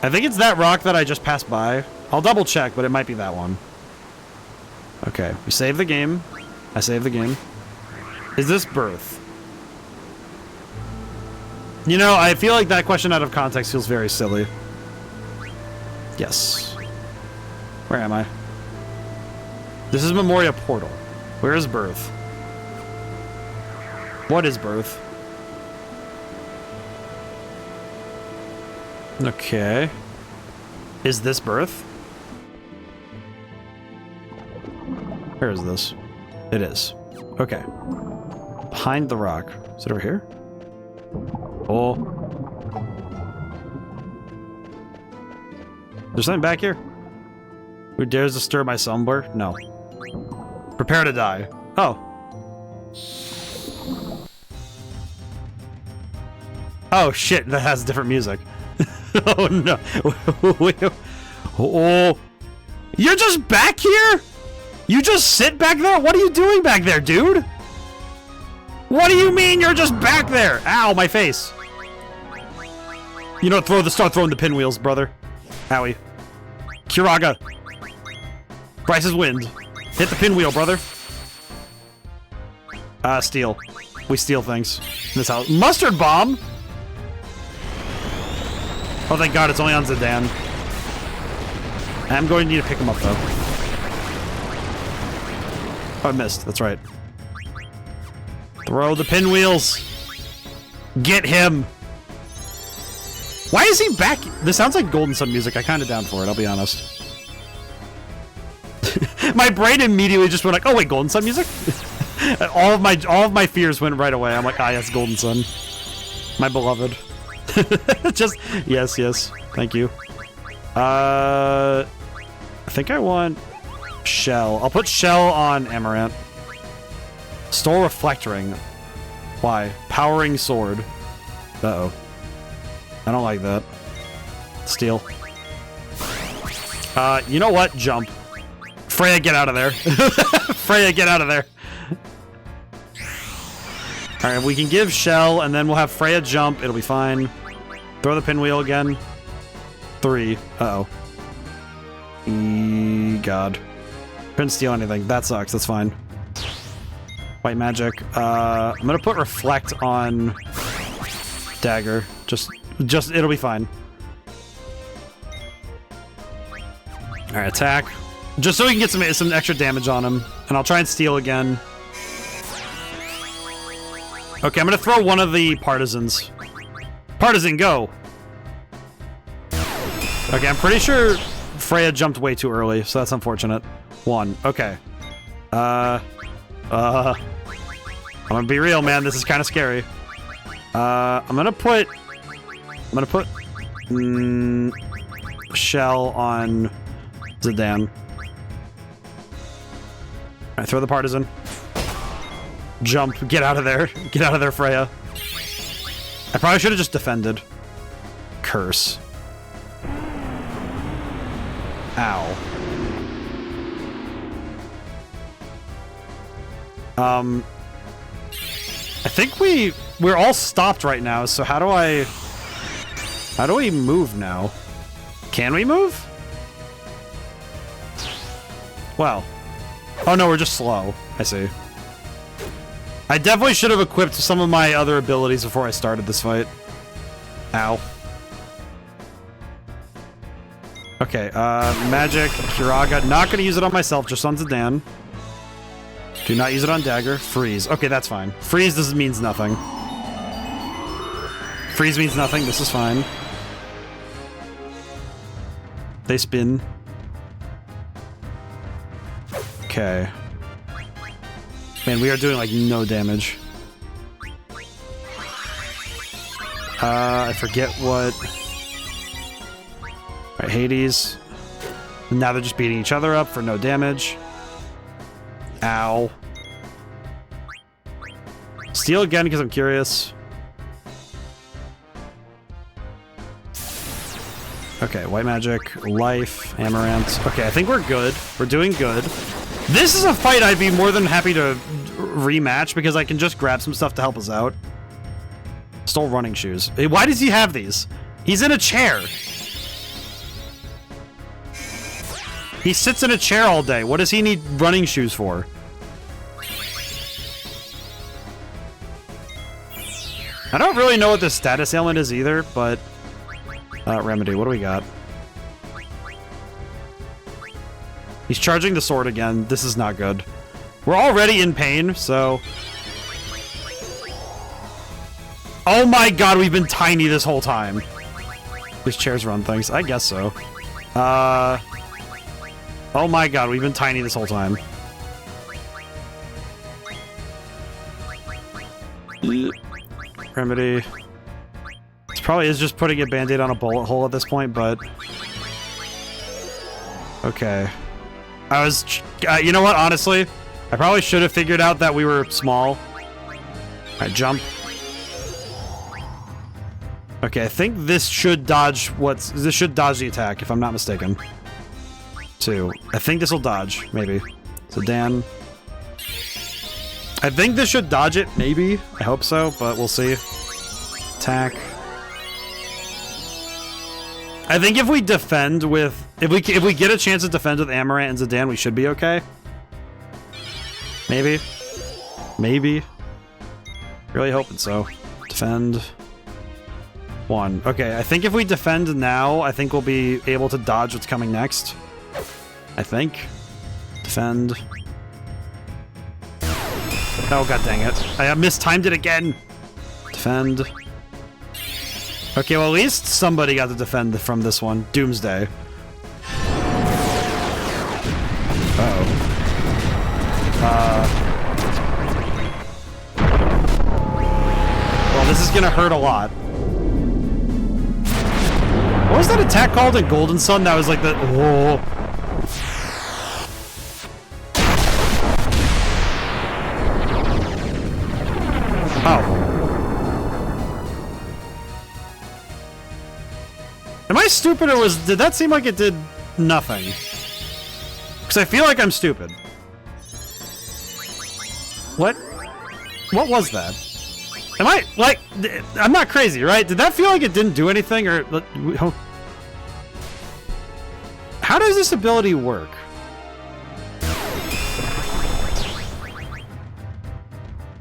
I think it's that rock that I just passed by. I'll double check, but it might be that one. Okay, we save the game. I save the game. Is this Birth? You know, I feel like that question out of context feels very silly. Yes. Where am I? This is Memoria Portal. Where is Birth? What is Birth? Okay. Is this Birth? Where is this? It is. Okay. Behind the rock. Is it over here? Oh. There's something back here? Who dares disturb my slumber? No. Prepare to die. Oh. Oh shit, that has different music. Oh no. Oh. You're just back here? You just sit back there? What are you doing back there, dude? What do you mean you're just back there? Ow, my face. You know, start throwing the pinwheels, brother. Howie. Kiraga. Bryce's wind. Hit the pinwheel, brother. Steal. We steal things in this house. Mustard bomb? Oh, thank God, it's only on Zidane. I'm going to need to pick him up, though. Oh, I missed. That's right. Throw the pinwheels. Get him. Why is he back? This sounds like Golden Sun music. I kind of down for it, I'll be honest. My brain immediately just went like, oh wait, Golden Sun music? all of my fears went right away. I'm like, ah, yes, Golden Sun. My beloved. Just, yes. Thank you. I think I want Shell. I'll put Shell on Amaranth. Store Reflect Ring. Why? Powering Sword. Uh-oh. I don't like that. Steal. You know what? Jump. Freya, get out of there. Freya, get out of there. Alright, we can give Shell, and then we'll have Freya jump. It'll be fine. Throw the pinwheel again. 3. Uh-oh. God. Couldn't steal anything. That sucks. That's fine. White magic. I'm gonna put Reflect on Dagger. Just it'll be fine. Alright, attack. Just so we can get some extra damage on him. And I'll try and steal again. Okay, I'm gonna throw one of the partisans. Partisan, go! Okay, I'm pretty sure Freya jumped way too early, so that's unfortunate. 1. Okay. I'm gonna be real, man. This is kind of scary. I'm gonna put Shell on Zidane. Alright, throw the partisan. Jump. Get out of there. Get out of there, Freya. I probably should have just defended. Curse. Ow. I think we're all stopped right now, so how do we move now? Can we move? Well. Oh no, we're just slow. I see. I definitely should have equipped some of my other abilities before I started this fight. Ow. Okay, magic, Kiraga. Not gonna use it on myself, just on Zidane. Do not use it on Dagger. Freeze. Okay, that's fine. Freeze means nothing. Freeze means nothing. This is fine. They spin. Okay. Man, we are doing, like, no damage. I forget what... Alright, Hades. Now they're just beating each other up for no damage. Ow. Steal again because I'm curious. Okay, white magic, life, amaranth. Okay, I think we're good. We're doing good. This is a fight I'd be more than happy to rematch because I can just grab some stuff to help us out. Stole running shoes. Why does he have these? He's in a chair. He sits in a chair all day. What does he need running shoes for? I don't really know what the status ailment is either, but... Remedy, what do we got? He's charging the sword again. This is not good. We're already in pain, so... Oh my god, we've been tiny this whole time. These chairs run things. I guess so. Oh my god, we've been tiny this whole time. Remedy. This probably is just putting a band-aid on a bullet hole at this point, but... Okay. I was... you know what, honestly? I probably should have figured out that we were small. Alright, jump. Okay, I think this should dodge what's... This should dodge the attack, if I'm not mistaken. 2. I think this will dodge, maybe. So Dan. I think this should dodge it, maybe. I hope so, but we'll see. Attack. I think if we defend with... If we get a chance to defend with Amaranth and Zidane, we should be okay. Maybe. Maybe. Really hoping so. Defend. 1. Okay, I think if we defend now, I think we'll be able to dodge what's coming next. I think. Defend. Oh, god dang it. I mistimed it again. Defend. Okay, well, at least somebody got to defend from this one. Doomsday. Uh-oh. Well, this is gonna hurt a lot. What was that attack called in Golden Sun? That was like the... Whoa. Oh. Am I stupid, or did that seem like it did nothing? Because I feel like I'm stupid. What was that? Am I, like, I'm not crazy, right? Did that feel like it didn't do anything, or... How does this ability work?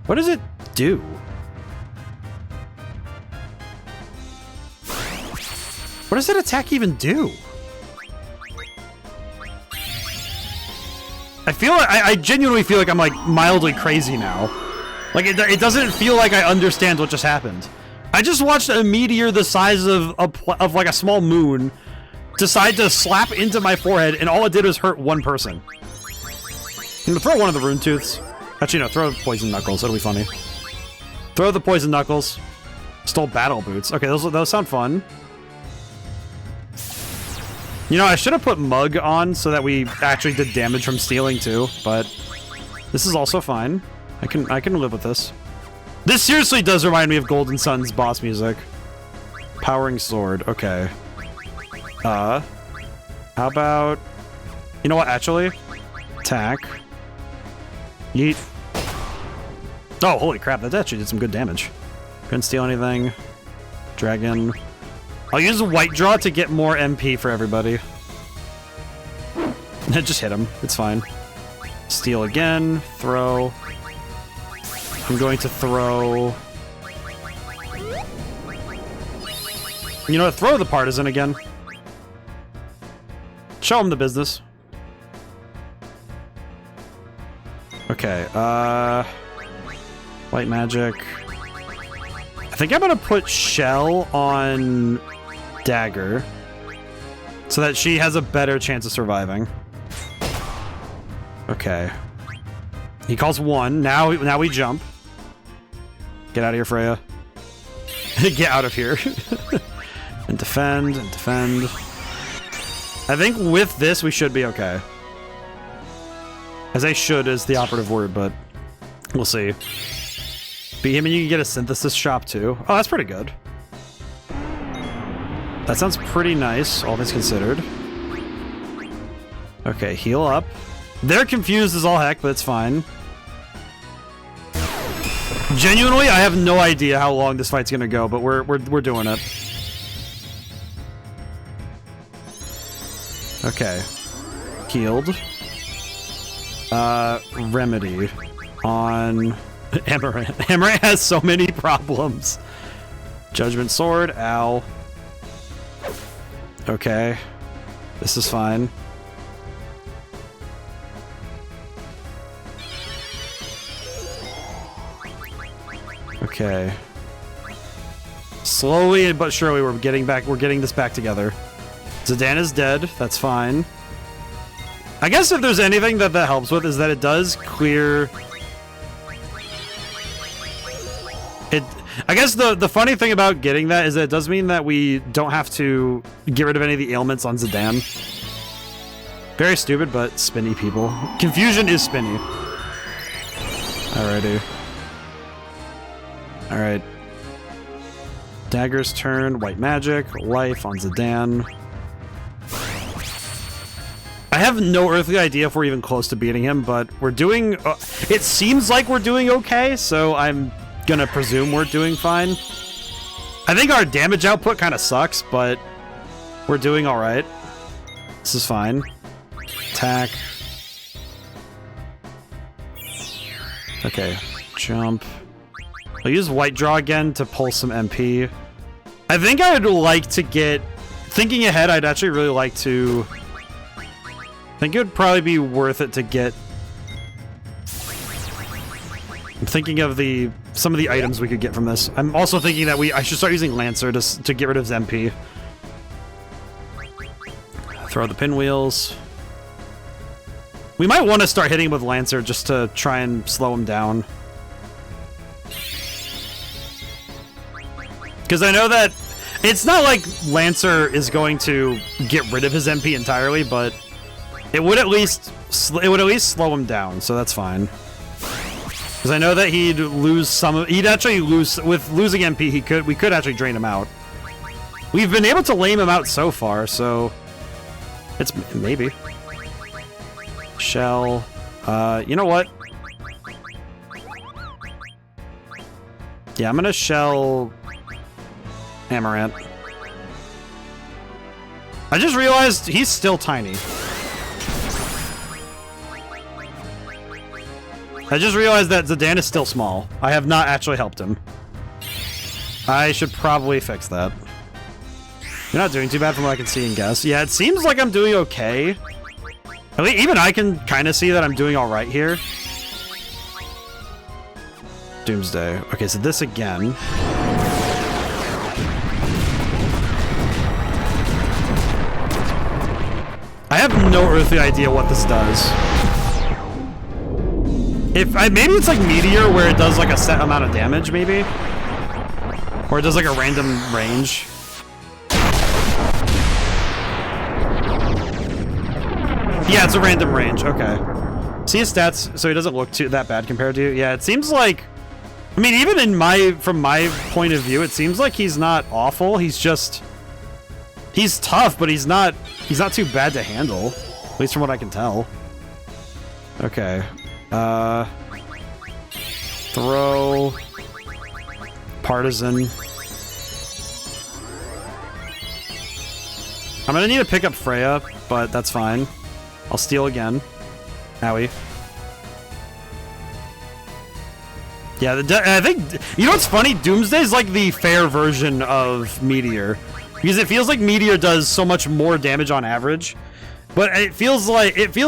What does it do? What does that attack even do? I genuinely feel like I'm, like, mildly crazy now. Like, it doesn't feel like I understand what just happened. I just watched a meteor the size of like a small moon decide to slap into my forehead, and all it did was hurt one person. I'm gonna throw one of the rune tooths. Actually, no, throw poison knuckles. That'll be funny. Throw the poison knuckles. Stole battle boots. Okay, those sound fun. You know, I should have put Mug on so that we actually did damage from stealing too, but this is also fine. I can live with this. This seriously does remind me of Golden Sun's boss music. Powering sword. Okay. How about... You know what, actually? Attack. Yeet. Oh, holy crap, that actually did some good damage. Couldn't steal anything. Dragon. I'll use White Draw to get more MP for everybody. Just hit him. It's fine. Steal again. Throw. I'm going to throw... You know what? Throw the partisan again. Show him the business. Okay, White magic. I think I'm gonna put Shell on Dagger so that she has a better chance of surviving. Okay. He calls 1. Now we jump. Get out of here, Freya. Get out of here. And defend, and defend. I think with this, we should be okay. I say should is the operative word, but we'll see. Beat him and you can get a synthesis shop too. Oh, that's pretty good. That sounds pretty nice, all things considered. Okay, heal up. They're confused as all heck, but it's fine. Genuinely, I have no idea how long this fight's gonna go, but we're doing it. Okay. Healed. Remedy on Amaranth. Amaranth has so many problems. Judgment Sword, ow. Okay. This is fine. Okay. Slowly but surely we're getting this back together. Zidane is dead, that's fine. I guess if there's anything that helps with is that it does clear... I guess the funny thing about getting that is that it does mean that we don't have to get rid of any of the ailments on Zidane. Very stupid, but spinny people. Confusion is spinny. Alrighty. Alright. Dagger's turn, white magic, life on Zidane. I have no earthly idea if we're even close to beating him, but we're doing... it seems like we're doing okay, so I'm gonna presume we're doing fine. I think our damage output kind of sucks, but we're doing alright. This is fine. Attack. Okay, jump. I'll use White Draw again to pull some MP. I think I would like to get... Thinking ahead, I'd actually really like to... I think it would probably be worth it to get... I'm thinking of some of the items we could get from this. I'm also thinking that I should start using Lancer to get rid of his MP. Throw the pinwheels. We might want to start hitting him with Lancer just to try and slow him down. Because I know that it's not like Lancer is going to get rid of his MP entirely, but it would at least slow him down, so that's fine. Because I know that he'd lose he'd actually lose with losing MP. We could actually drain him out. We've been able to lame him out so far, so it's maybe. Shell. You know what? Yeah, I'm gonna shell Amaranth. I just realized he's still tiny. I just realized that Zidane is still small. I have not actually helped him. I should probably fix that. You're not doing too bad from what I can see and guess. Yeah, it seems like I'm doing okay. At least even I can kind of see that I'm doing all right here. Doomsday. Okay, so this again. I have no earthly idea what this does. Maybe it's like Meteor, where it does like a set amount of damage, maybe? Or it does like a random range. Yeah, it's a random range, okay. See his stats, so he doesn't look that bad compared to you. Yeah, it seems like, I mean, even from my point of view, it seems like he's not awful. He's just, he's tough, but he's not too bad to handle. At least from what I can tell. Okay. Throw. Partisan. I'm gonna need to pick up Freya, but that's fine. I'll steal again. Owie. Yeah, I think, you know what's funny? Doomsday is like the fair version of Meteor. Because it feels like Meteor does so much more damage on average. But it feels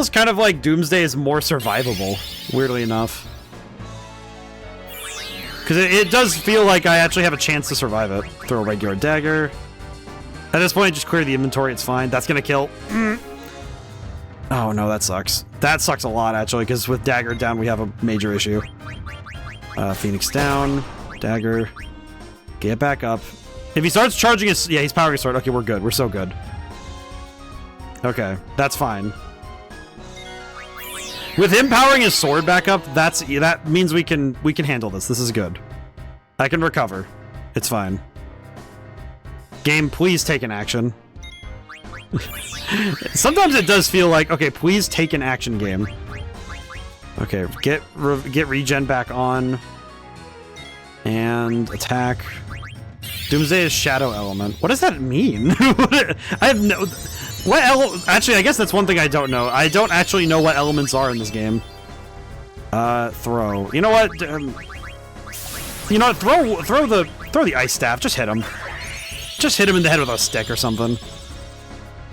kind of like Doomsday is more survivable, weirdly enough. Because it does feel like I actually have a chance to survive it. Throw a regular dagger. At this point, just clear the inventory, it's fine. That's gonna kill. Oh no, that sucks. That sucks a lot, actually, because with dagger down, we have a major issue. Phoenix down. Dagger. Get back up. If he starts charging his... Yeah, he's powering his sword. Okay, we're good. We're so good. Okay, that's fine. With him powering his sword back up, that means we can handle this. This is good. I can recover. It's fine. Game, please take an action. Sometimes it does feel like, okay, please take an action, game. Okay, get regen back on. And attack. Doomsday is shadow element. What does that mean? I have no... Actually, I guess that's one thing I don't know. I don't actually know what elements are in this game. Throw. You know what? You know what? Throw the ice staff. Just hit him. Just hit him in the head with a stick or something.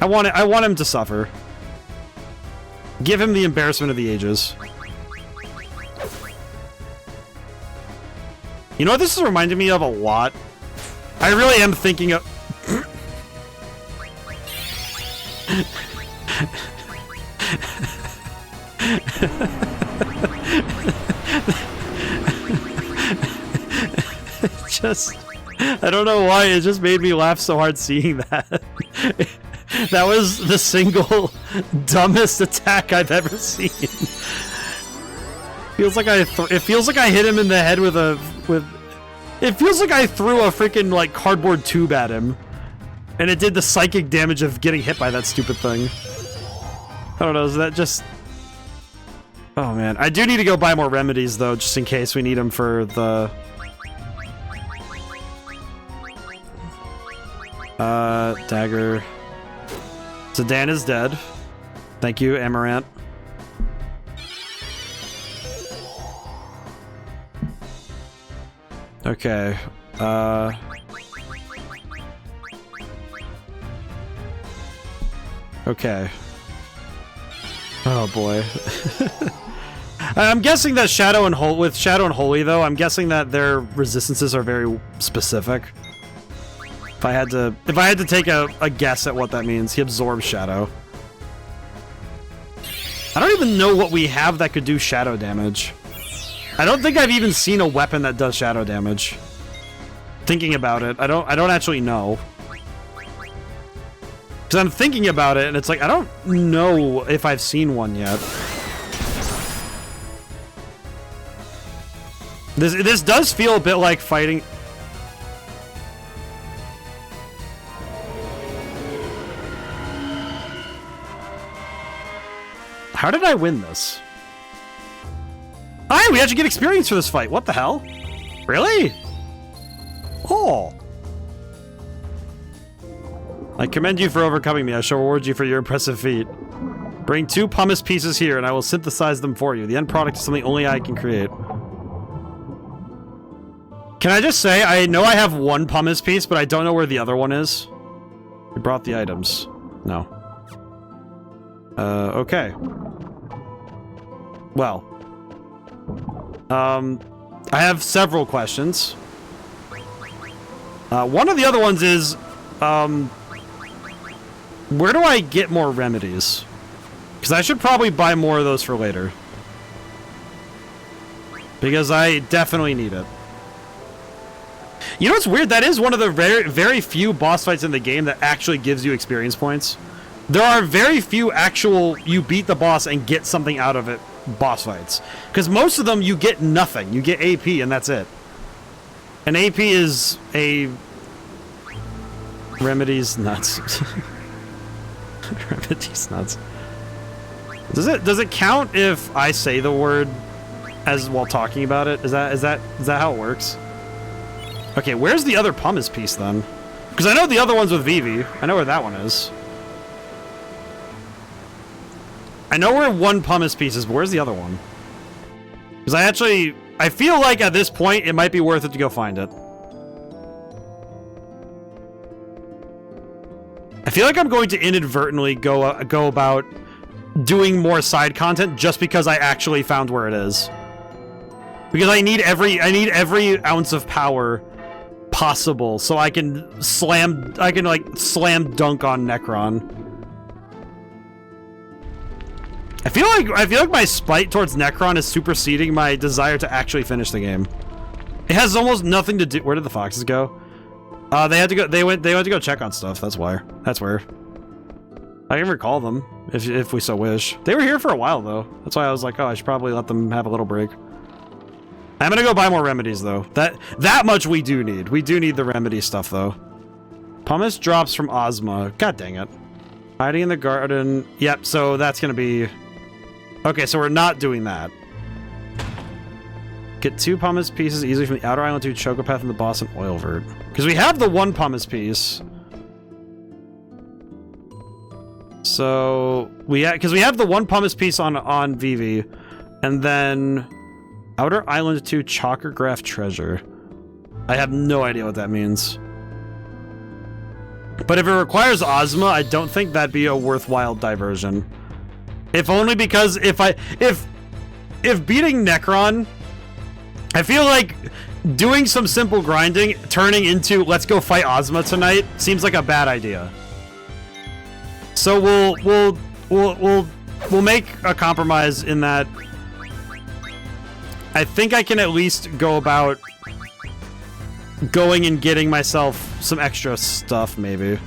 I want him to suffer. Give him the embarrassment of the ages. You know what this is reminding me of a lot? I really am thinking of... Just... I don't know why, it just made me laugh so hard seeing that. That was the single dumbest attack I've ever seen. Feels like it feels like I hit him in the head with it feels like I threw a freaking like cardboard tube at him. And it did the psychic damage of getting hit by that stupid thing. I don't know, is that just... Oh man, I do need to go buy more remedies though, just in case we need them for the... Dagger. Zidane is dead. Thank you, Amaranth. Okay. Okay. Oh boy. I'm guessing that Shadow and Holy though, I'm guessing that their resistances are very specific. If I had to take a guess at what that means, he absorbs Shadow. I don't even know what we have that could do shadow damage. I don't think I've even seen a weapon that does shadow damage. Thinking about it, I don't actually know. Because I'm thinking about it, and it's like, I don't know if I've seen one yet. This does feel a bit like fighting... How did I win this? Alright, we actually get experience for this fight. What the hell? Really? Oh. I commend you for overcoming me. I shall reward you for your impressive feat. Bring 2 pumice pieces here, and I will synthesize them for you. The end product is something only I can create. Can I just say, I know I have 1 pumice piece, but I don't know where the other one is. We brought the items. No. Okay. Well. I have several questions. One of the other ones is, Where do I get more remedies? Because I should probably buy more of those for later. Because I definitely need it. You know what's weird? That is one of the very, very few boss fights in the game that actually gives you experience points. There are very few actual, you beat the boss and get something out of it, boss fights. Because most of them, you get nothing. You get AP and that's it. And AP is a... Remedies nuts. Remedies nuts. Does it count if I say the word as while talking about it? Is that how it works? Okay, where's the other pumice piece then? Because I know the other one's with Vivi. I know where that one is. I know where one pumice piece is, but where's the other one? Because I feel like at this point it might be worth it to go find it. I feel like I'm going to inadvertently go about doing more side content just because I actually found where it is. Because I need every ounce of power possible so I can like slam dunk on Necron. I feel like my spite towards Necron is superseding my desire to actually finish the game. It has almost nothing to do. Where did the foxes go? They had to go. They went to go check on stuff. That's why. That's where. I can recall them if we so wish. They were here for a while though. That's why I was like, oh, I should probably let them have a little break. I'm gonna go buy more remedies though. That much we do need. We do need the remedy stuff though. Pumice drops from Ozma. God dang it. Hiding in the garden. Yep. So that's gonna be. Okay, so we're not doing that. Get 2 pumice pieces easily from the outer island to Chocopath and the boss in Oilvert. Because we have the 1 pumice piece. So because we have the 1 pumice piece on Vivi, and then outer island to Chocograph treasure. I have no idea what that means. But if it requires Ozma, I don't think that'd be a worthwhile diversion. If only because if beating Necron, I feel like doing some simple grinding turning into let's go fight Ozma tonight seems like a bad idea. So we'll make a compromise in that. I think I can at least go about going and getting myself some extra stuff, maybe.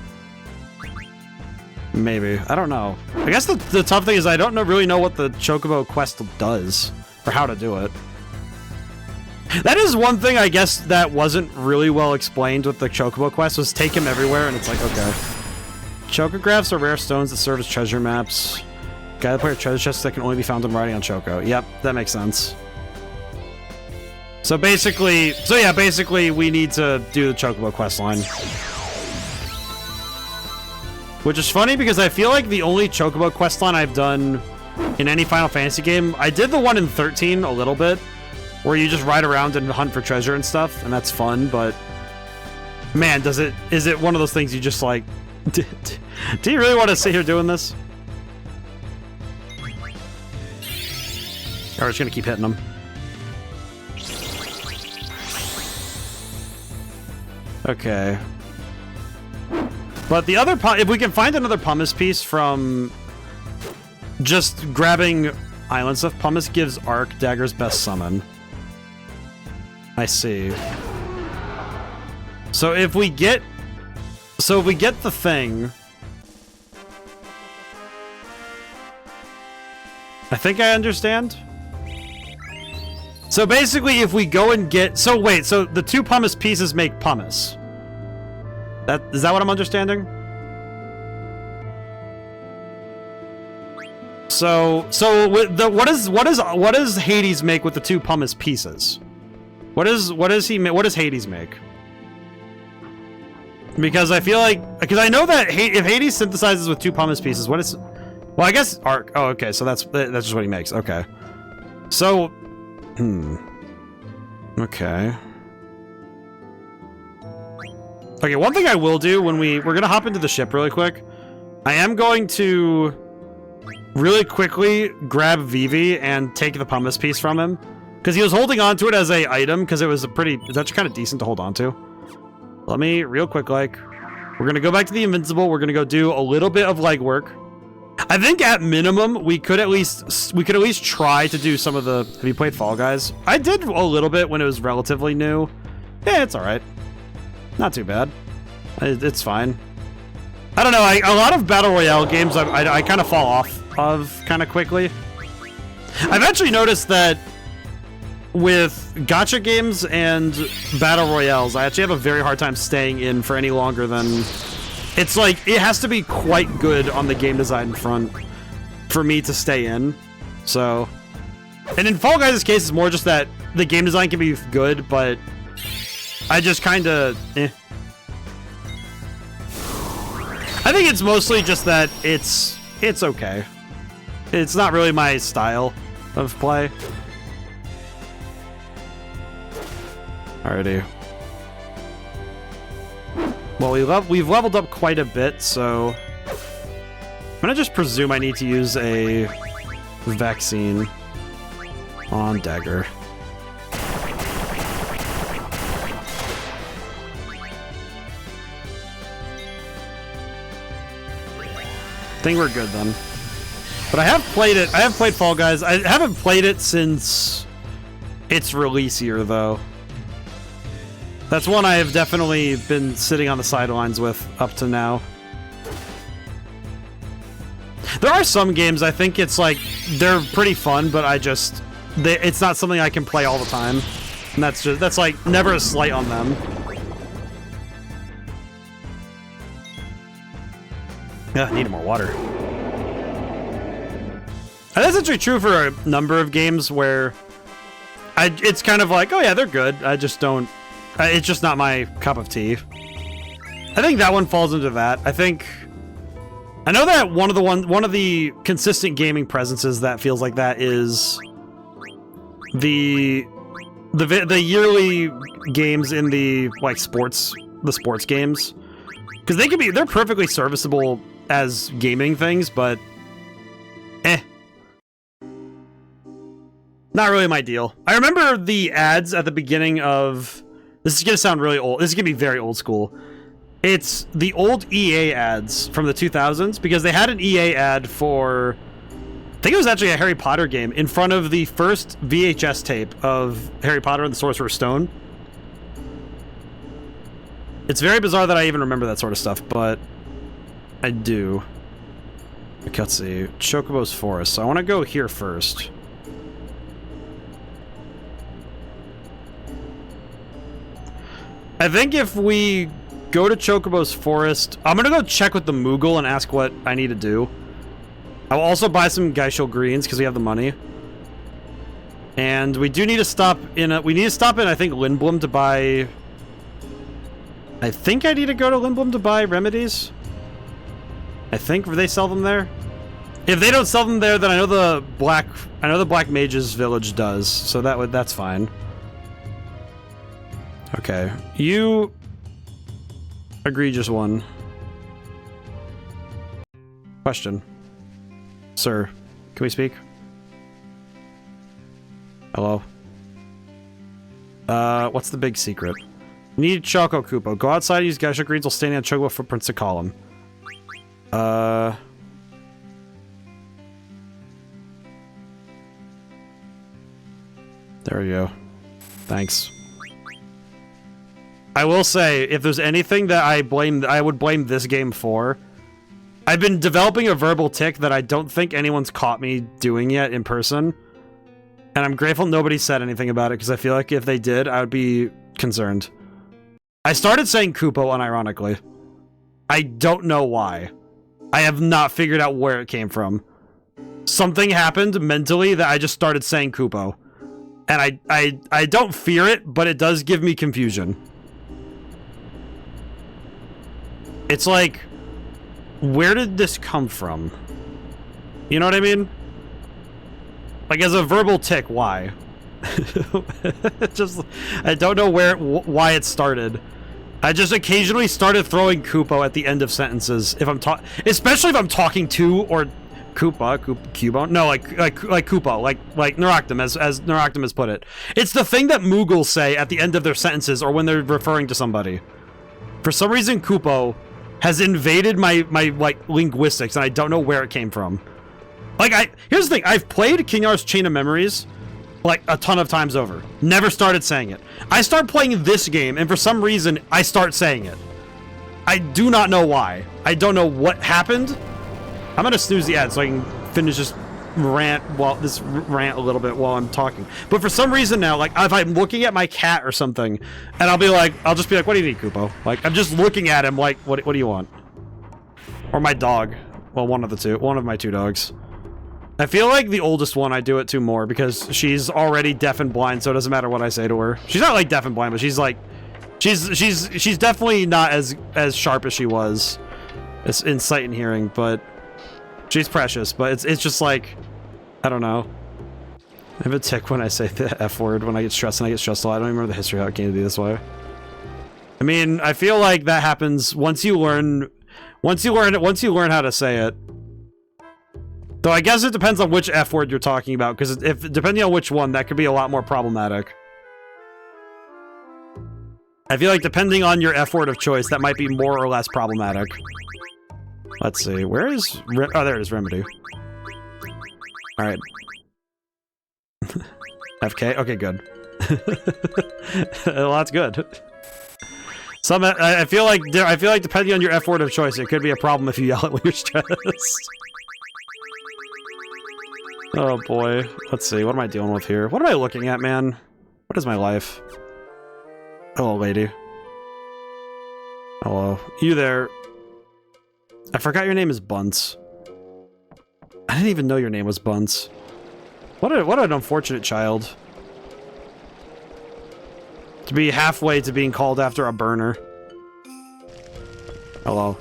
Maybe. I don't know. I guess the tough thing is I don't really know what the Chocobo quest does, or how to do it. That is one thing, I guess, that wasn't really well explained with the Chocobo quest, was take him everywhere, and it's like, okay. Chocographs are rare stones that serve as treasure maps. Guide the player treasure chests that can only be found when riding on Choco. Yep, that makes sense. So basically, we need to do the Chocobo quest line. Which is funny because I feel like the only Chocobo quest line I've done in any Final Fantasy game, I did the one in 13 a little bit, where you just ride around and hunt for treasure and stuff, and that's fun, but man, is it one of those things you just like, do you really want to sit here doing this? Or we're just gonna keep hitting them. Okay. But the other, if we can find another pumice piece from just grabbing island stuff, pumice gives Arc Dagger's best summon. I see. So if we get the thing, I think I understand. So basically, if we go and get, so the 2 pumice pieces make pumice. Is that what I'm understanding? So with the what does Hades make with the 2 pumice pieces? What does Hades make? Because I feel like, because I know that if Hades synthesizes with 2 pumice pieces, what is? Well, I guess Arc. Oh, okay. So that's just what he makes. Okay. So, okay. Okay, one thing I will do when we're gonna hop into the ship really quick. I am going to really quickly grab Vivi and take the pumice piece from him, because he was holding on to it as a item because it's actually kind of decent to hold on to. Let me real quick We're gonna go back to the Invincible. We're gonna go do a little bit of legwork. I think at minimum we could at least try to do some of the. Have you played Fall Guys? I did a little bit when it was relatively new. Yeah, it's all right. Not too bad. It's fine. I don't know. A lot of battle royale games I kind of fall off of kind of quickly. I've actually noticed that with gacha games and battle royales, I actually have a very hard time staying in for any longer than... It's like, it has to be quite good on the game design front for me to stay in. So... And in Fall Guys' case, it's more just that the game design can be good, but I just kind of... I think it's mostly just that it's okay. It's not really my style of play. Alrighty. Well, we've leveled up quite a bit, so I'm gonna just presume I need to use a vaccine on Dagger. I think we're good then. But I have played it. I have played Fall Guys. I haven't played it since its release year, though. That's one I have definitely been sitting on the sidelines with up to now. There are some games I think it's like they're pretty fun, but it's not something I can play all the time. And that's like never a slight on them. I need more water. And that's actually true for a number of games where it's kind of like, oh yeah, they're good. I just don't... it's just not my cup of tea. I think that one falls into that. I know that one of the consistent gaming presences that feels like that is the yearly games in the sports games, because they're perfectly serviceable as gaming things, but not really my deal. I remember the ads at the beginning of... This is going to sound really old. This is going to be very old school. It's the old EA ads from the 2000s, because they had an EA ad for... I think it was actually a Harry Potter game in front of the first VHS tape of Harry Potter and the Sorcerer's Stone. It's very bizarre that I even remember that sort of stuff, but I do. Okay, let's see. Chocobo's Forest. So I want to go here first. I think if we go to Chocobo's Forest, I'm gonna go check with the Moogle and ask what I need to do. I will also buy some Geishel Greens because we have the money. And we do need to stop in I think, Lindblom to buy... I think I need to go to Lindblom to buy remedies. I think they sell them there. If they don't sell them there, then I know the Black Mage's Village does, so that's fine. Okay, you... Egregious one. Question. Sir, can we speak? Hello? What's the big secret? Need Choco Koopo. Go outside, use Geishel Greens while standing on Chocobo footprints to call him. There we go. Thanks. I will say, if there's anything that I would blame this game for, I've been developing a verbal tick that I don't think anyone's caught me doing yet in person. And I'm grateful nobody said anything about it, because I feel like if they did, I would be concerned. I started saying Koopo unironically. I don't know why. I have not figured out where it came from. Something happened mentally that I just started saying Koopo. And I don't fear it, but it does give me confusion. It's like, where did this come from? You know what I mean? Like, as a verbal tick, why? Just, I don't know why it started. I just occasionally started throwing Koopo at the end of sentences if I'm especially if I'm talking to or Cubone? No, like Koopo, like Neuroctum, as Neuroctum has put it. It's the thing that Moogles say at the end of their sentences or when they're referring to somebody. For some reason, Koopo has invaded my like linguistics, and I don't know where it came from. Like, here's the thing. I've played King R's Chain of Memories like a ton of times over. Never started saying it. I start playing this game, and for some reason, I start saying it. I do not know why. I don't know what happened. I'm gonna snooze the ad so I can finish this rant a little bit while I'm talking. But for some reason now, like if I'm looking at my cat or something, and I'll just be like, "What do you need, Kupo?" Like I'm just looking at him like, "What do you want?" Or my dog. Well, one of my two dogs. I feel like the oldest one I do it to more because she's already deaf and blind, so it doesn't matter what I say to her. She's not like deaf and blind, but she's like, she's definitely not as sharp as she was in sight and hearing, but she's precious. But it's just like, I don't know. I have a tick when I say the F word when I get stressed, and I get stressed a lot. I don't even remember the history of how it came to be this way. I mean, I feel like that happens once you learn how to say it. Though I guess it depends on which F word you're talking about, because depending on which one, that could be a lot more problematic. I feel like depending on your F word of choice, that might be more or less problematic. Let's see, where is... Oh, there it is, Remedy. Alright. FK? Okay, good. Well, that's good. I feel like depending on your F word of choice, it could be a problem if you yell it when you're stressed. Oh boy. Let's see, what am I dealing with here? What am I looking at, man? What is my life? Hello, lady. Hello. You there. I forgot your name is Bunce. I didn't even know your name was Bunce. What an unfortunate child. To be halfway to being called after a burner. Hello.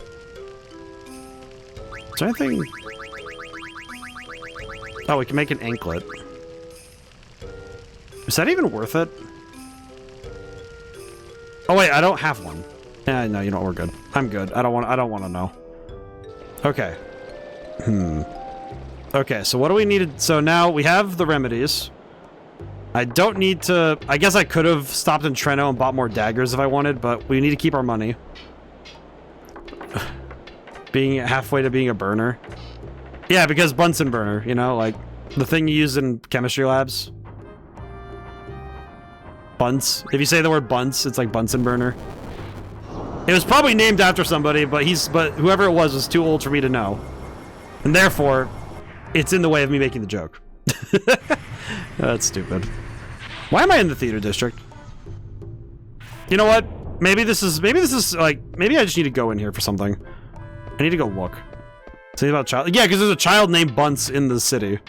Is there anything... Oh, we can make an anklet. Is that even worth it? Oh wait, I don't have one. Yeah, no, you know what, we're good. I'm good. I don't want to know. Okay. Okay, so what do we need? So now we have the remedies. I don't need to... I guess I could have stopped in Treno and bought more daggers if I wanted, but we need to keep our money. Being halfway to being a burner. Yeah, because Bunsen burner, you know, like the thing you use in chemistry labs. Bunce. If you say the word Bunce, it's like Bunsen burner. It was probably named after somebody, but whoever it was too old for me to know. And therefore, it's in the way of me making the joke. That's stupid. Why am I in the theater district? You know what? Maybe this is like, maybe I just need to go in here for something. I need to go look. Say about child. Yeah, because there's a child named Bunce in the city.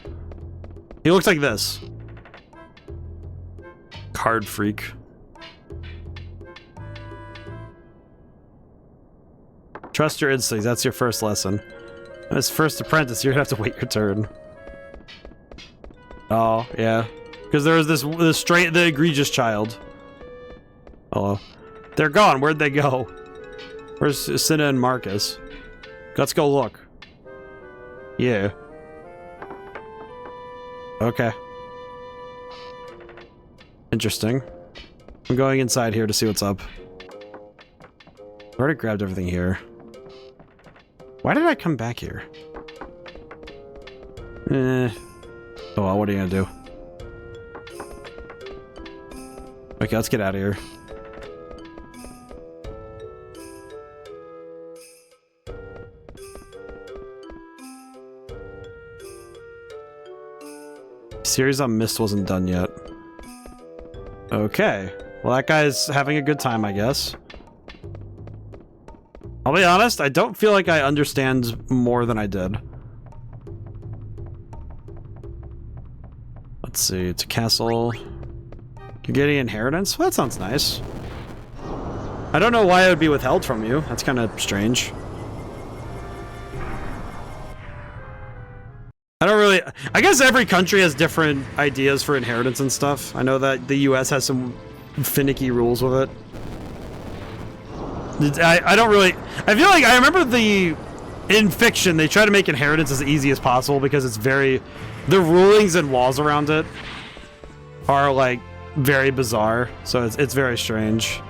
He looks like this. Card freak. Trust your instincts. That's your first lesson. As first apprentice, you're gonna have to wait your turn. Oh, yeah. Because there was the egregious child. Hello. They're gone. Where'd they go? Where's Cinna and Marcus? Let's go look. Yeah. Okay. Interesting. I'm going inside here to see what's up. I already grabbed everything here. Why did I come back here? Oh well, what are you gonna do? Okay, let's get out of here. Series on Mist wasn't done yet. Okay. Well, that guy's having a good time, I guess. I'll be honest, I don't feel like I understand more than I did. Let's see, it's a castle. You're getting inheritance? Well, that sounds nice. I don't know why it would be withheld from you. That's kind of strange. I don't really... I guess every country has different ideas for inheritance and stuff. I know that the US has some finicky rules with it. I don't really... I feel like I remember in fiction, they try to make inheritance as easy as possible because it's very... The rulings and laws around it are, like, very bizarre. So it's very strange.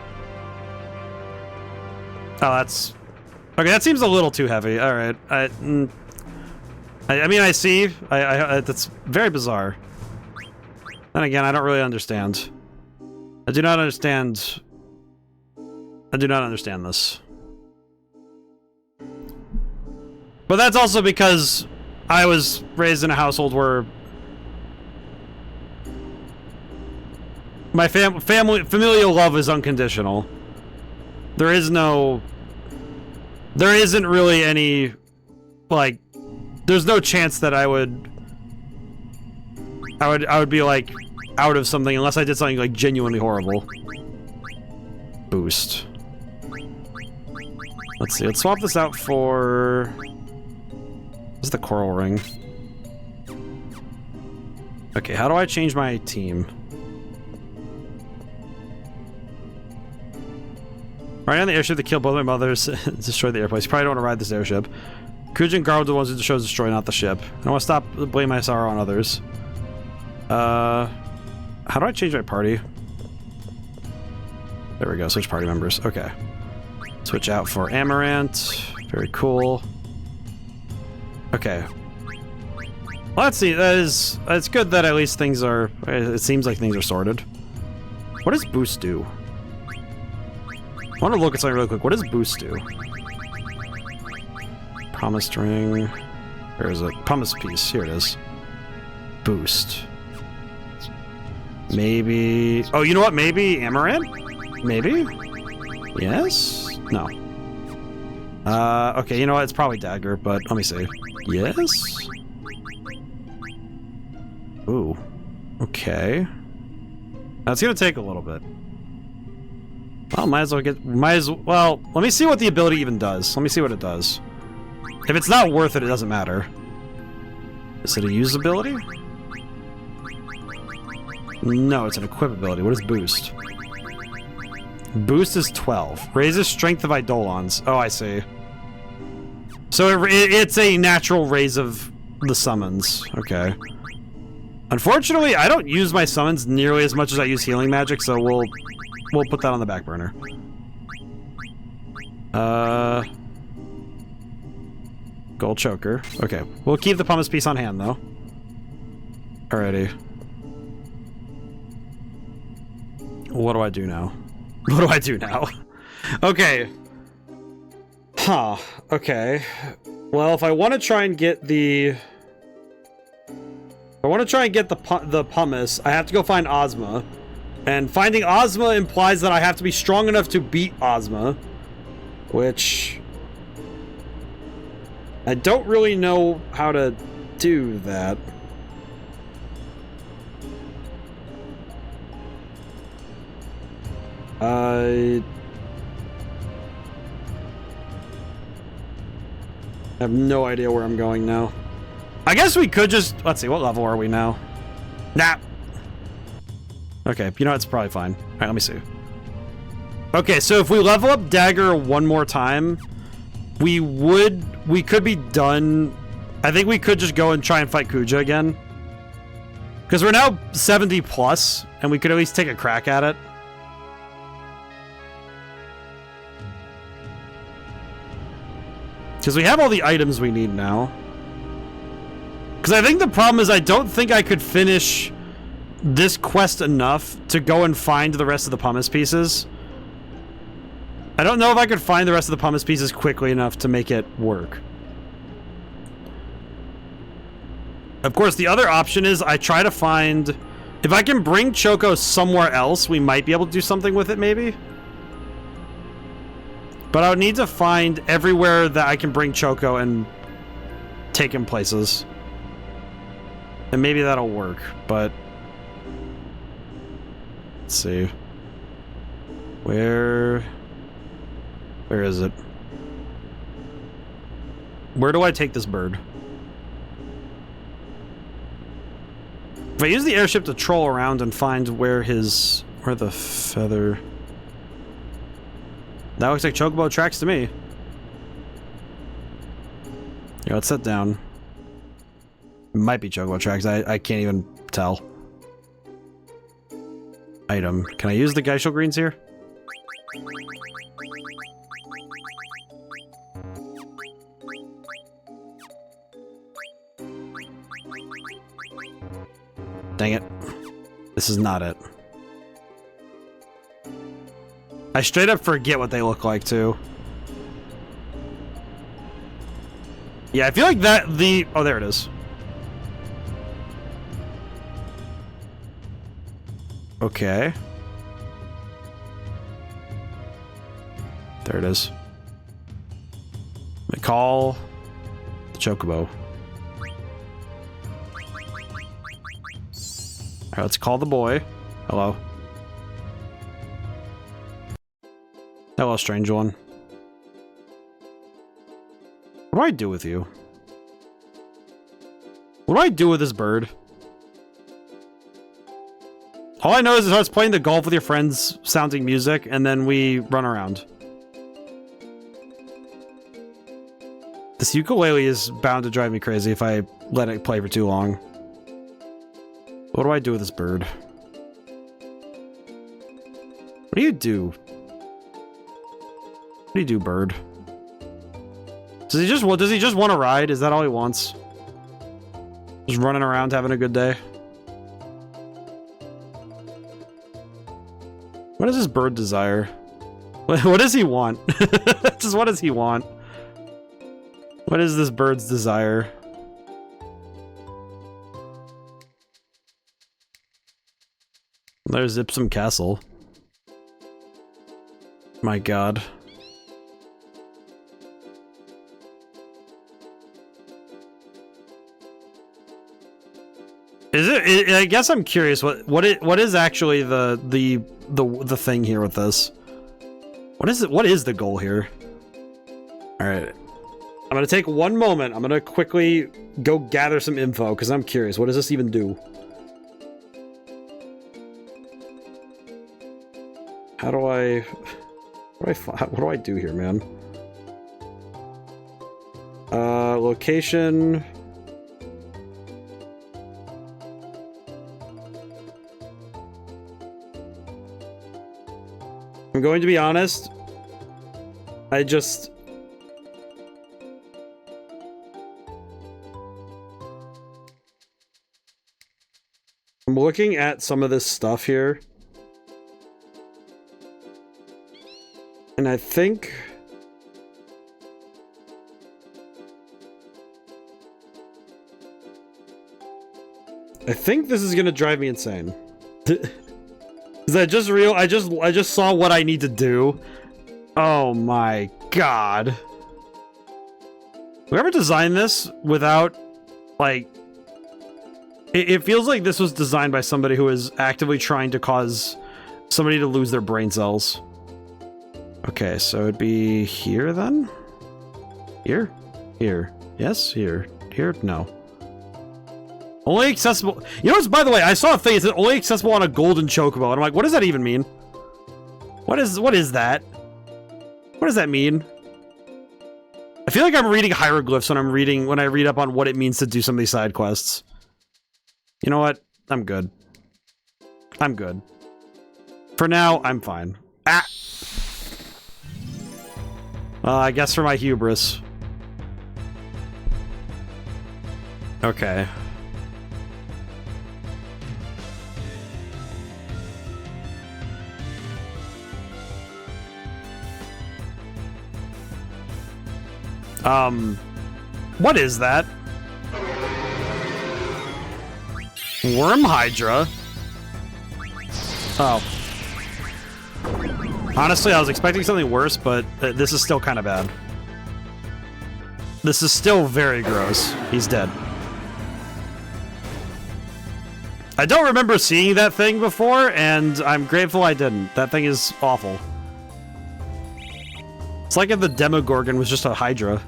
Oh, that's... Okay, that seems a little too heavy. All right. I mean, I see. That's very bizarre. Then again, I don't really understand. I do not understand. I do not understand this. But that's also because I was raised in a household where my familial love is unconditional. There isn't really any, like, there's no chance that I would be like out of something unless I did something like genuinely horrible. Boost. Let's see, let's swap this out for... This is the coral ring. Okay, how do I change my team? Right on the airship to kill both my mothers and destroy the airplanes. You probably don't want to ride this airship. Kuja and Gar were the ones who chose destroy, not the ship. I want to stop blaming my sorrow on others. How do I change my party? There we go, switch party members. Okay. Switch out for Amaranth. Very cool. Okay. Well, let's see. It's good that at least things are... It seems like things are sorted. What does boost do? I want to look at something really quick. What does boost do? Promised ring. Where is it? Promise piece. Here it is. Boost. Maybe... Oh, you know what? Maybe Amaranth? Maybe? Yes? No. Okay, you know what? It's probably Dagger, but let me see. Yes? Ooh. Okay. That's gonna take a little bit. Well, well, let me see what the ability even does. Let me see what it does. If it's not worth it, it doesn't matter. Is it a use ability? No, it's an equip ability. What is boost? Boost is 12. Raises strength of Eidolons. Oh, I see. So it's a natural raise of the summons. Okay. Unfortunately, I don't use my summons nearly as much as I use healing magic, so we'll put that on the back burner. Gold choker. Okay. We'll keep the pumice piece on hand, though. Alrighty. What do I do now? What do I do now? Okay. Huh. Okay. Well, if I want to try and get the... If I want to try and get the pumice, I have to go find Ozma. And finding Ozma implies that I have to be strong enough to beat Ozma. Which... I don't really know how to do that. I have no idea where I'm going now. I guess we could just... Let's see, what level are we now? Nah. Okay, you know, it's probably fine. Alright, let me see. Okay, so if we level up Dagger one more time, we could be done. I think we could just go and try and fight Kuja again. Because we're now 70 plus, and we could at least take a crack at it. Because we have all the items we need now. Because I think the problem is I don't think I could finish this quest enough to go and find the rest of the pumice pieces. I don't know if I could find the rest of the pumice pieces quickly enough to make it work. Of course, the other option is I try to find... If I can bring Choco somewhere else, we might be able to do something with it, maybe? But I would need to find everywhere that I can bring Choco and take him places. And maybe that'll work, but... Let's see. Where is it? Where do I take this bird? If I use the airship to troll around and find where the feather... That looks like Chocobo tracks to me. Yeah, let's set down. It might be Chocobo tracks. I can't even tell. Item. Can I use the Geishel greens here? Dang it. This is not it. I straight up forget what they look like, too. Yeah, I feel like that oh, there it is. Okay. There it is. We call the Chocobo. Alright, let's call the boy. Hello. Hello, strange one. What do I do with you? What do I do with this bird? All I know is it starts playing the golf with your friends, sounding music, and then we run around. This ukulele is bound to drive me crazy if I let it play for too long. What do I do with this bird? What do you do? What do you do, bird? Does he just want to ride? Is that all he wants? Just running around having a good day? What does this bird desire? What does he want? Just what does he want? What is this bird's desire? There's Ipsum Castle. My god. Is it? I guess I'm curious. What is actually the thing here with this? What is it? What is the goal here? All right. I'm gonna take one moment. I'm gonna quickly go gather some info because I'm curious. What does this even do? How do I? What do I do here, man? Location. I'm going to be honest. I'm looking at some of this stuff here. And I think this is gonna drive me insane. Cause I just saw what I need to do. Oh my god. Whoever designed this without, like, it feels like this was designed by somebody who is actively trying to cause somebody to lose their brain cells. Okay, so it'd be here then? Here? Here. Yes? Here. Here? No. Only accessible... You know what's, by the way, I saw a thing, it said only accessible on a golden chocobo, and I'm like, what does that even mean? What is that? What does that mean? I feel like I'm reading hieroglyphs when I read up on what it means to do some of these side quests. You know what? I'm good. I'm good. For now, I'm fine. Ah! I guess for my hubris. Okay. What is that? Worm Hydra? Oh. Honestly, I was expecting something worse, but this is still kind of bad. This is still very gross. He's dead. I don't remember seeing that thing before, and I'm grateful I didn't. That thing is awful. It's like if the Demogorgon was just a Hydra.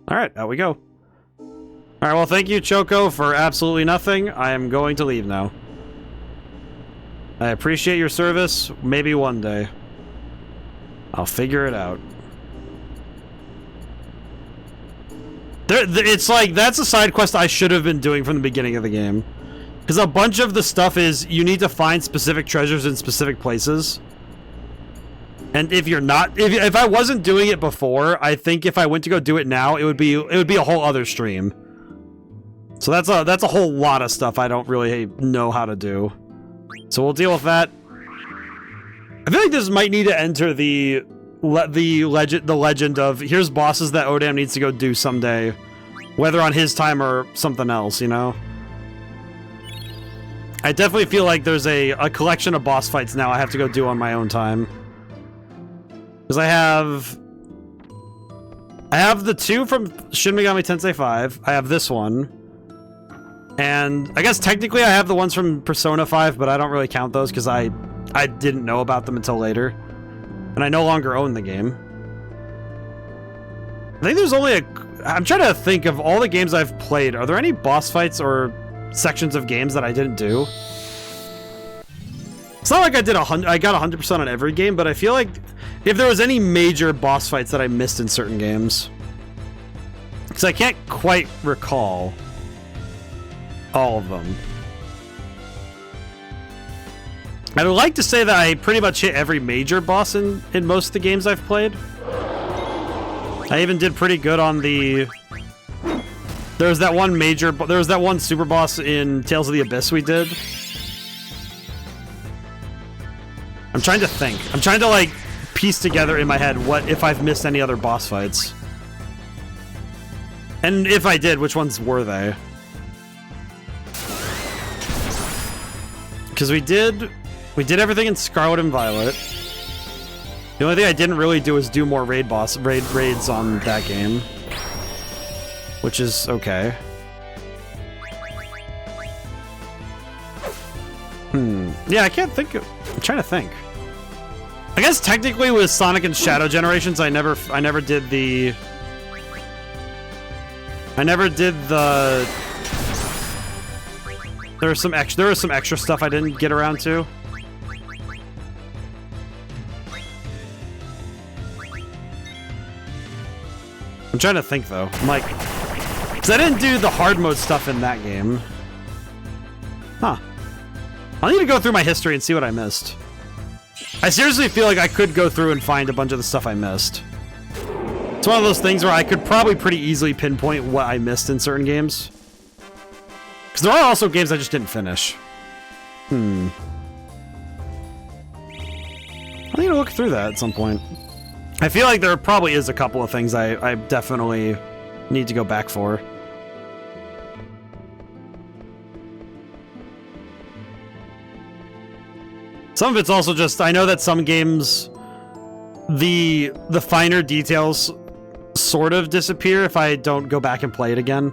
Alright, out we go. Alright, well, thank you, Choco, for absolutely nothing. I am going to leave now. I appreciate your service. Maybe one day. I'll figure it out. It's like, that's a side quest I should have been doing from the beginning of the game. Because a bunch of the stuff is, you need to find specific treasures in specific places. And if you're not, if I wasn't doing it before, I think if I went to go do it now, it would be a whole other stream. So that's a whole lot of stuff I don't really know how to do. So we'll deal with that. I feel like this might need to enter the legend of here's bosses that ODaM needs to go do someday, whether on his time or something else, you know? I definitely feel like there's a collection of boss fights now I have to go do on my own time. Because I have the 2 from Shin Megami Tensei 5. I have this one. And I guess technically I have the ones from Persona 5, but I don't really count those because I didn't know about them until later. And I no longer own the game. I think there's only I'm trying to think of all the games I've played. Are there any boss fights or sections of games that I didn't do? It's not like I got 100% on every game, but I feel like if there was any major boss fights that I missed in certain games, because I can't quite recall all of them. I would like to say that I pretty much hit every major boss in most of the games I've played. I even did pretty good on the... There was that one super boss in Tales of the Abyss we did. I'm trying to think. I'm trying to, like, piece together in my head what if I've missed any other boss fights. And if I did, which ones were they? Because we did everything in Scarlet and Violet. The only thing I didn't really do is do more raids on that game. Which is okay. Yeah, I can't think of... I'm trying to think. I guess technically with Sonic and Shadow Generations, I never did the... There was some extra stuff I didn't get around to. I'm trying to think though. I'm like, because I didn't do the hard mode stuff in that game. Huh. I'll need to go through my history and see what I missed. I seriously feel like I could go through and find a bunch of the stuff I missed. It's one of those things where I could probably pretty easily pinpoint what I missed in certain games. Because there are also games I just didn't finish. I need to look through that at some point. I feel like there probably is a couple of things I definitely need to go back for. Some of it's also just, I know that some games, the finer details sort of disappear if I don't go back and play it again.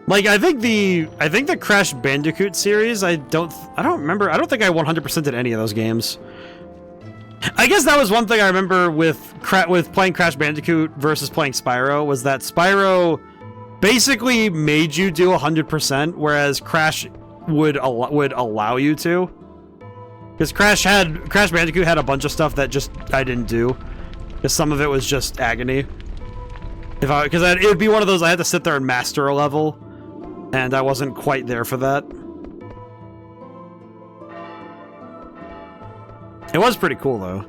Like, I think the Crash Bandicoot series, I don't remember. I don't think I 100% did any of those games. I guess that was one thing I remember with playing Crash Bandicoot versus playing Spyro, was that Spyro basically made you do 100%, whereas Crash would allow you to. Because Crash Bandicoot had a bunch of stuff that just I didn't do. Because some of it was just agony. Because it would be one of those I had to sit there and master a level. And I wasn't quite there for that. It was pretty cool, though.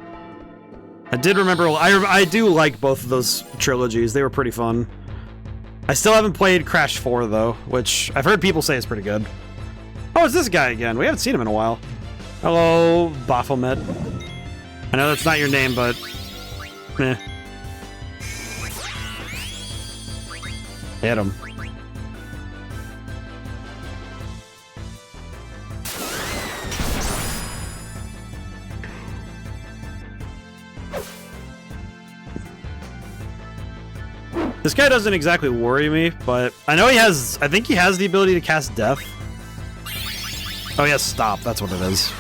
I did remember... I do like both of those trilogies. They were pretty fun. I still haven't played Crash 4, though, which I've heard people say is pretty good. Oh, it's this guy again. We haven't seen him in a while. Hello, Baphomet. I know that's not your name, but... meh. Hit him. This guy doesn't exactly worry me, but I know I think he has the ability to cast Death. Oh, he has Stop, that's what it is.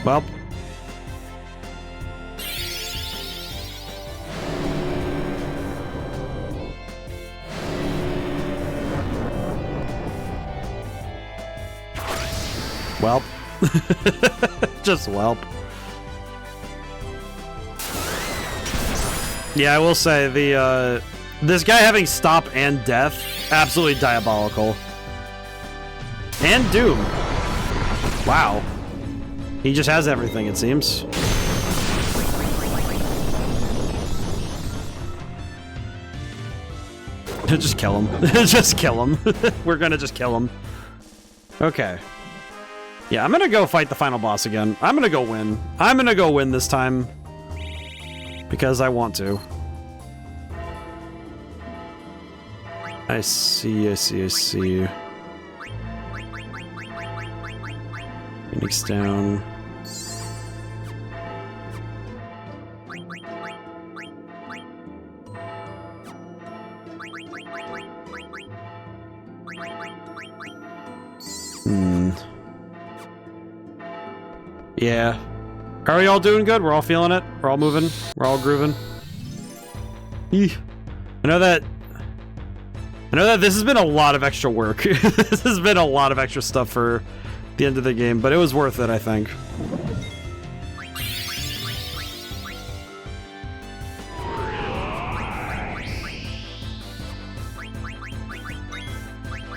Well. Welp. Just welp. Yeah, I will say, this guy having Stop and Death absolutely diabolical. And Doom. Wow. He just has everything, it seems. Just kill him. Just kill him. We're gonna just kill him. Okay. Yeah, I'm gonna go fight the final boss again. I'm gonna go win. I'm gonna go win this time. Because I want to. I see. Phoenix down. Yeah. Are we all doing good? We're all feeling it? We're all moving? We're all grooving? Eeh. I know that this has been a lot of extra work. This has been a lot of extra stuff for the end of the game, but it was worth it, I think.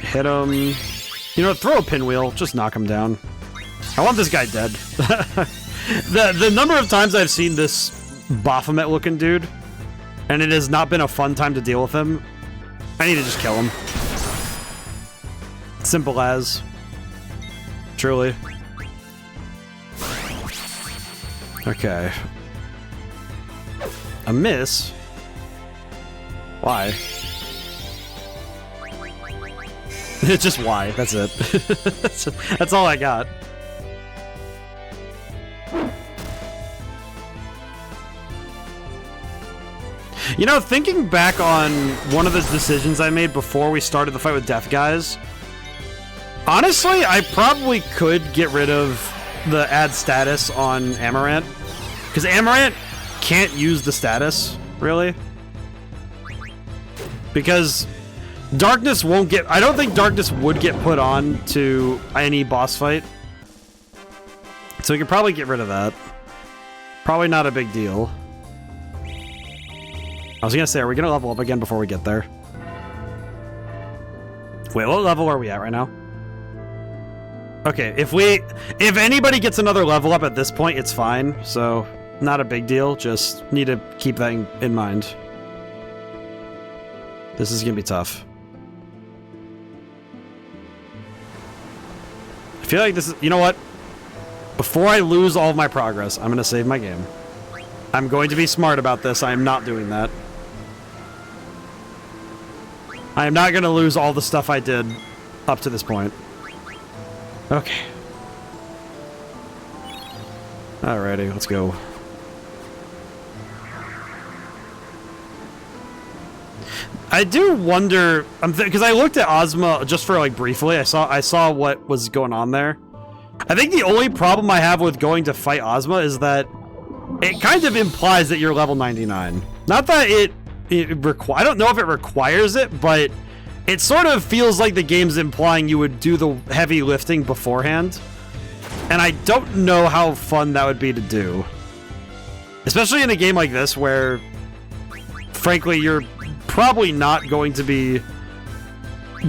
Hit him. You know, throw a pinwheel. Just knock him down. I want this guy dead. The number of times I've seen this Baphomet looking dude, and it has not been a fun time to deal with him, I need to just kill him. Simple as. Truly. Okay. A miss? Why? It's just why. That's it. That's all I got. You know, thinking back on one of the decisions I made before we started the fight with Death Guys, honestly, I probably could get rid of the add status on Amaranth. Because Amaranth can't use the status, really. Because Darkness won't get... I don't think Darkness would get put on to any boss fight. So we could probably get rid of that. Probably not a big deal. I was gonna say, are we gonna level up again before we get there? Wait, what level are we at right now? Okay, if anybody gets another level up at this point, it's fine. So, not a big deal. Just need to keep that in mind. This is gonna be tough. I feel like this is... You know what? Before I lose all of my progress, I'm gonna save my game. I'm going to be smart about this. I am not doing that. I am not going to lose all the stuff I did up to this point. Okay. Alrighty, let's go. I do wonder, because I looked at Ozma just for like briefly. I saw what was going on there. I think the only problem I have with going to fight Ozma is that it kind of implies that you're level 99. Not that I don't know if it requires it, but it sort of feels like the game's implying you would do the heavy lifting beforehand. And I don't know how fun that would be to do. Especially in a game like this where, frankly, you're probably not going to be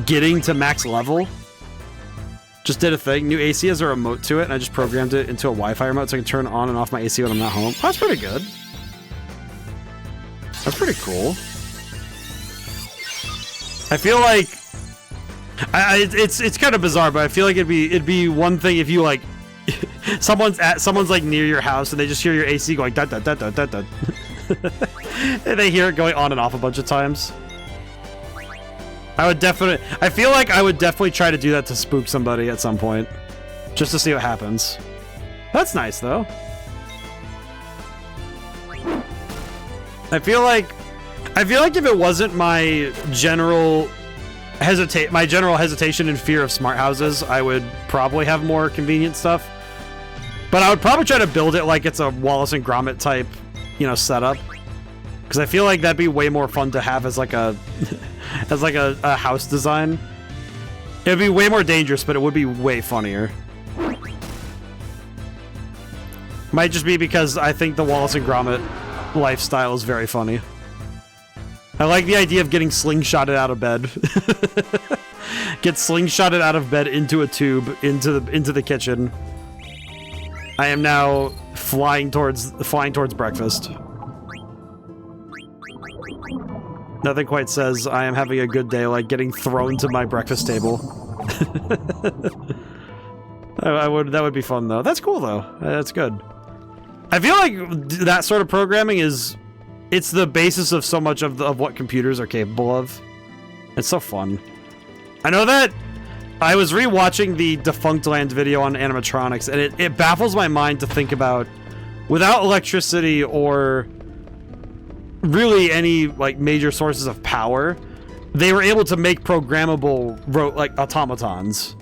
getting to max level. Just did a thing. New AC has a remote to it, and I just programmed it into a Wi-Fi remote so I can turn on and off my AC when I'm not home. Oh, that's pretty good. That's pretty cool. I feel like it's kind of bizarre, but I feel like it'd be one thing if you like someone's like near your house and they just hear your AC going dut dut dut dut dut dut. And they hear it going on and off a bunch of times. I feel like I would definitely try to do that to spook somebody at some point. Just to see what happens. That's nice, though. I feel like if it wasn't my general hesitation and fear of smart houses, I would probably have more convenient stuff. But I would probably try to build it like it's a Wallace and Gromit type, you know, setup. Because I feel like that'd be way more fun to have as like a a house design. It'd be way more dangerous, but it would be way funnier. Might just be because I think the Wallace and Gromit lifestyle is very funny. I like the idea of getting slingshotted out of bed. Get slingshotted out of bed into a tube, into the kitchen. I am now flying towards breakfast. Nothing quite says I am having a good day like getting thrown to my breakfast table. That would be fun though. That's cool though. That's good. I feel like that sort of programming it's the basis of so much of what computers are capable of. It's so fun. I know that I was rewatching the Defunct Land video on animatronics, and it baffles my mind to think about, without electricity or really any like major sources of power, they were able to make programmable like automatons.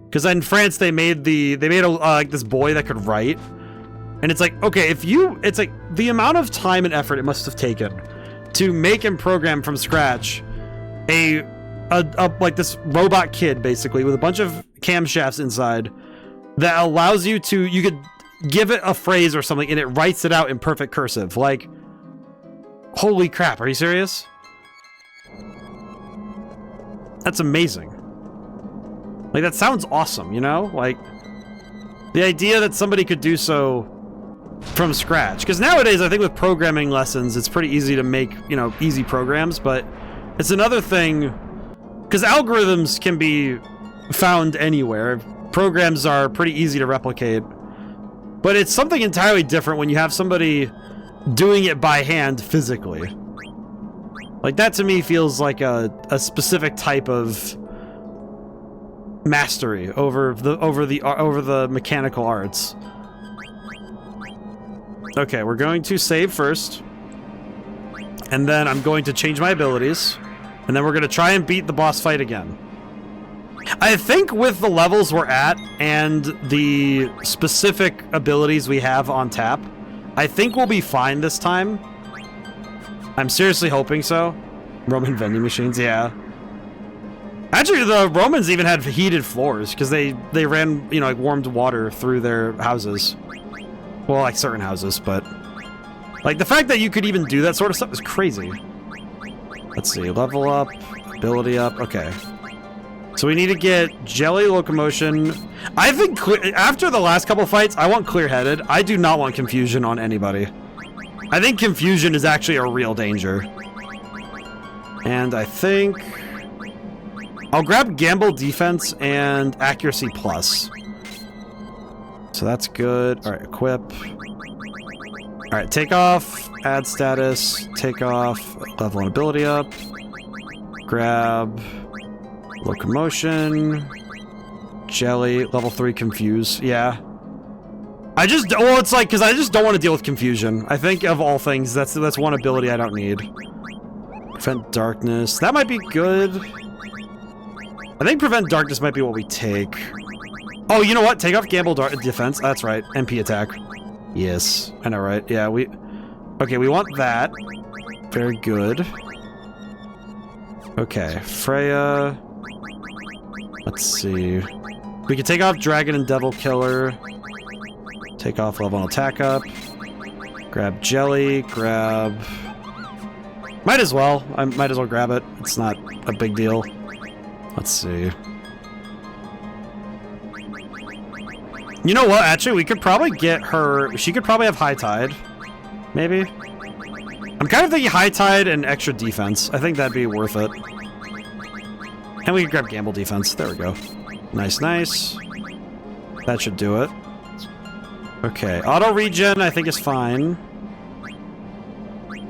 Because in France they made like this boy that could write, and it's like, okay, it's like the amount of time and effort it must have taken to make and program from scratch a like this robot kid basically with a bunch of camshafts inside that allows you could give it a phrase or something and it writes it out in perfect cursive. Like, holy crap, are you serious? That's amazing. Like, that sounds awesome, you know? Like, the idea that somebody could do so from scratch. Because nowadays, I think with programming lessons, it's pretty easy to make, you know, easy programs, but it's another thing. Because algorithms can be found anywhere. Programs are pretty easy to replicate. But it's something entirely different when you have somebody doing it by hand physically. Like, that to me feels like a specific type of mastery over the mechanical arts. Okay, we're going to save first. And then I'm going to change my abilities. And then we're going to try and beat the boss fight again. I think with the levels we're at and the specific abilities we have on tap, I think we'll be fine this time. I'm seriously hoping so. Roman vending machines, yeah. Actually, the Romans even had heated floors because they ran, you know, like warmed water through their houses. Well, like certain houses, but like the fact that you could even do that sort of stuff is crazy. Let's see, level up, ability up, okay. So we need to get Jelly, Locomotion. I think after the last couple fights, I want Clear-Headed. I do not want Confusion on anybody. I think Confusion is actually a real danger. And I think I'll grab Gamble Defense and Accuracy Plus. So that's good. All right, equip. All right, take off, add status, take off, level and ability up, grab Locomotion, Jelly, level 3 Confuse, yeah. Well, it's like, because I just don't want to deal with Confusion. I think of all things, that's one ability I don't need. Prevent Darkness, that might be good. I think Prevent Darkness might be what we take. Oh, you know what? Take off Gamble Defense, that's right, MP attack. Yes, I know, right? Yeah, okay, we want that. Very good. Okay, Freya. Let's see. We can take off Dragon and Devil Killer. Take off level and attack up. Grab Jelly, grab... Might as well. I might as well grab it. It's not a big deal. Let's see. You know what? Actually, we could probably get her... She could probably have High Tide. Maybe? I'm kind of thinking High Tide and extra defense. I think that'd be worth it. And we can grab Gamble Defense. There we go. Nice, nice. That should do it. Okay. Auto Regen, I think, is fine.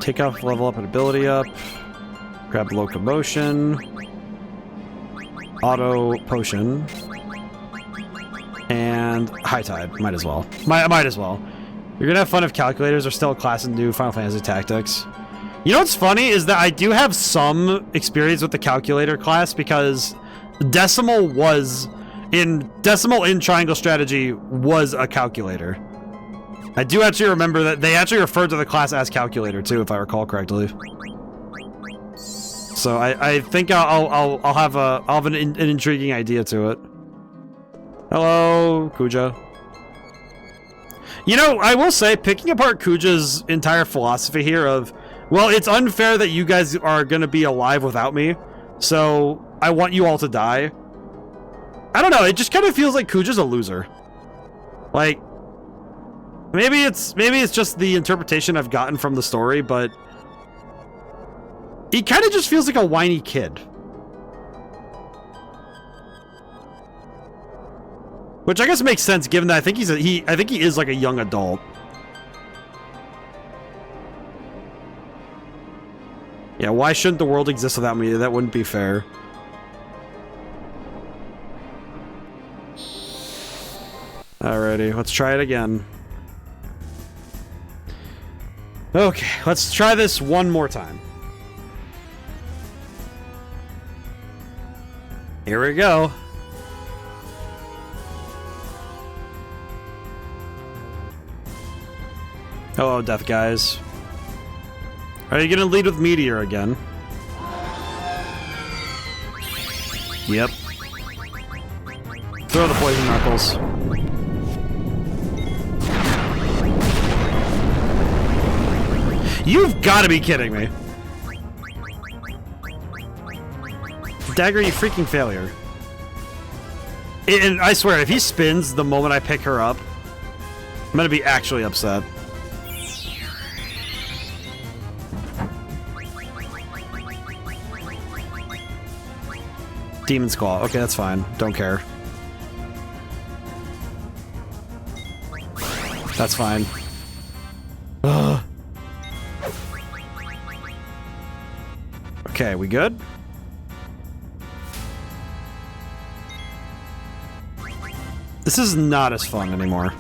Take off, level up, and ability up. Grab Locomotion. Auto Potion. And High Tide. Might as well. Might as well. You're gonna have fun if calculators are still a class in new Final Fantasy Tactics. You know what's funny is that I do have some experience with the calculator class because Decimal in Triangle Strategy was a calculator. I do actually remember that they actually referred to the class as calculator too, if I recall correctly. So I think I'll have an intriguing idea to it. Hello, Kuja. You know, I will say, picking apart Kuja's entire philosophy here of Well, it's unfair that you guys are gonna be alive without me, so I want you all to die. I don't know, it just kind of feels like Kuja's a loser. Like, maybe it's just the interpretation I've gotten from the story, but he kind of just feels like a whiny kid. Which I guess makes sense given that I think I think he is like a young adult. Yeah, why shouldn't the world exist without me? That wouldn't be fair. Alrighty, let's try it again. Okay, let's try this one more time. Here we go. Hello, death guys. Are you gonna lead with Meteor again? Yep. Throw the poison knuckles. You've got to be kidding me. Dagger, you freaking failure. And I swear, if he spins the moment I pick her up, I'm gonna be actually upset. Demon's Claw. Okay, that's fine. Don't care. That's fine. Ugh. Okay, we good? This is not as fun anymore.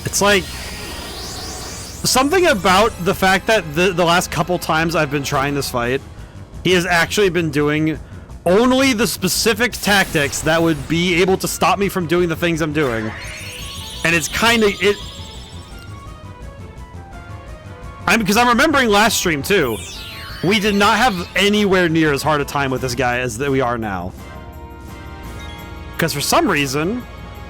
It's like something about the fact that the last couple times I've been trying this fight, he has actually been doing only the specific tactics that would be able to stop me from doing the things I'm doing. And it's kind of because I'm remembering last stream too. We did not have anywhere near as hard a time with this guy as that we are now. Because for some reason,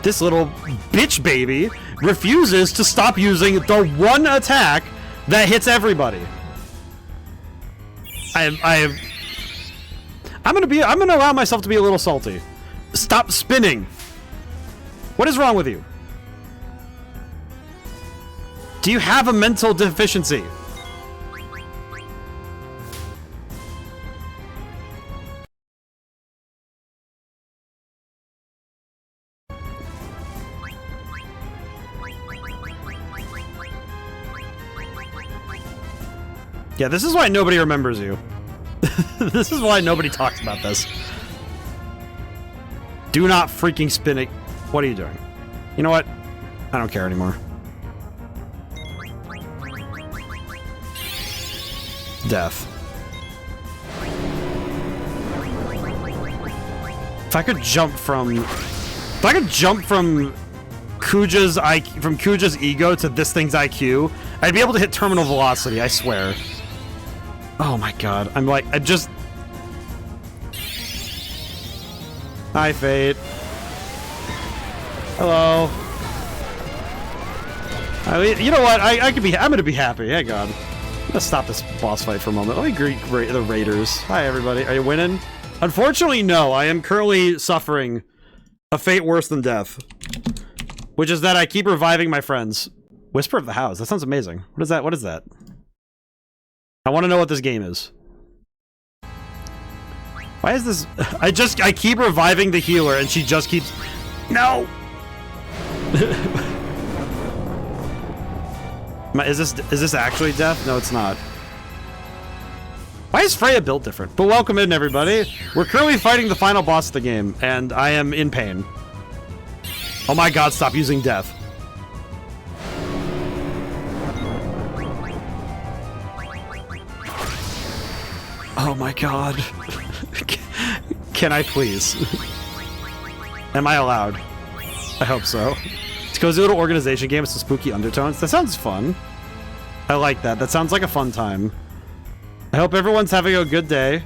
this little bitch baby refuses to stop using the one attack that hits everybody. I'm gonna allow myself to be a little salty. Stop spinning. What is wrong with you? Do you have a mental deficiency? Yeah, this is why nobody remembers you. This is why nobody talks about this. Do not freaking spin it. What are you doing? You know what? I don't care anymore. Death. If I could jump from Kuja's ego to this thing's IQ, I'd be able to hit terminal velocity, I swear. Oh my god, I'm just... Hi, Fate. Hello. You know what? I'm gonna be happy. Hey, God. I'm gonna stop this boss fight for a moment. Let me greet the Raiders. Hi, everybody. Are you winning? Unfortunately, no. I am currently suffering a fate worse than death. Which is that I keep reviving my friends. Whisper of the House. That sounds amazing. What is that? What is that? I want to know what this game is. Why is this... I keep reviving the healer and she just keeps... No! Is this actually death? No, it's not. Why is Freya built different? But welcome in, everybody. We're currently fighting the final boss of the game, and I am in pain. Oh my god, stop using death. Oh my god. Can I please? Am I allowed? I hope so. It's a cozy little organization game with some spooky undertones. That sounds fun. I like that. That sounds like a fun time. I hope everyone's having a good day.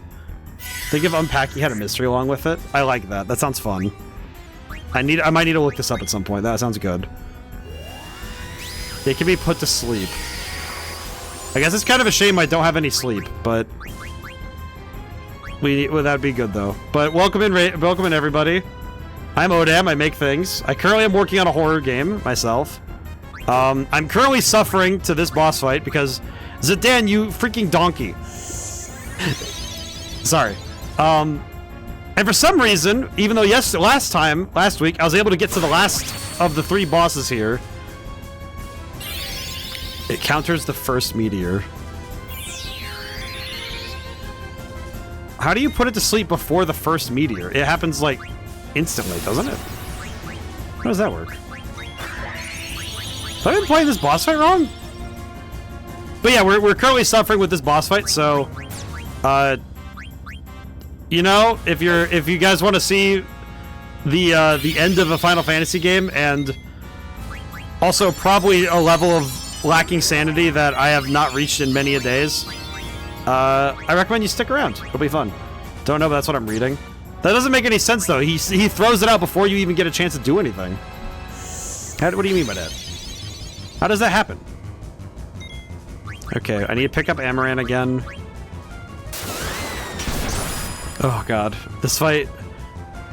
Think of unpacking had a mystery along with it. I like that. That sounds fun. I might need to look this up at some point. That sounds good. It can be put to sleep. I guess it's kind of a shame I don't have any sleep, but well, that'd be good though. But welcome in everybody. I'm ODaM. I make things. I currently am working on a horror game myself. I'm currently suffering to this boss fight because Zidane, you freaking donkey. Sorry. And for some reason, even though last week, I was able to get to the last of the 3 bosses here. It counters the first meteor. How do you put it to sleep before the first meteor? It happens, like, instantly, doesn't it? How does that work? Have I been playing this boss fight wrong? But yeah, we're currently suffering with this boss fight, so... you know, if you guys want to see the end of a Final Fantasy game, and also probably a level of lacking sanity that I have not reached in many a days, I recommend you stick around. It'll be fun. Don't know, but that's what I'm reading. That doesn't make any sense though. He throws it out before you even get a chance to do anything. What do you mean by that? How does that happen? Okay, I need to pick up Amaran again. Oh god, this fight...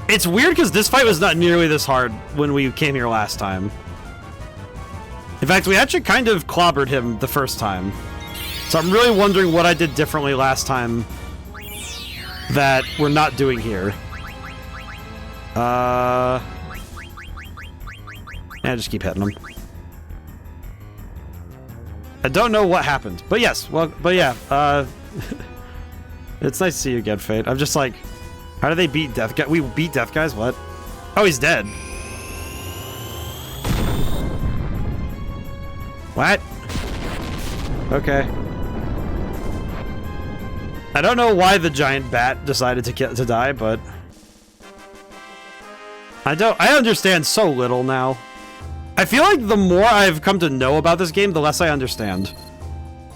It's weird because this fight was not nearly this hard when we came here last time. In fact, we actually kind of clobbered him the first time. So I'm really wondering what I did differently last time that we're not doing here. Yeah, just keep hitting him. I don't know what happened, but yes, well, but yeah, it's nice to see you again, Fate. I'm just like, how do they beat Death Guy? We beat Death Guys? What? Oh, he's dead. What? Okay. I don't know why the giant bat decided to die, but I understand so little now. I feel like the more I've come to know about this game, the less I understand.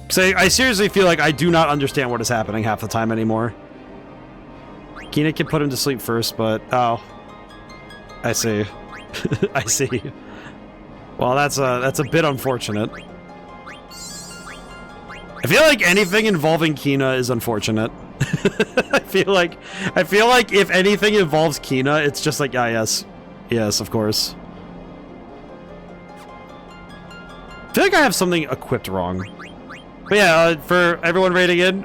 So I seriously feel like I do not understand what is happening half the time anymore. Genie can put him to sleep first, but... Oh. I see. I see. Well, that's a bit unfortunate. I feel like anything involving Kina is unfortunate. I feel like if anything involves Kina, it's just like, ah, yes. Yes, of course. I feel like I have something equipped wrong. But yeah, for everyone raiding in,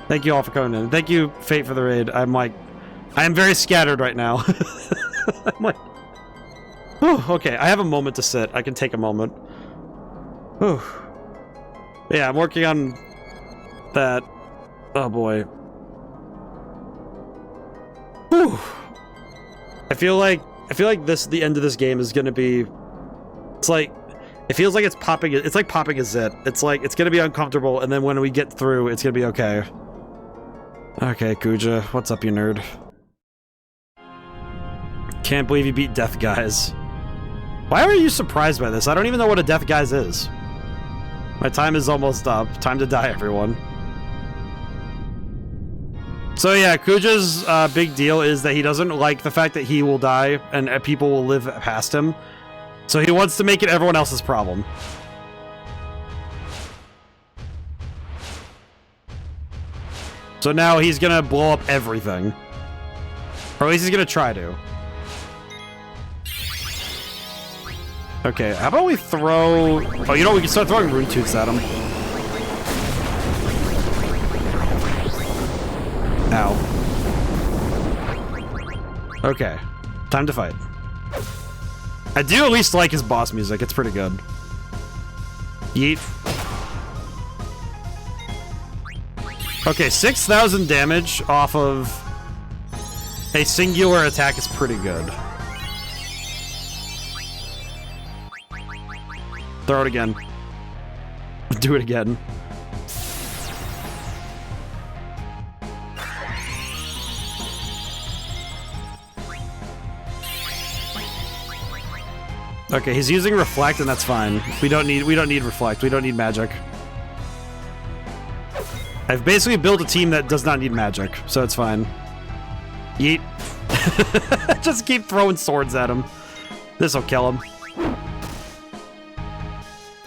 thank you all for coming in. Thank you, Fate, for the raid. I am very scattered right now. I'm like, whew, okay, I have a moment to sit. I can take a moment. Whew. Yeah, I'm working on that. Oh boy. Whew. I feel like the end of this game is gonna be. It's like. It feels like it's popping. It's like popping a zit. It's like it's gonna be uncomfortable, and then when we get through, it's gonna be okay. Okay, Kuja, what's up, you nerd? Can't believe you beat Death Guys. Why are you surprised by this? I don't even know what a Death Guys is. My time is almost up. Time to die, everyone. So yeah, Kuja's big deal is that he doesn't like the fact that he will die and people will live past him. So he wants to make it everyone else's problem. So now he's gonna blow up everything. Or at least he's gonna try to. Okay, how about we throw... Oh, you know, we can start throwing Rune Tooths at him. Ow. Okay, time to fight. I do at least like his boss music. It's pretty good. Yeet. Okay, 6,000 damage off of a singular attack is pretty good. Throw it again. Do it again. Okay, he's using Reflect, and that's fine. We don't need Reflect. We don't need magic. I've basically built a team that does not need magic, so it's fine. Yeet. Just keep throwing swords at him. This'll kill him.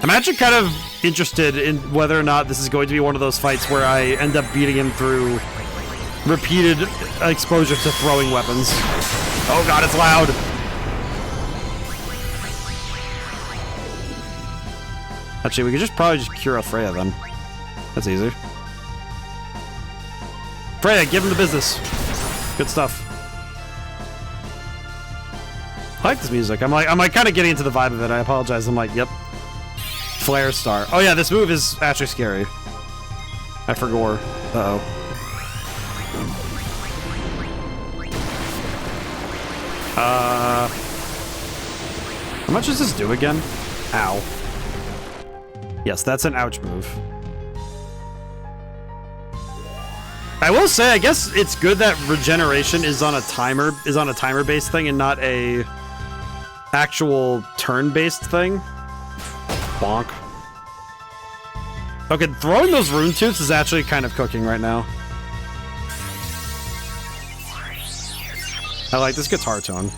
I'm actually kind of interested in whether or not this is going to be one of those fights where I end up beating him through repeated exposure to throwing weapons. Oh god, it's loud! Actually, we could just probably just cure Freya then. That's easy. Freya, give him the business. Good stuff. I like this music. I'm like kind of getting into the vibe of it. I apologize. I'm like, yep. Flare Star. Oh yeah, this move is actually scary. I forgot. Uh-oh. How much does this do again? Ow. Yes, that's an ouch move. I will say, I guess it's good that regeneration is on a timer-based thing and not a actual turn-based thing. Bonk. Okay, throwing those rune tooths is actually kind of cooking right now. I like this guitar tone.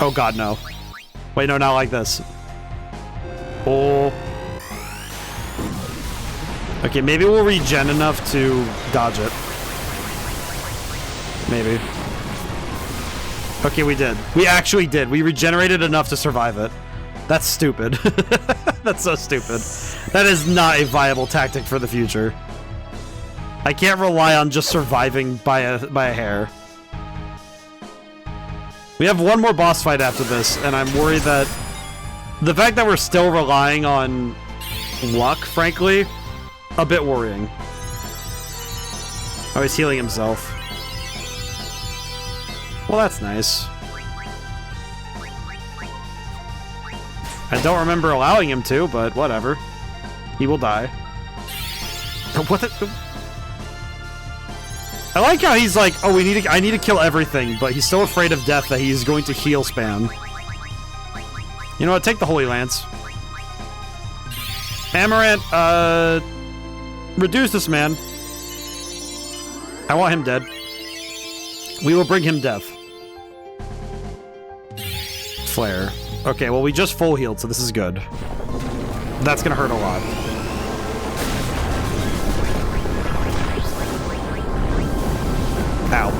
Oh god, no. Wait, no, not like this. Oh. Okay, maybe we'll regen enough to dodge it. Maybe. Okay, we did. We actually did. We regenerated enough to survive it. That's stupid. That's so stupid. That is not a viable tactic for the future. I can't rely on just surviving by a hair. We have one more boss fight after this, and I'm worried that the fact that we're still relying on luck, frankly, a bit worrying. Oh, he's healing himself. Well, that's nice. I don't remember allowing him to, but whatever. He will die. What the... I like how he's like, oh, I need to kill everything, but he's so afraid of death that he's going to heal spam. You know what? Take the Holy Lance. Amaranth, reduce this man. I want him dead. We will bring him death. Flare. Okay, well, we just full healed, so this is good. That's gonna hurt a lot. Ow.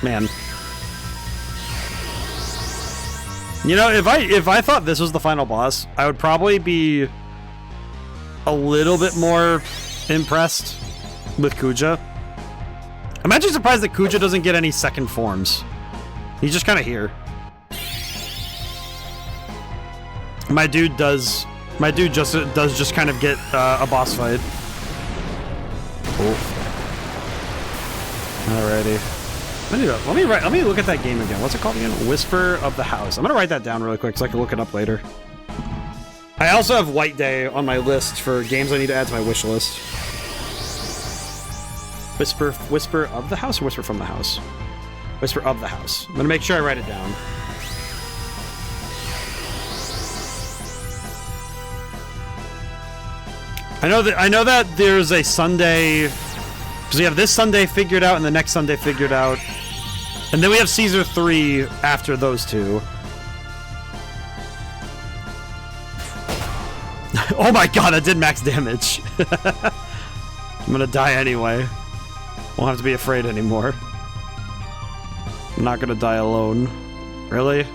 Man. You know, if I thought this was the final boss, I would probably be a little bit more impressed with Kuja. I'm actually surprised that Kuja doesn't get any second forms. He's just kind of here. My dude just kind of get a boss fight. Oh. Alrighty. Let me look at that game again. What's it called again? Whisper of the House. I'm gonna write that down really quick so I can look it up later. I also have White Day on my list for games I need to add to my wish list. Whisper of the House or Whisper from the House? Whisper of the House. I'm gonna make sure I write it down. I know that there's a Sunday, because we have this Sunday figured out and the next Sunday figured out, and then we have Caesar 3 after those two. Oh my god, that did max damage. I'm gonna die anyway. Won't have to be afraid anymore. I'm not gonna die alone. Really?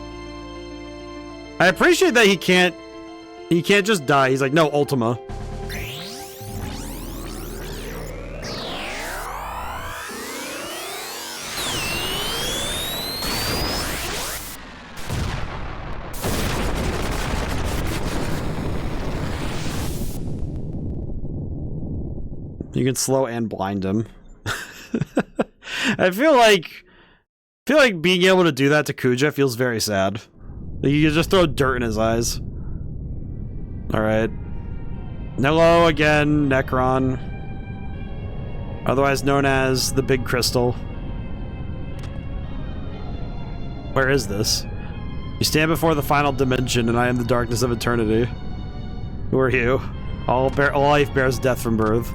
I appreciate that he can't just die. He's like, no, Ultima. You can slow and blind him. I feel like being able to do that to Kuja feels very sad. Like you can just throw dirt in his eyes. Alright. Hello again, Necron. Otherwise known as the Big Crystal. Where is this? You stand before the final dimension, and I am the darkness of eternity. Who are you? All life bears death from birth.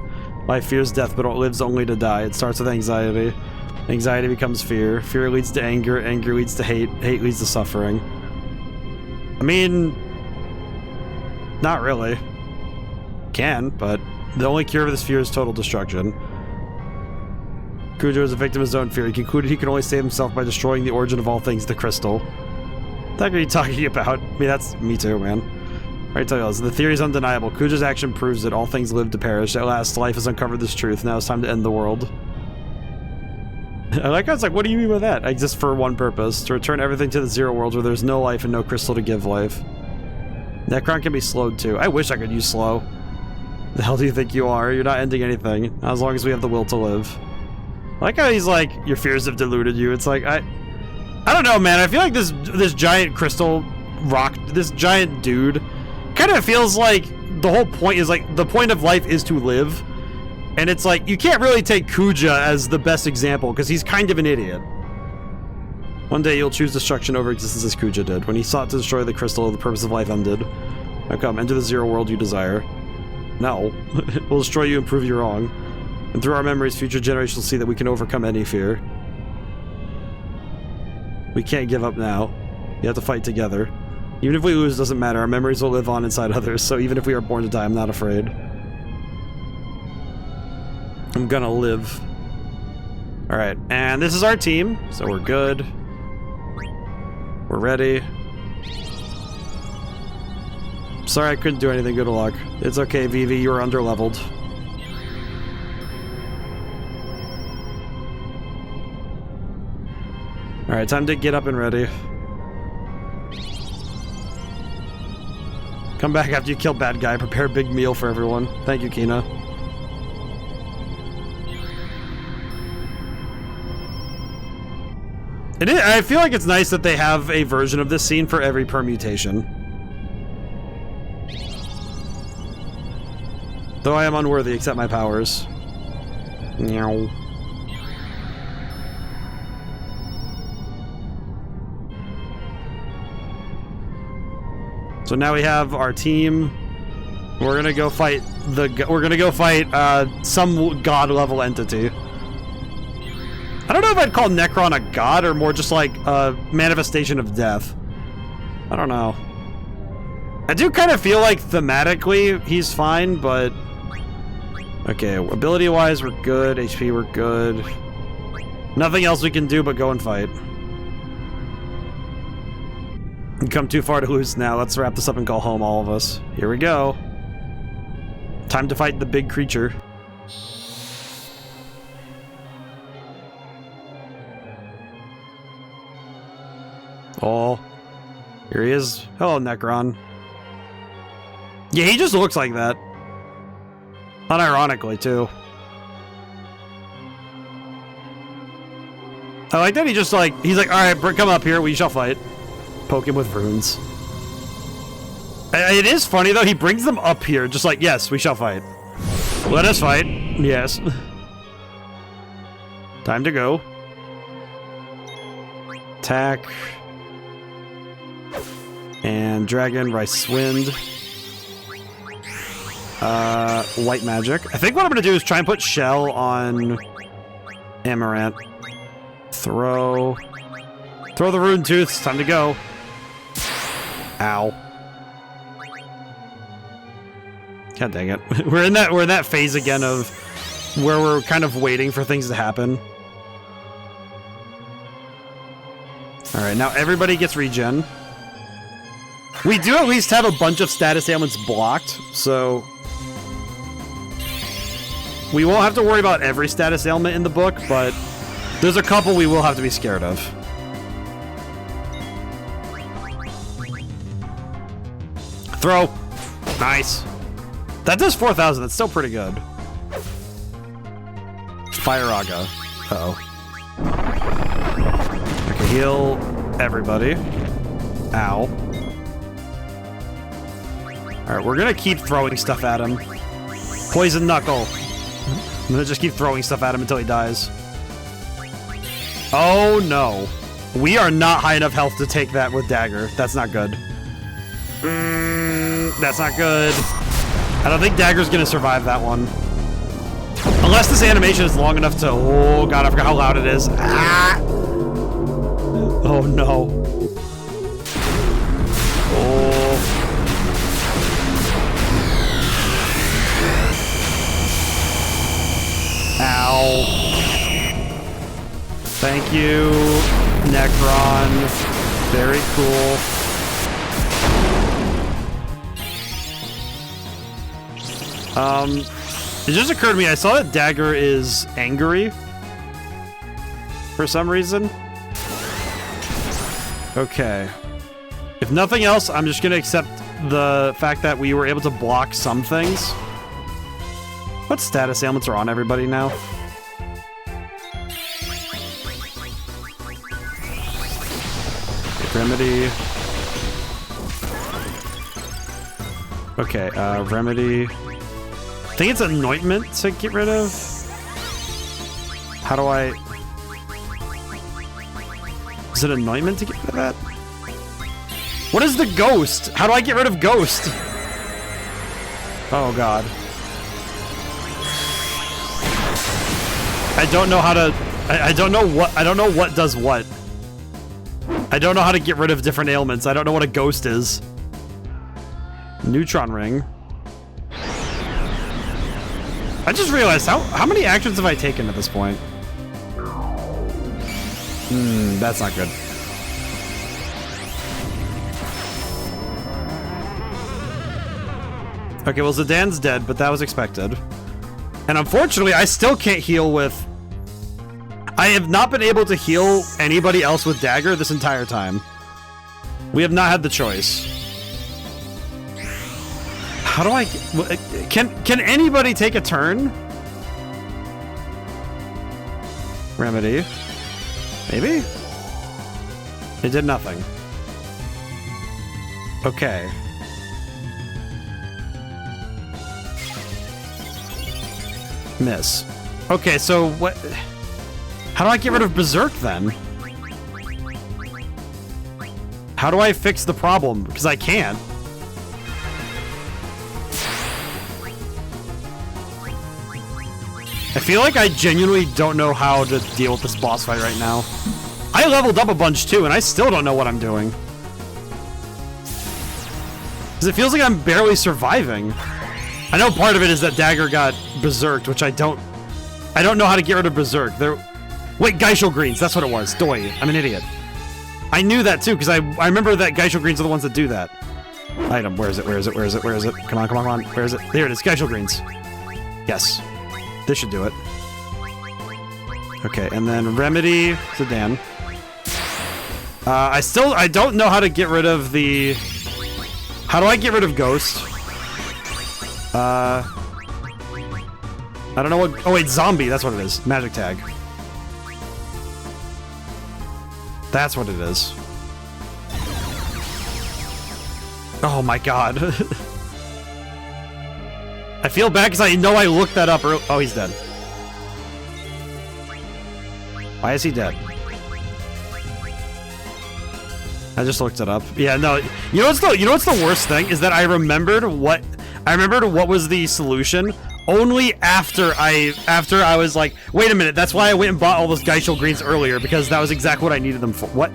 Life fears death, but it lives only to die. It starts with anxiety. Anxiety becomes fear. Fear leads to anger. Anger leads to hate. Hate leads to suffering. I mean, not really. Can, but the only cure for this fear is total destruction. Cujo is a victim of his own fear. He concluded he could only save himself by destroying the origin of all things, the crystal. What are you talking about? I mean, that's me too, man. Right, tell you this. The theory is undeniable. Cujo's action proves that all things live to perish. At last, life has uncovered this truth. Now it's time to end the world. I like how it's like, what do you mean by that? I exist for one purpose, to return everything to the zero world where there's no life and no crystal to give life. Necron can be slowed too. I wish I could use slow. The hell do you think you are? You're not ending anything, as long as we have the will to live. I like how he's like, your fears have deluded you. It's like, I don't know, man. I feel like this giant crystal rock, this giant dude, kind of feels like the whole point is like, the point of life is to live. And it's like, you can't really take Kuja as the best example, because he's kind of an idiot. One day you'll choose destruction over existence as Kuja did. When he sought to destroy the crystal, the purpose of life ended. Now come, enter the zero world you desire. No. We'll destroy you and prove you wrong. And through our memories, future generations will see that we can overcome any fear. We can't give up now. You have to fight together. Even if we lose, it doesn't matter. Our memories will live on inside others, so even if we are born to die, I'm not afraid. I'm gonna live. Alright, and this is our team, so we're good. We're ready. Sorry I couldn't do anything, good luck. It's okay, Vivi, you were underleveled. Alright, time to get up and ready. Come back after you kill bad guy, prepare a big meal for everyone. Thank you, Kina. I feel like it's nice that they have a version of this scene for every permutation. Though I am unworthy, accept my powers. Meow. So now we have our team. We're gonna go fight some god level entity. I don't know if I'd call Necron a god or more just like a manifestation of death. I don't know. I do kind of feel like thematically he's fine, but... Okay, ability-wise we're good, HP we're good. Nothing else we can do but go and fight. We've come too far to lose now. Let's wrap this up and go home, all of us. Here we go. Time to fight the big creature. Oh, here he is. Hello, Necron. Yeah, he just looks like that. Unironically, too. I like that he just like, he's like, alright, come up here, we shall fight. Poke him with runes. It is funny, though, he brings them up here, just like, yes, we shall fight. Let us fight. Yes. Time to go. Attack. And Dragon, Rice Wind. White Magic. I think what I'm gonna do is try and put Shell on Amaranth. Throw the Rune Tooths. Time to go. Ow. God dang it. We're in that phase again of where we're kind of waiting for things to happen. Alright, now everybody gets regen. We do at least have a bunch of status ailments blocked, so we won't have to worry about every status ailment in the book, but there's a couple we will have to be scared of. Throw. Nice. That does 4,000. That's still pretty good. Fire Aga. Uh-oh. Okay, heal everybody. Ow. Alright, we're gonna keep throwing stuff at him. Poison Knuckle. I'm gonna just keep throwing stuff at him until he dies. Oh no. We are not high enough health to take that with Dagger. That's not good. That's not good. I don't think Dagger's gonna survive that one. Unless this animation is long enough to... Oh, God, I forgot how loud it is. Ah! Oh, no. Oh. Ow. Thank you, Necron. Very cool. It just occurred to me, I saw that Dagger is angry for some reason. Okay. If nothing else, I'm just gonna accept the fact that we were able to block some things. What status ailments are on everybody now? Remedy. Okay, remedy. I think it's anointment to get rid of. How do I... Is it anointment to get rid of that? What is the ghost? How do I get rid of ghost? Oh god. I don't know how to... I don't know what does what. I don't know how to get rid of different ailments. I don't know what a ghost is. Neutron ring. I just realized how many actions have I taken at this point? That's not good. Okay, well, Zidane's dead, but that was expected. And unfortunately, I still can't heal with... I have not been able to heal anybody else with Dagger this entire time. We have not had the choice. How do I... Can anybody take a turn? Remedy. Maybe? It did nothing. Okay. Miss. Okay, so what... How do I get rid of Berserk then? How do I fix the problem? Because I can't. I feel like I genuinely don't know how to deal with this boss fight right now. I leveled up a bunch too, and I still don't know what I'm doing. Because it feels like I'm barely surviving. I know part of it is that Dagger got berserked, which I don't know how to get rid of Berserk. Wait, Geishel Greens, that's what it was. Doi, I'm an idiot. I knew that too, because I remember that Geishel Greens are the ones that do that. Item, where is it? Where is it? Where is it? Where is it? Come on, come on, come on. Where is it? There it is, Geishel Greens. Yes. This should do it. Okay, and then Remedy, Zidane. I don't know how to get rid of the... How do I get rid of Ghost? I don't know what... Oh wait, Zombie, that's what it is. Magic Tag. That's what it is. Oh my god. I feel bad because I know I looked that up earlier. Oh, he's dead. Why is he dead? I just looked it up. Yeah, no. You know what's the worst thing is that I remembered what was the solution only after I was like, wait a minute, that's why I went and bought all those Geishel Greens earlier, because that was exactly what I needed them for. What?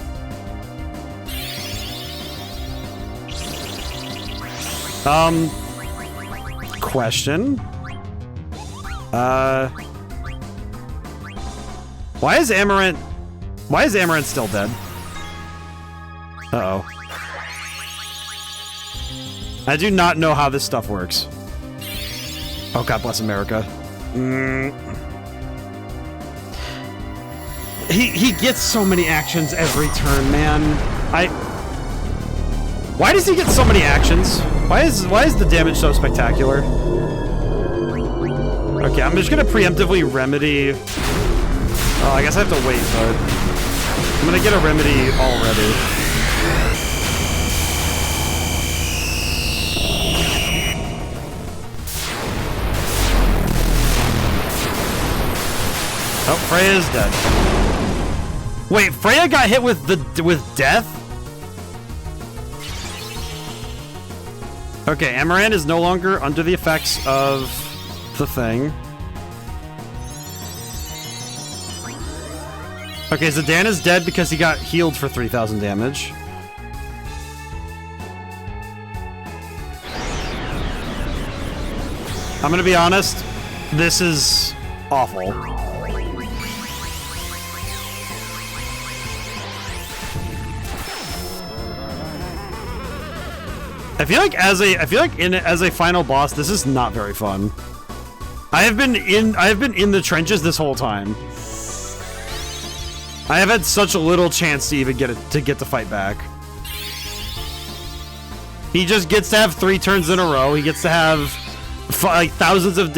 Question. Why is Amaranth still dead? Uh-oh. I do not know how this stuff works. Oh, God bless America. He gets so many actions every turn, man. Why does he get so many actions? Why is the damage so spectacular? Okay, I'm just gonna preemptively remedy. Oh, I guess I have to wait, but I'm gonna get a remedy already. Oh, Freya's dead. Wait, Freya got hit with death? Okay, Amaranth is no longer under the effects of the thing. Okay, Zidane is dead because he got healed for 3,000 damage. I'm gonna be honest, this is awful. I feel like as a final boss, this is not very fun. I have been in the trenches this whole time. I have had such a little chance to even get to fight back. He just gets to have 3 turns in a row. He gets to have like thousands of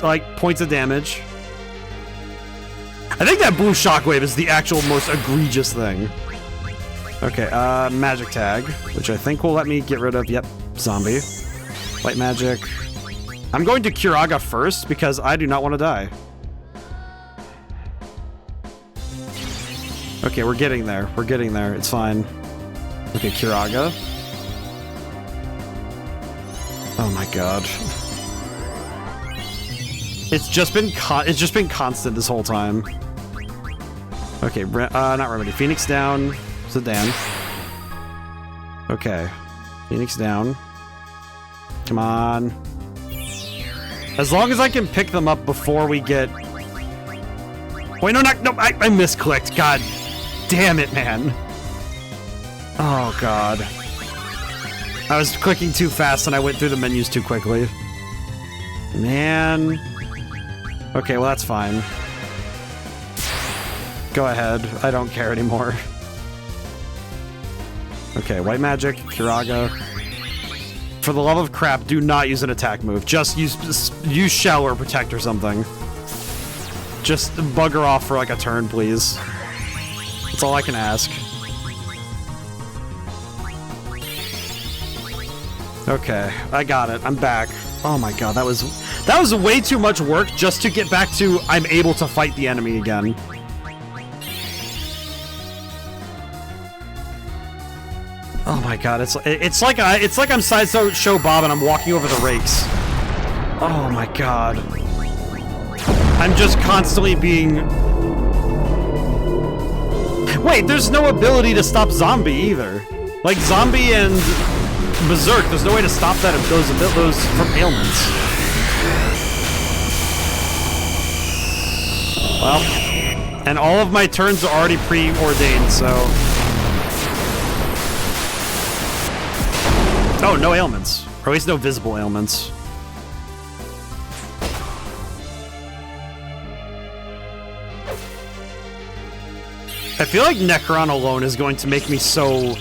like points of damage. I think that blue shockwave is the actual most egregious thing. Okay, magic tag, which I think will let me get rid of, yep, zombie. White magic. I'm going to Kiraga first because I do not want to die. Okay, we're getting there. We're getting there. It's fine. Okay, Kiraga. Oh my god. It's just been constant this whole time. Okay, not Remedy. Phoenix down. Zidane. Okay. Phoenix down. Come on. As long as I can pick them up before we get... Wait, no, I misclicked. God damn it, man. Oh, God. I was clicking too fast and I went through the menus too quickly. Man. Okay, well, that's fine. Go ahead. I don't care anymore. Okay, white magic, Kiraga. For the love of crap, do not use an attack move. Just use shell or protect or something. Just bugger off for like a turn, please. That's all I can ask. Okay, I got it. I'm back. Oh my god, that was way too much work just to get back to I'm able to fight the enemy again. Oh my god, it's like I'm Sideshow Bob and I'm walking over the rakes. Oh my god. I'm just constantly being... Wait, there's no ability to stop zombie either. Like zombie and berserk, there's no way to stop that those from ailments. Well, and all of my turns are already preordained, so... Oh, no ailments. Or at least no visible ailments. I feel like Necron alone is going to make me so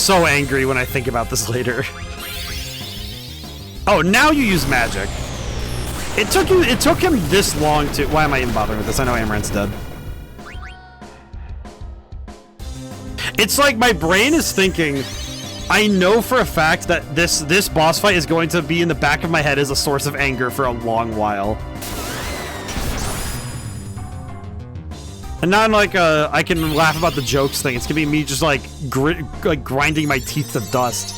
angry when I think about this later. Oh, now you use magic. It took him this long to... Why am I even bothering with this? I know Amaranth's dead. It's like my brain is thinking... I know for a fact that this boss fight is going to be in the back of my head as a source of anger for a long while. And not like I can laugh about the jokes thing. It's gonna be me just like grinding my teeth to dust.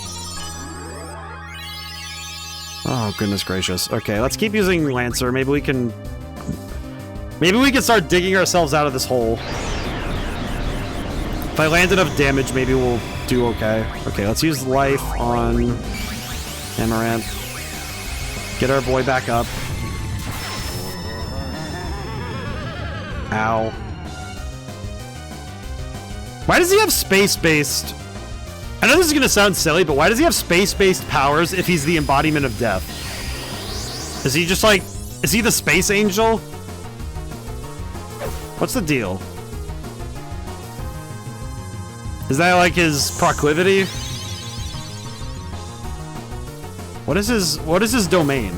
Oh goodness gracious. Okay, let's keep using Lancer. Maybe we can start digging ourselves out of this hole. If I land enough damage, maybe we'll do okay. Okay, let's use life on Amaranth. Get our boy back up. Ow. Why does he have space-based... I know this is gonna sound silly, but why does he have space-based powers if he's the embodiment of death? Is he just like... Is he the space angel? What's the deal? Is that like his proclivity? What is his domain?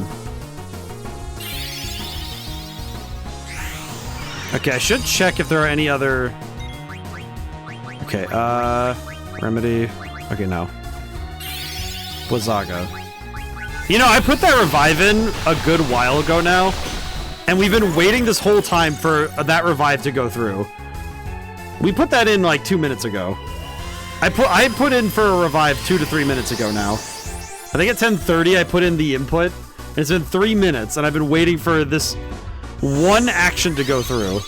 Okay, I should check if there are any other... Okay, Remedy. Okay, no. Blizzaga. You know, I put that revive in a good while ago now, and we've been waiting this whole time for that revive to go through. We put that in like 2 minutes ago. I put in for a revive 2 to 3 minutes ago now. I think at 10:30 I put in the input, and it's been 3 minutes, and I've been waiting for this one action to go through.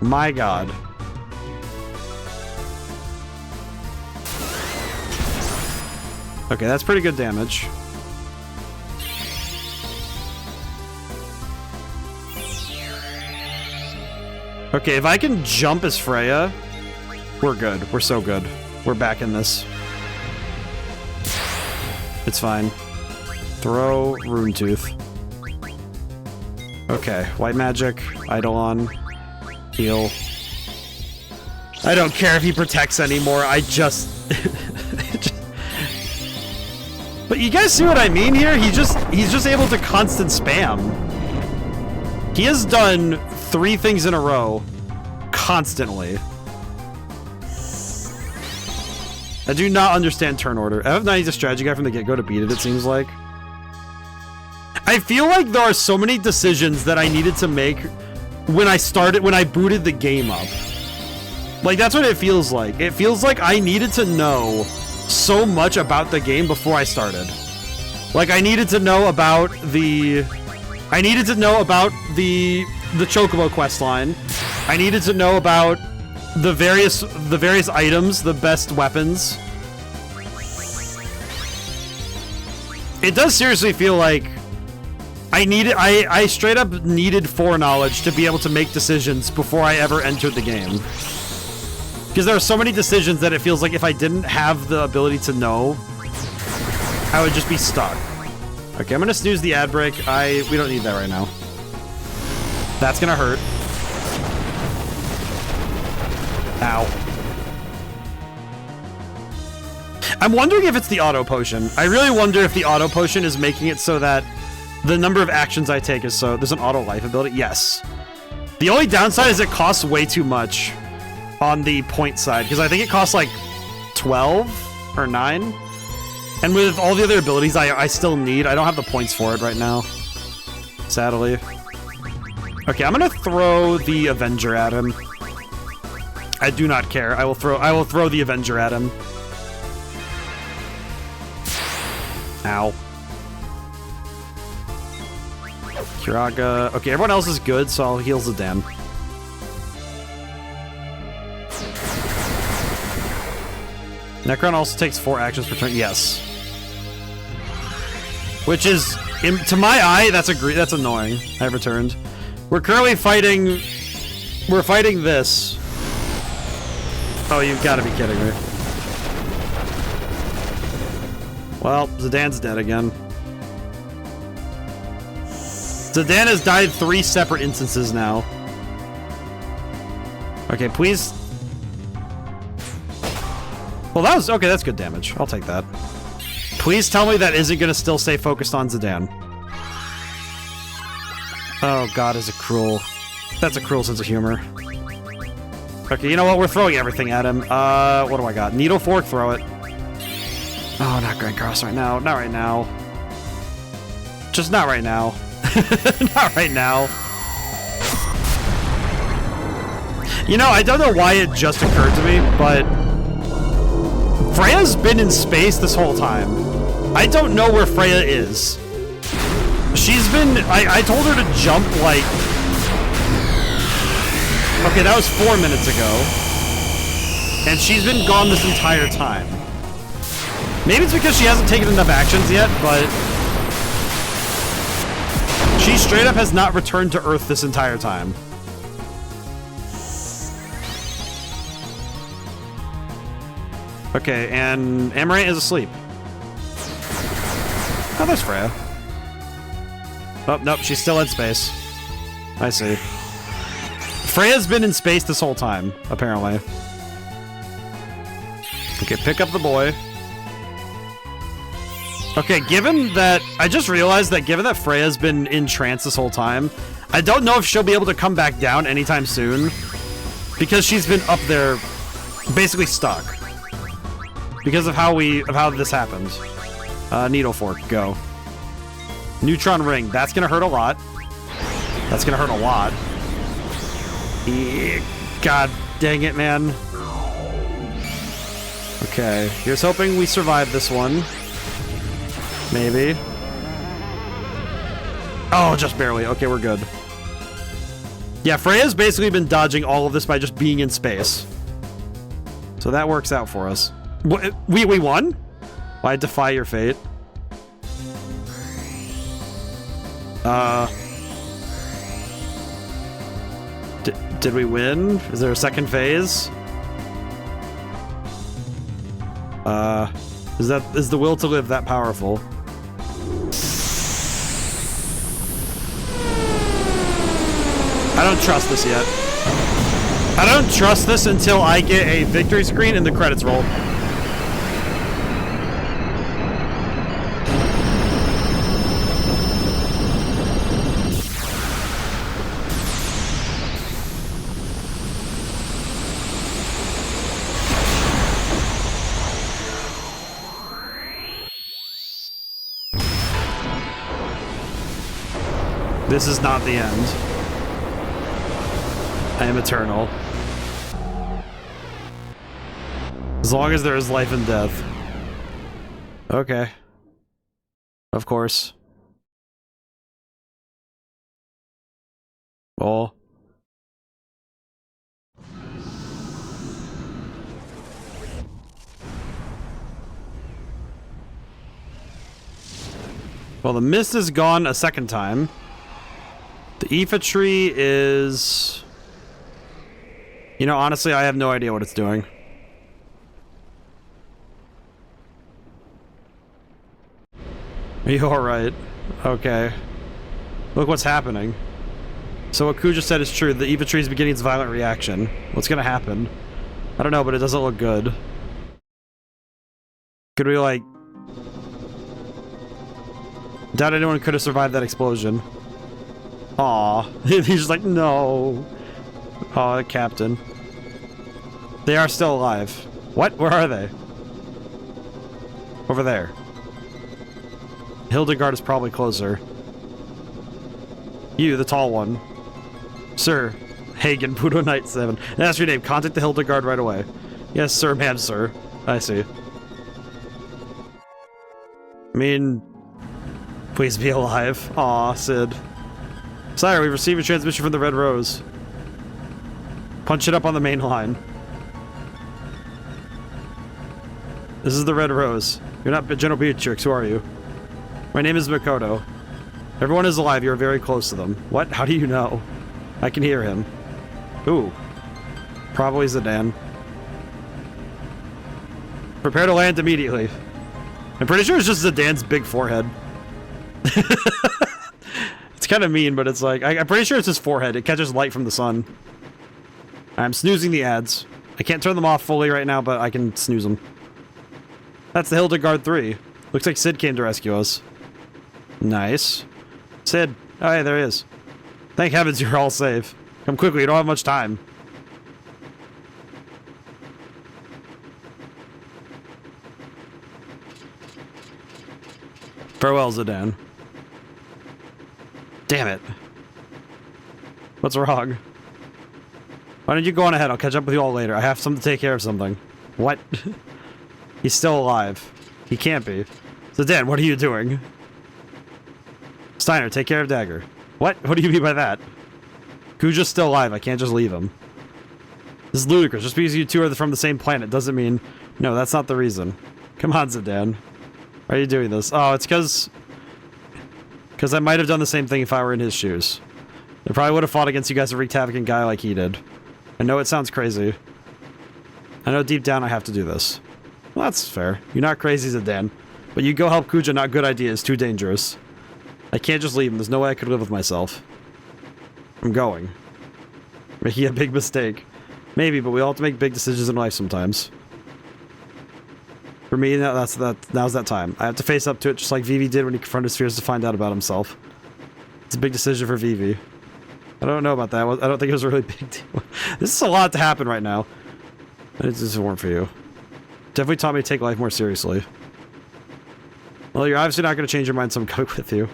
My god. Okay, that's pretty good damage. Okay, if I can jump as Freya, we're good. We're so good. We're back in this. It's fine. Throw Rune Tooth. Okay, white magic, Eidolon, heal. I don't care if he protects anymore. I just... But you guys see what I mean here? He's just able to constant spam. He has done 3 things in a row constantly. I do not understand turn order. FF9 is a strategy guy from the get-go to beat it, it seems like. I feel like there are so many decisions that I needed to make when I booted the game up. Like, that's what it feels like. It feels like I needed to know so much about the game before I started. Like, I needed to know about the Chocobo questline. I needed to know about the various items, the best weapons. It does seriously feel like I straight up needed foreknowledge to be able to make decisions before I ever entered the game. Because there are so many decisions that it feels like if I didn't have the ability to know, I would just be stuck. Okay, I'm gonna snooze the ad break. We don't need that right now. That's gonna hurt. Ow. I'm wondering if it's the auto potion. I really wonder if the auto potion is making it so that the number of actions I take is so... There's an auto life ability? Yes. The only downside is it costs way too much on the point side, because I think it costs like 12 or 9. And with all the other abilities I still need, I don't have the points for it right now, sadly. Okay, I'm gonna throw the Avenger at him. I do not care. I will throw the Avenger at him. Ow. Kiraga. Okay, everyone else is good, so I'll heal Zidane. Necron also takes 4 actions per turn. Yes. Which is, to my eye, that's annoying. I have returned. We're currently fighting... We're fighting this. Oh, you've got to be kidding me. Well, Zidane's dead again. Zidane has died 3 separate instances now. Okay, please... Well, that was... Okay, that's good damage. I'll take that. Please tell me that isn't going to still stay focused on Zidane. Oh, God, is it cruel. That's a cruel sense of humor. Okay, you know what? We're throwing everything at him. What do I got? Needle Fork, throw it. Oh, not Grand Cross right now. Not right now. Just not right now. Not right now. You know, I don't know why it just occurred to me, but... Freya's been in space this whole time. I don't know where Freya is. She's been... I told her to jump, like... Okay, that was 4 minutes ago. And she's been gone this entire time. Maybe it's because she hasn't taken enough actions yet, but... She straight up has not returned to Earth this entire time. Okay, and Amaranth is asleep. Oh, there's Freya. Oh, nope, she's still in space. I see. Freya's been in space this whole time, apparently. Okay, pick up the boy. Okay, given that... I just realized that given that Freya's been in trance this whole time, I don't know if she'll be able to come back down anytime soon. Because she's been up there, basically stuck. Because of how this happened. Needle Fork, go. Neutron Ring, that's gonna hurt a lot. That's gonna hurt a lot. God dang it, man. Okay, here's hoping we survive this one. Maybe. Oh, just barely. Okay, we're good. Yeah, Freya's basically been dodging all of this by just being in space. So that works out for us. We won? I defy your fate. Did we win? Is there a second phase? Is the will to live that powerful? I don't trust this yet. I don't trust this until I get a victory screen and the credits roll. This is not the end. I am eternal. As long as there is life and death. Okay. Of course. Oh. Well, the mist is gone a second time. The Aoife tree is... You know, honestly, I have no idea what it's doing. Are you alright? Okay. Look what's happening. So what Ku just said is true. The Aoife tree is beginning its violent reaction. What's gonna happen? I don't know, but it doesn't look good. Could we, like... Doubt anyone could have survived that explosion. Aw. He's just like, no. Aw, Captain. They are still alive. What? Where are they? Over there. Hildegard is probably closer. You, the tall one. Sir. Hagen, Budo Knight 7. That's your name. Contact the Hildegard right away. Yes, sir, ma'am, sir. I see. I mean... Please be alive. Aw, Sid. Sire, we've received a transmission from the Red Rose. Punch it up on the main line. This is the Red Rose. You're not General Beatrix, who are you? My name is Makoto. Everyone is alive, you're very close to them. What? How do you know? I can hear him. Ooh. Probably Zidane. Prepare to land immediately. I'm pretty sure it's just Zidane's big forehead. It's kind of mean, but it's like... I'm pretty sure it's his forehead. It catches light from the sun. I'm snoozing the ads. I can't turn them off fully right now, but I can snooze them. That's the Hildegard 3. Looks like Sid came to rescue us. Nice. Sid. Oh, hey, there he is. Thank heavens you're all safe. Come quickly, you don't have much time. Farewell, Zidane. Damn it. What's wrong? Why don't you go on ahead? I'll catch up with you all later. I have to take care of something. What? He's still alive. He can't be. Zidane, what are you doing? Steiner, take care of Dagger. What? What do you mean by that? Kuja's still alive. I can't just leave him. This is ludicrous. Just because you two are from the same planet doesn't mean... No, that's not the reason. Come on, Zidane. Why are you doing this? Oh, it's because I might have done the same thing if I were in his shoes. I probably would have fought against you guys and wreaked havoc and guy like he did. I know it sounds crazy. I know deep down I have to do this. Well, that's fair. You're not crazy, Zidane. But you go help Kuja, not good idea. It's too dangerous. I can't just leave him. There's no way I could live with myself. I'm going. Making a big mistake. Maybe, but we all have to make big decisions in life sometimes. For me, now's that time. I have to face up to it just like Vivi did when he confronted his fears to find out about himself. It's a big decision for Vivi. I don't know about that. I don't think it was a really big deal. This is a lot to happen right now. It just weren't for you. Definitely taught me to take life more seriously. Well, you're obviously not going to change your mind, so I'm coming with you.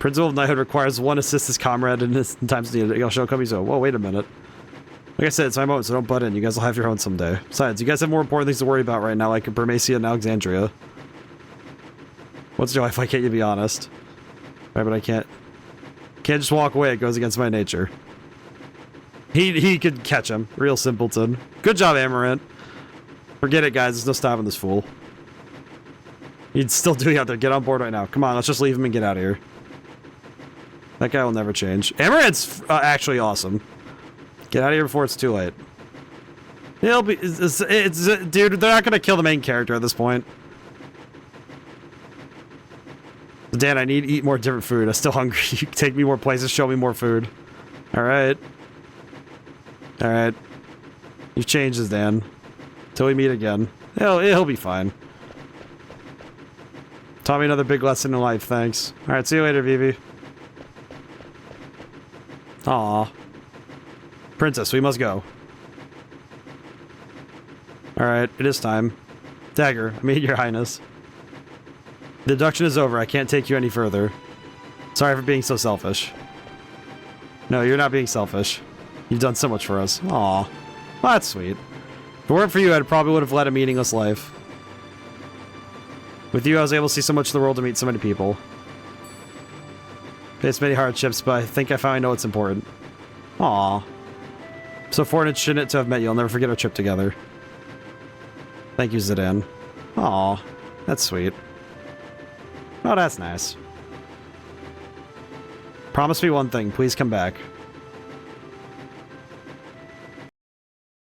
Principle of Knighthood requires one assist his comrade in times needed. I'll show come so. Whoa, wait a minute. Like I said, it's my moment, so don't butt in. You guys will have your own someday. Besides, you guys have more important things to worry about right now, like Bermacia and Alexandria. What's your life like, can't you be honest? Right, but I can't... Can't just walk away, it goes against my nature. He could catch him. Real simpleton. Good job, Amaranth. Forget it, guys. There's no stopping this fool. He's still doing out there. Get on board right now. Come on, let's just leave him and get out of here. That guy will never change. Amaranth's actually awesome. Get out of here before it's too late. He'll be... dude, they're not gonna kill the main character at this point. Dan, I need to eat more different food. I'm still hungry. You can take me more places, show me more food. Alright. Alright. You've changed this, Dan. Till we meet again. He'll be fine. Taught me another big lesson in life, thanks. Alright, see you later, Vivi. Aw. Princess, we must go. Alright, it is time. Dagger, I mean, your highness. The deduction is over, I can't take you any further. Sorry for being so selfish. No, you're not being selfish. You've done so much for us. Aw. Well, that's sweet. If it weren't for you, I probably would have led a meaningless life. With you, I was able to see so much of the world and meet so many people. Faced many hardships, but I think I finally know what's important. Aw. So fortunate to have met you. I'll never forget our trip together. Thank you, Zidane. Aw. That's sweet. Oh, that's nice. Promise me one thing. Please come back.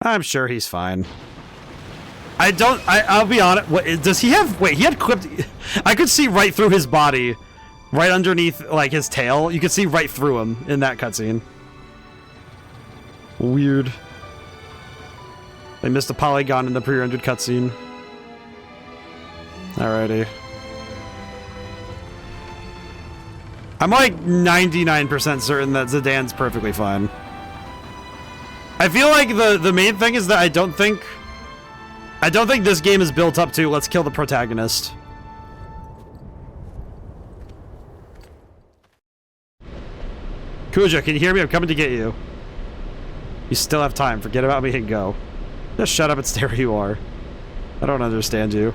I'm sure he's fine. I'll be honest. What, does he have... Wait, he had clipped... I could see right through his body. Right underneath, like, his tail. You could see right through him in that cutscene. Weird. They missed a polygon in the pre-rendered cutscene. Alrighty. I'm like 99% certain that Zidane's perfectly fine. I feel like the main thing is that I don't think this game is built up to let's kill the protagonist. Kuja, can you hear me? I'm coming to get you. You still have time. Forget about me and go. Just shut up and stay where you are. I don't understand you.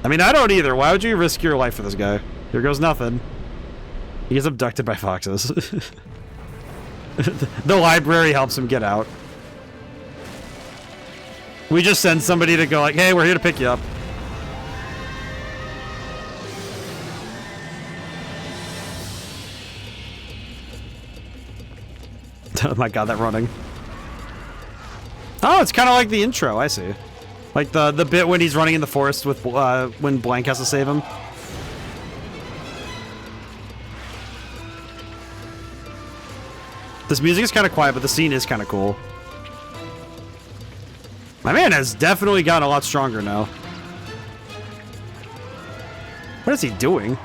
I mean, I don't either. Why would you risk your life for this guy? Here goes nothing. He gets abducted by foxes. The library helps him get out. We just send somebody to go like, hey, we're here to pick you up. Oh my god, that running. Oh, it's kind of like the intro, I see. Like the bit when he's running in the forest with, when Blank has to save him. This music is kind of quiet, but the scene is kind of cool. My man has definitely gotten a lot stronger now. What is he doing?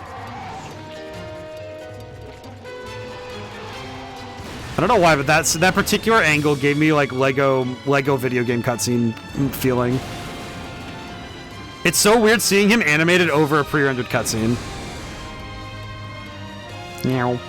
I don't know why, but that particular angle gave me like Lego video game cutscene feeling. It's so weird seeing him animated over a pre-rendered cutscene. Meow.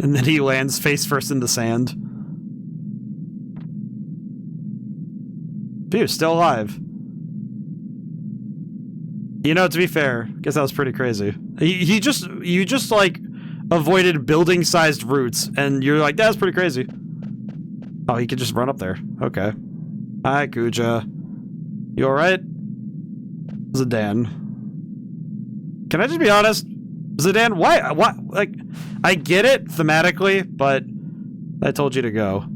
And then he lands face first in the sand. Phew, still alive. You know, to be fair, I guess that was pretty crazy. You just like avoided building-sized roots, and you're like, that's pretty crazy. Oh, he could just run up there. Okay. Hi, Kuja. You alright? Zidane. Can I just be honest? Zidane, why, like, I get it thematically, but I told you to go.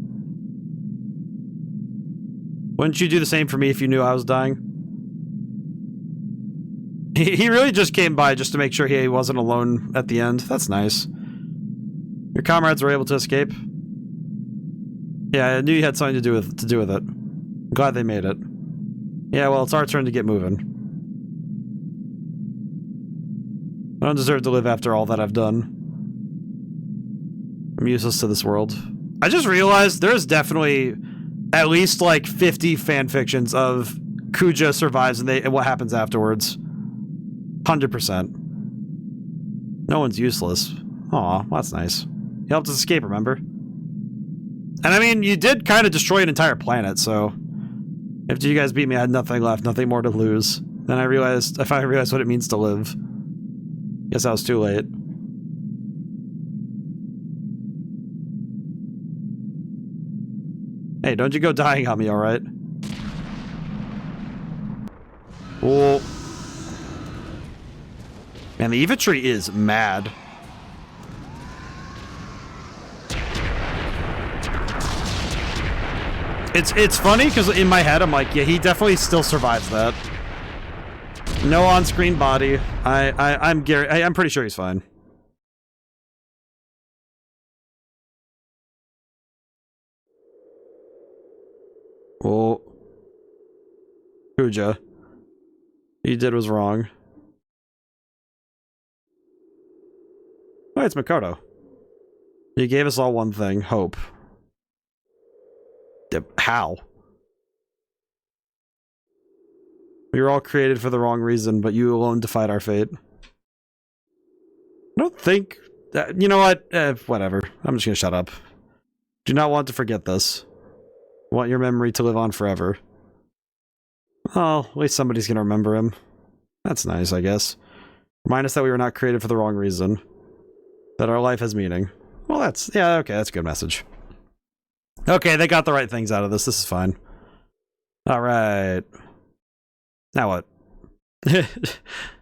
Wouldn't you do the same for me if you knew I was dying? He really just came by just to make sure he wasn't alone at the end. That's nice. Your comrades were able to escape? Yeah, I knew you had something to do with it. I'm glad they made it. Yeah, well, it's our turn to get moving. I don't deserve to live after all that I've done. I'm useless to this world. I just realized there's definitely at least like 50 fanfictions of Kuja survives and what happens afterwards. 100%. No one's useless. Aw, well, that's nice. You helped us escape, remember? And I mean, you did kind of destroy an entire planet, so... After you guys beat me, I had nothing left, nothing more to lose. Then I finally realized what it means to live. Guess I was too late. Hey, don't you go dying on me, alright? Oh. Man, the Eva tree is mad. It's funny because in my head I'm like, yeah, he definitely still survives that. No on-screen body. I'm pretty sure he's fine. Oh, Kuja, what you did was wrong. Oh, it's Makoto. You gave us all one thing: hope. How? We were all created for the wrong reason, but you alone defied our fate. I don't think that, you know what? Whatever. I'm just gonna shut up. Do not want to forget this. I want your memory to live on forever. Oh, at least somebody's gonna remember him. That's nice, I guess. Remind us that we were not created for the wrong reason. That our life has meaning. Well, yeah, okay, that's a good message. Okay, they got the right things out of this. This is fine. Alright. Now what?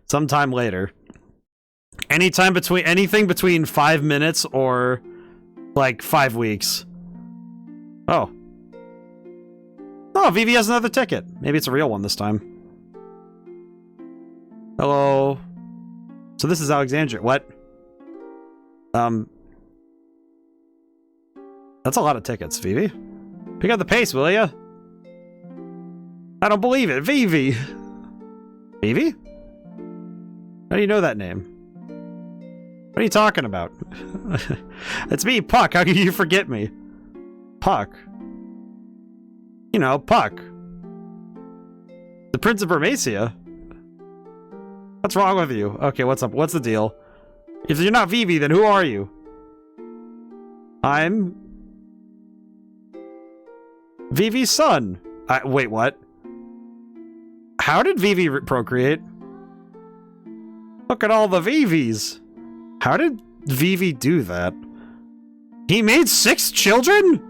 Sometime later. Anything between 5 minutes or like 5 weeks. Oh. Oh, Vivi has another ticket. Maybe it's a real one this time. Hello. So this is Alexandria. What? That's a lot of tickets, Vivi. Pick up the pace, will ya? I don't believe it. Vivi! Vivi? How do you know that name? What are you talking about? It's me, Puck. How can you forget me? Puck. You know, Puck. The Prince of Bermacia? What's wrong with you? Okay, what's up? What's the deal? If you're not Vivi, then who are you? I'm... Vivi's son. Wait, what? How did Vivi procreate? Look at all the Vivis. How did Vivi do that? He made 6 children?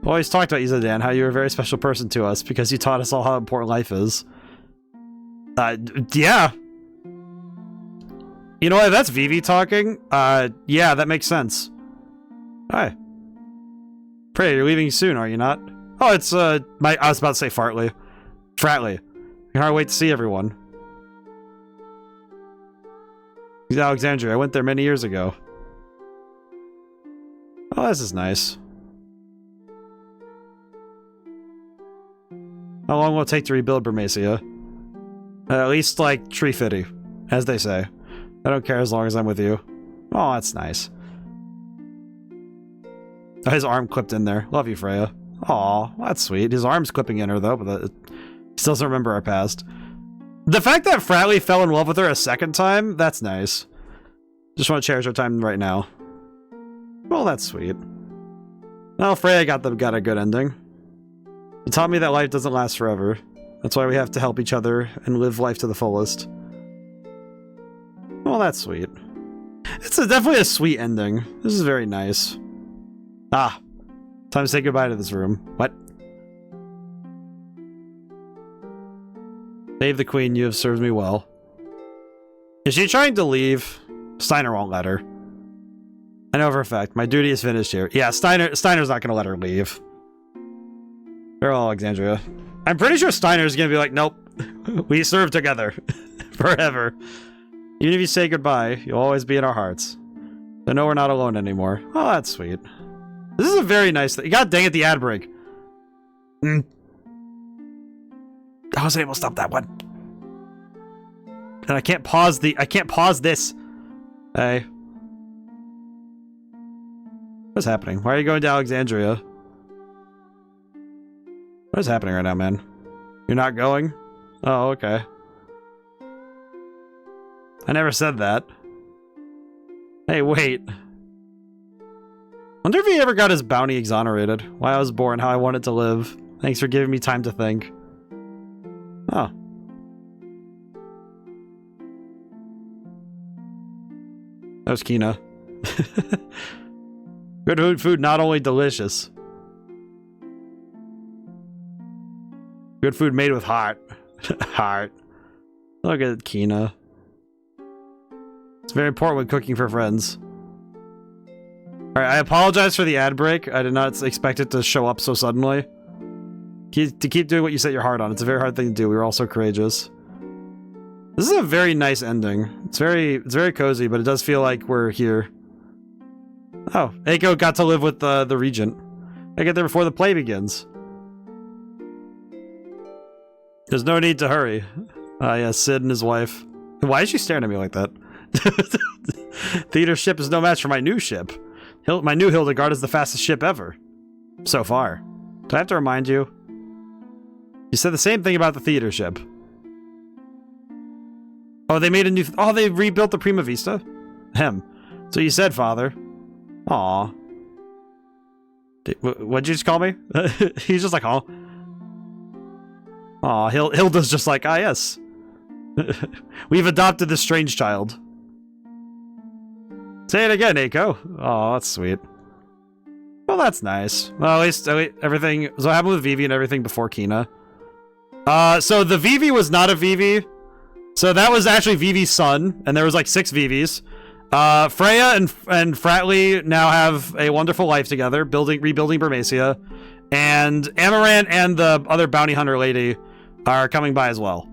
Always talked about you, Dan, how you're a very special person to us because you taught us all how important life is. Yeah. You know what? That's Vivi talking. Yeah, that makes sense. Hi. Pray, you're leaving soon, are you not? Oh, it's, I was about to say Fartley. Fratley. I can't wait to see everyone. He's Alexandria. I went there many years ago. Oh, this is nice. How long will it take to rebuild Bermacia? At least, like, Tree Fitty, as they say. I don't care as long as I'm with you. Oh, that's nice. Oh, his arm clipped in there. Love you, Freya. Aw, that's sweet. His arm's clipping in her, though, but he still doesn't remember our past. The fact that Fratley fell in love with her a second time, that's nice. Just want to cherish our time right now. Well, that's sweet. Well, Freya got a good ending. He taught me that life doesn't last forever. That's why we have to help each other and live life to the fullest. Well, that's sweet. It's definitely a sweet ending. This is very nice. Ah. Time to say goodbye to this room. What? Save the queen, you have served me well. Is she trying to leave? Steiner won't let her. I know for a fact. My duty is finished here. Yeah, Steiner's not gonna let her leave. Farewell, Alexandria. I'm pretty sure Steiner's gonna be like, nope. We serve together. Forever. Even if you say goodbye, you'll always be in our hearts. So no, we're not alone anymore. Oh, that's sweet. This is a very nice thing. God dang it, the ad break. I wasn't able to stop that one. And I can't pause this. Hey. What's happening? Why are you going to Alexandria? What is happening right now, man? You're not going? Oh, okay. I never said that. Hey, wait. Wonder if he ever got his bounty exonerated. Why I was born, how I wanted to live. Thanks for giving me time to think. Oh. That was Kina. Good food, not only delicious. Good food made with heart. Heart. Look at Kina. It's very important when cooking for friends. Alright, I apologize for the ad break. I did not expect it to show up so suddenly. To keep doing what you set your heart on. It's a very hard thing to do. We were all so courageous. This is a very nice ending. It's very cozy, but it does feel like we're here. Oh, Eiko got to live with the regent. I get there before the play begins. There's no need to hurry. Yeah, Sid and his wife. Why is she staring at me like that? Theater ship is no match for my new ship. My new Hildegard is the fastest ship ever. So far. Do I have to remind you? You said the same thing about the theater ship. Oh, they made a new... Oh, they rebuilt the Prima Vista? So you said, father. Aw. What'd you just call me? He's just like, aw. Aw, Hilda's just like, ah, yes. We've adopted this strange child. Say it again, Eiko. Oh, that's sweet. Well, that's nice. Well, at least everything... So what happened with Vivi and everything before Kina? So the Vivi was not a Vivi. So that was actually Vivi's son, and there was like 6 Vivis. Freya and Fratly now have a wonderful life together, rebuilding Burmecia. And Amaranth and the other bounty hunter lady are coming by as well.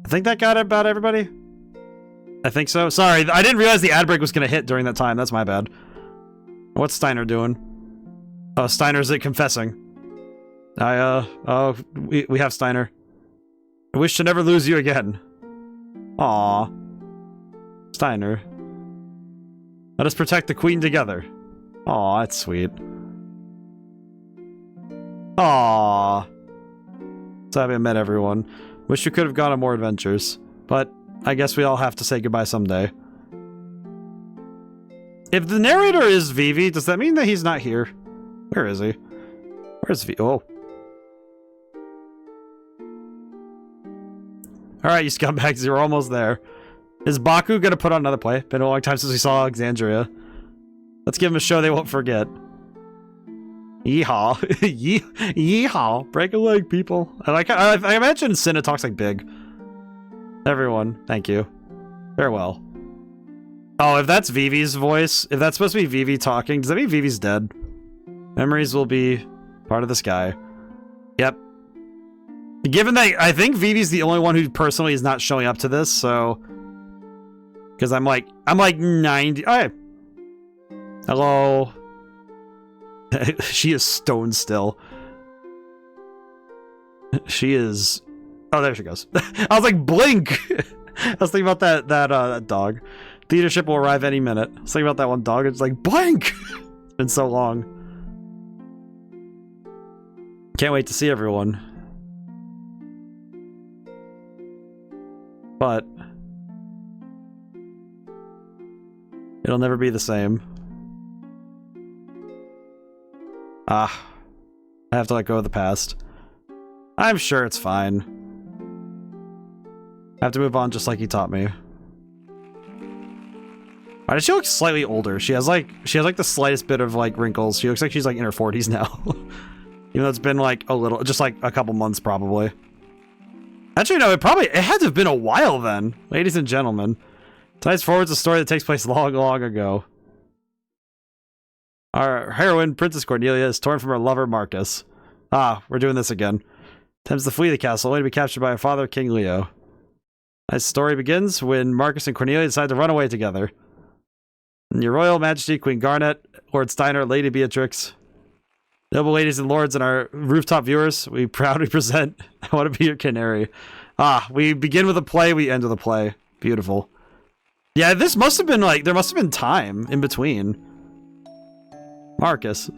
I think that got about everybody. I think so. Sorry, I didn't realize the ad break was going to hit during that time. That's my bad. What's Steiner doing? Oh, Steiner's confessing. We have Steiner. I wish to never lose you again. Aw. Steiner. Let us protect the queen together. Aw, that's sweet. Aw. So happy I met everyone. Wish we could have gone on more adventures. But I guess we all have to say goodbye someday. If the narrator is Vivi, does that mean that he's not here? Where is he? Where's Vivi? Oh. Alright, you scumbags, you're almost there. Is Baku gonna put on another play? Been a long time since we saw Alexandria. Let's give him a show they won't forget. Yeehaw. Yeehaw. Break a leg, people. I imagine Cinna talks like Big. Everyone, thank you. Farewell. Oh, if that's Vivi's voice, if that's supposed to be Vivi talking, does that mean Vivi's dead? Memories will be part of the sky. Yep. Given that I think Vivi's the only one who personally is not showing up to this, so... Because I'm like 90... Oh, hey. Hello. She is stone still. She is... Oh, there she goes. I was like, blink! I was thinking about that dog. Theater ship will arrive any minute. I was thinking about that one dog. It's like, blink! It's been so long. Can't wait to see everyone. But... it'll never be the same. Ah. I have to let go of the past. I'm sure it's fine. I have to move on just like he taught me. Why does she look slightly older? She has like the slightest bit of like wrinkles. She looks like she's like in her 40s now. Even though it's been like a little, just like a couple months probably. Actually, no, it had to have been a while then. Ladies and gentlemen. Tonight's forward's a story that takes place long, long ago. Our heroine, Princess Cornelia, is torn from her lover, Marcus. Ah, we're doing this again. Attempts to flee the castle, only to be captured by her father, King Leo. The story begins when Marcus and Cornelia decide to run away together. And Your Royal Majesty, Queen Garnet, Lord Steiner, Lady Beatrix, noble ladies and lords, and our rooftop viewers, we proudly present I Want to Be Your Canary. Ah, we begin with a play, we end with a play. Beautiful. Yeah, this must have been like, there must have been time in between. Marcus.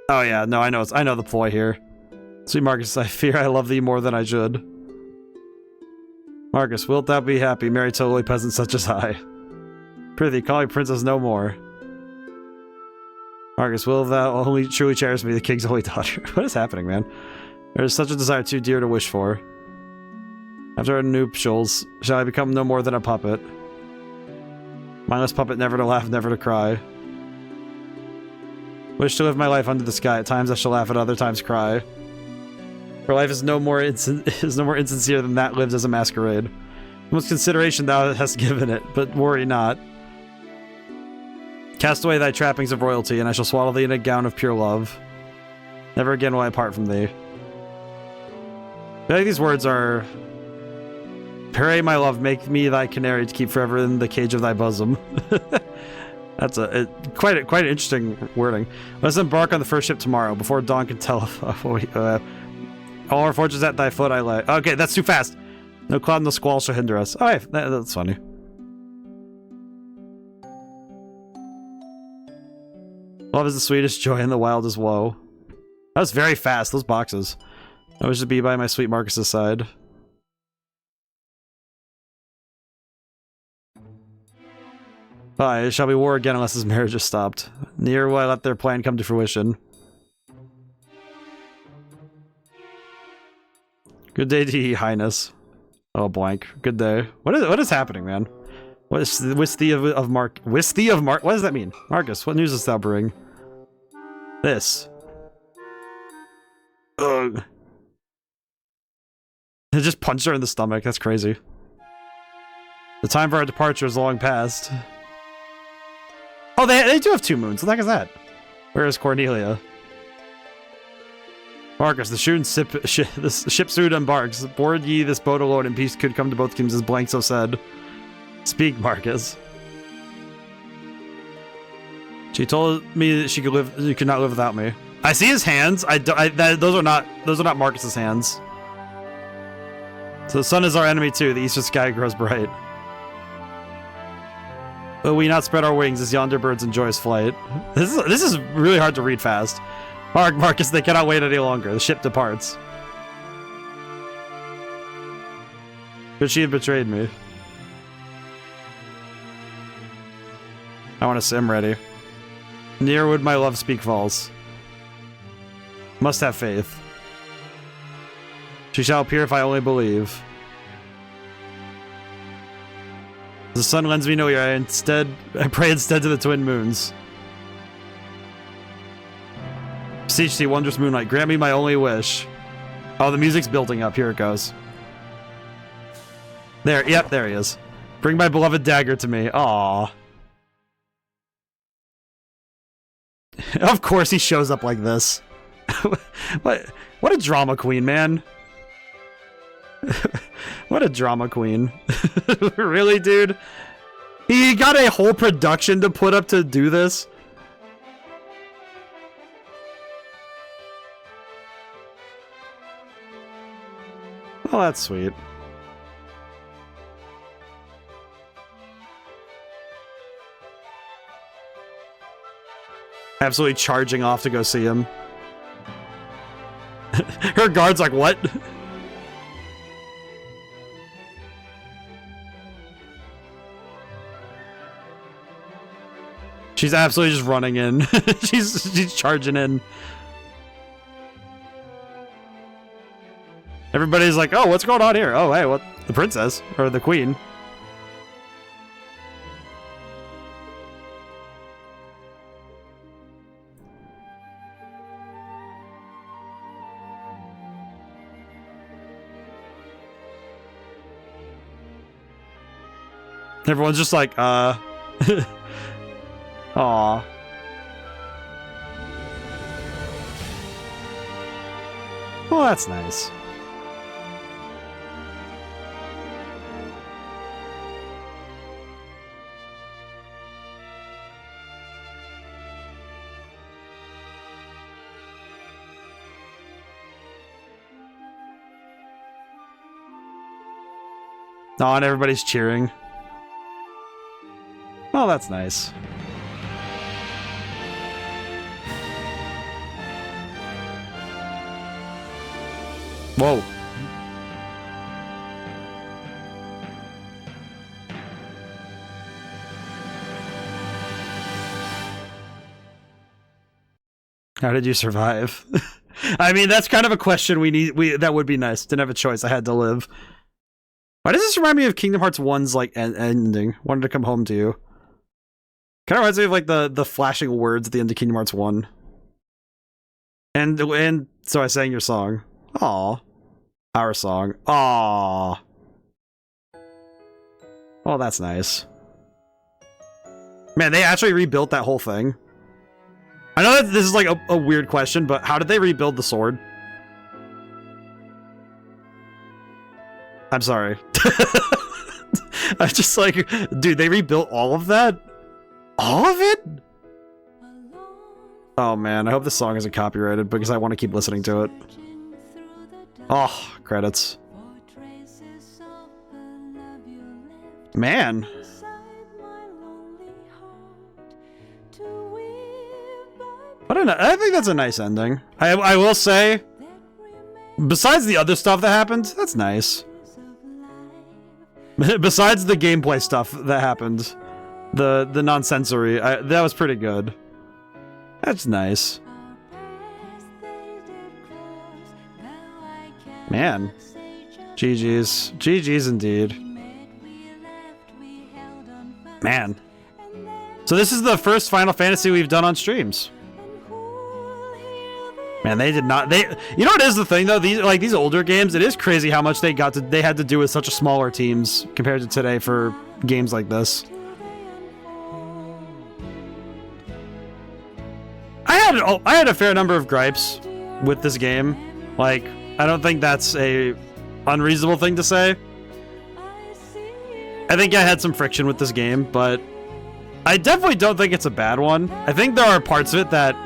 Oh yeah, no, I know the ploy here. Sweet Marcus, I fear I love thee more than I should. Marcus, wilt thou be happy, married to a lowly peasant such as I? Prithee, call me princess no more. Marcus, will thou only truly cherish me, the king's only daughter? What is happening, man? There is such a desire too dear to wish for. After our nuptials, shall I become no more than a puppet? Mindless puppet, never to laugh, never to cry. Wish to live my life under the sky. At times I shall laugh, at other times cry. For life is no more insincere than that lived as a masquerade. Much consideration thou hast given it, but worry not. Cast away thy trappings of royalty, and I shall swaddle thee in a gown of pure love. Never again will I part from thee. I feel like these words are... Pray, my love, make me thy canary to keep forever in the cage of thy bosom. That's quite an interesting wording. Let's embark on the first ship tomorrow, before dawn can tell all our fortunes at thy foot I lay. Okay, that's too fast. No cloud, no squall shall hinder us. Oh, hey, that's funny. Love is the sweetest joy and the wildest woe. That was very fast, those boxes. I wish to be by my sweet Marcus's side. Aye, it shall be war again unless his marriage is stopped. Near will I let their plan come to fruition. Good day to ye, highness. Oh, blank. Good day. What is happening, man? What is with thee of Mark? With thee of Mark? What does that mean? Marcus, what news dost thou bring? This. Ugh. It just punched her in the stomach. That's crazy. The time for our departure is long past. Oh, they do have 2 moons. What the heck is that? Where is Cornelia? Marcus, the ship soon embarks. Board ye this boat alone, and peace could come to both kingdoms, as blank so said. Speak, Marcus. She told me that she could live. You could not live without me. I see his hands. Those are not Marcus's hands. So the sun is our enemy too. The eastern sky grows bright. But we not spread our wings as yonder birds enjoy his flight. This is really hard to read fast. Marcus, they cannot wait any longer. The ship departs. Could she have betrayed me? I want to sim ready. Ne'er would my love speak false. Must have faith. She shall appear if I only believe. The sun lends me no ear. I pray instead to the twin moons. Beseech thee, wondrous moonlight, grant me my only wish. Oh, the music's building up. Here it goes. There, yep, there he is. Bring my beloved dagger to me. Aww. Of course he shows up like this. What a drama queen, man. What a drama queen. Really, dude? He got a whole production to put up to do this? Oh, that's sweet. Absolutely charging off to go see him. Her guard's like, what? She's absolutely just running in. she's charging in. Everybody's like, oh, what's going on here? Oh, hey, what? The princess. Or the queen. Everyone's just like, Aw. Well, that's nice. Oh, and everybody's cheering. Oh, that's nice. Whoa. How did you survive? I mean, that's kind of a question that would be nice. Didn't have a choice. I had to live. Why does this remind me of Kingdom Hearts 1's like ending? Wanted to come home to you. Kind of reminds me of like the flashing words at the end of Kingdom Hearts 1. And so I sang your song. Aw. Our song. Aw. Oh, that's nice. Man, they actually rebuilt that whole thing. I know that this is like a weird question, but how did they rebuild the sword? I'm sorry. I'm just like, dude, they rebuilt all of that? All of it? Oh man, I hope this song isn't copyrighted because I want to keep listening to it. Oh, credits. Man. I think that's a nice ending. I will say, besides the other stuff that happened, that's nice. Besides the gameplay stuff that happened, the non-sensory, that was pretty good. That's nice. Man. GG's. GG's indeed. Man. So this is the first Final Fantasy we've done on streams. Man, they did not. You know what is the thing though? These older games, it is crazy how much they had to do with such a smaller teams compared to today for games like this. I had a fair number of gripes with this game. Like, I don't think that's a unreasonable thing to say. I think I had some friction with this game, but I definitely don't think it's a bad one. I think there are parts of it that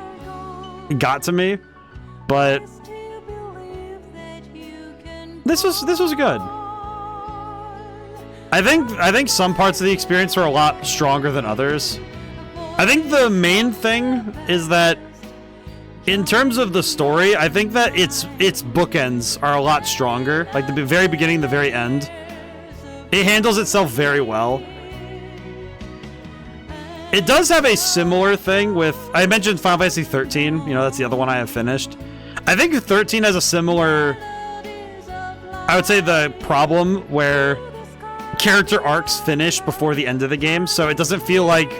got to me. But this was good. I think some parts of the experience were a lot stronger than others. I think the main thing is that in terms of the story, I think that its bookends are a lot stronger. Like the very beginning, the very end. It handles itself very well. It does have a similar thing with, I mentioned Final Fantasy 13, you know, that's the other one I have finished. I think 13 has a similar, I would say, the problem where character arcs finish before the end of the game, so it doesn't feel like,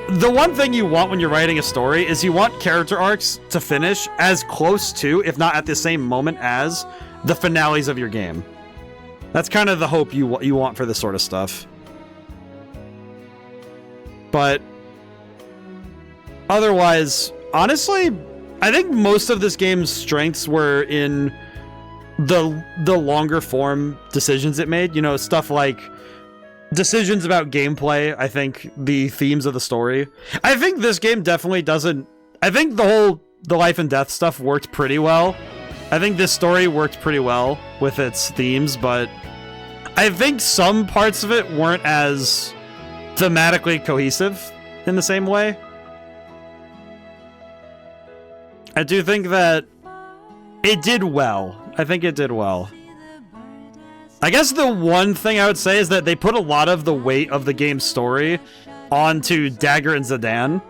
the one thing you want when you're writing a story is you want character arcs to finish as close to, if not at the same moment as, the finales of your game. That's kind of the hope you want for this sort of stuff. But otherwise, honestly, I think most of this game's strengths were in the longer form decisions it made. You know, stuff like decisions about gameplay. I think the themes of the story. I think this game definitely doesn't. I think the life and death stuff worked pretty well. I think this story worked pretty well with its themes, but I think some parts of it weren't as thematically cohesive in the same way. I do think that it did well. I think it did well. I guess the one thing I would say is that they put a lot of the weight of the game's story onto Dagger and Zidane.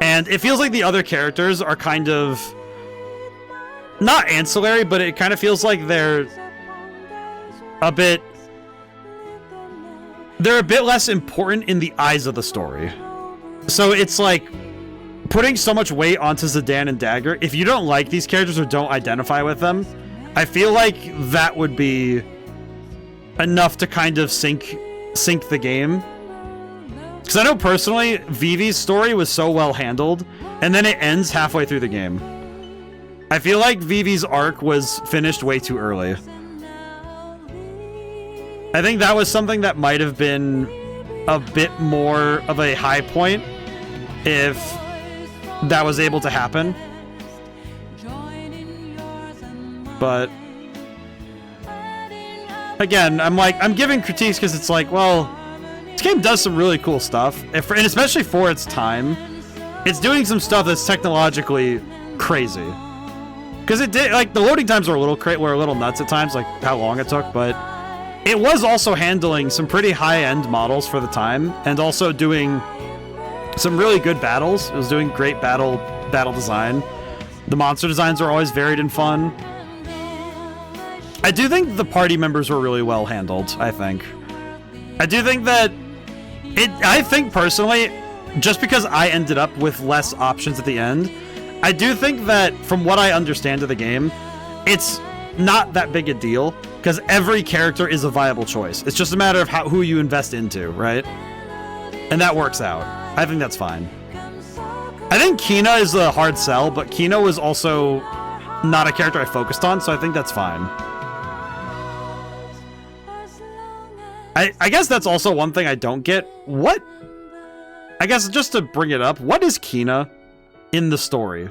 And it feels like the other characters are kind of not ancillary, but it kind of feels like they're a bit less important in the eyes of the story. So it's like putting so much weight onto Zidane and Dagger. If you don't like these characters or don't identify with them, I feel like that would be enough to kind of sink the game. Because I know personally, Vivi's story was so well handled, and then it ends halfway through the game. I feel like Vivi's arc was finished way too early. I think that was something that might have been a bit more of a high point if that was able to happen. But again, I'm giving critiques because it's like, well, this game does some really cool stuff, and especially for its time, it's doing some stuff that's technologically crazy. Because it did, like, the loading times were a little nuts at times, like how long it took, but it was also handling some pretty high-end models for the time, and also doing some really good battles. It was doing great battle design. The monster designs were always varied and fun. I do think the party members were really well handled, I think. I do think that I think personally, just because I ended up with less options at the end, I do think that from what I understand of the game, it's not that big a deal because every character is a viable choice. It's just a matter of who you invest into, right? And that works out. I think that's fine. I think Kina is a hard sell, but Kina was also not a character I focused on, so I think that's fine. I guess that's also one thing I don't get. What? I guess just to bring it up, what is Kina in the story?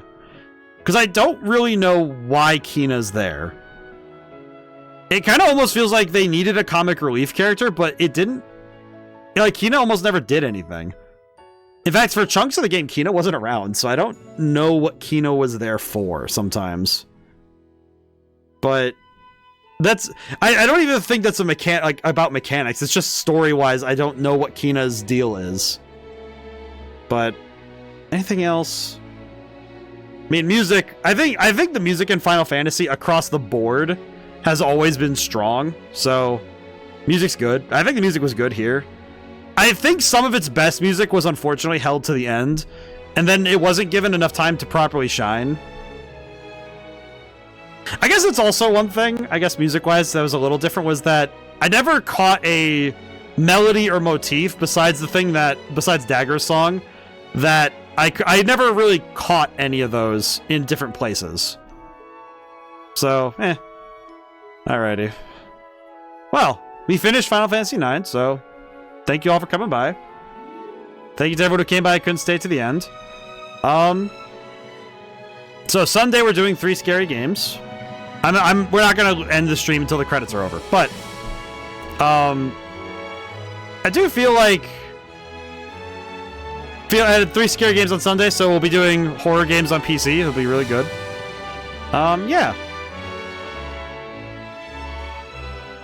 Because I don't really know why Kina's there. It kind of almost feels like they needed a comic relief character, but it didn't. Like, Kina almost never did anything. In fact, for chunks of the game, Kina wasn't around, so I don't know what Kina was there for sometimes. But that's... I don't even think that's about mechanics. It's just story-wise, I don't know what Kina's deal is. But anything else? I mean, music. I think the music in Final Fantasy across the board has always been strong. So music's good. I think the music was good here. I think some of its best music was unfortunately held to the end, and then it wasn't given enough time to properly shine. I guess it's also one thing, I guess music-wise, that was a little different, was that I never caught a melody or motif besides Dagger's song, that I never really caught any of those in different places. So, alrighty. Well, we finished Final Fantasy IX, so thank you all for coming by. Thank you to everyone who came by and couldn't stay to the end. So Sunday we're doing 3 scary games. We're not gonna end the stream until the credits are over, but I do feel like I had 3 scary games on Sunday, so we'll be doing horror games on PC. It'll be really good. Yeah.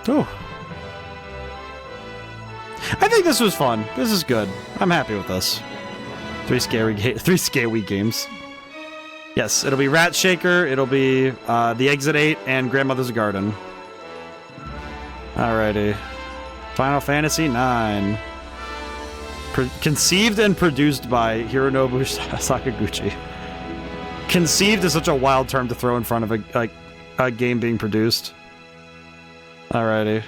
Ooh. I think this was fun. This is good. I'm happy with this. 3 scary games. Yes, it'll be Rat Shaker, it'll be The Exit 8, and Grandmother's Garden. Alrighty. Final Fantasy IX. Conceived and produced by Hironobu Sakaguchi. Conceived is such a wild term to throw in front of a game being produced. Alrighty.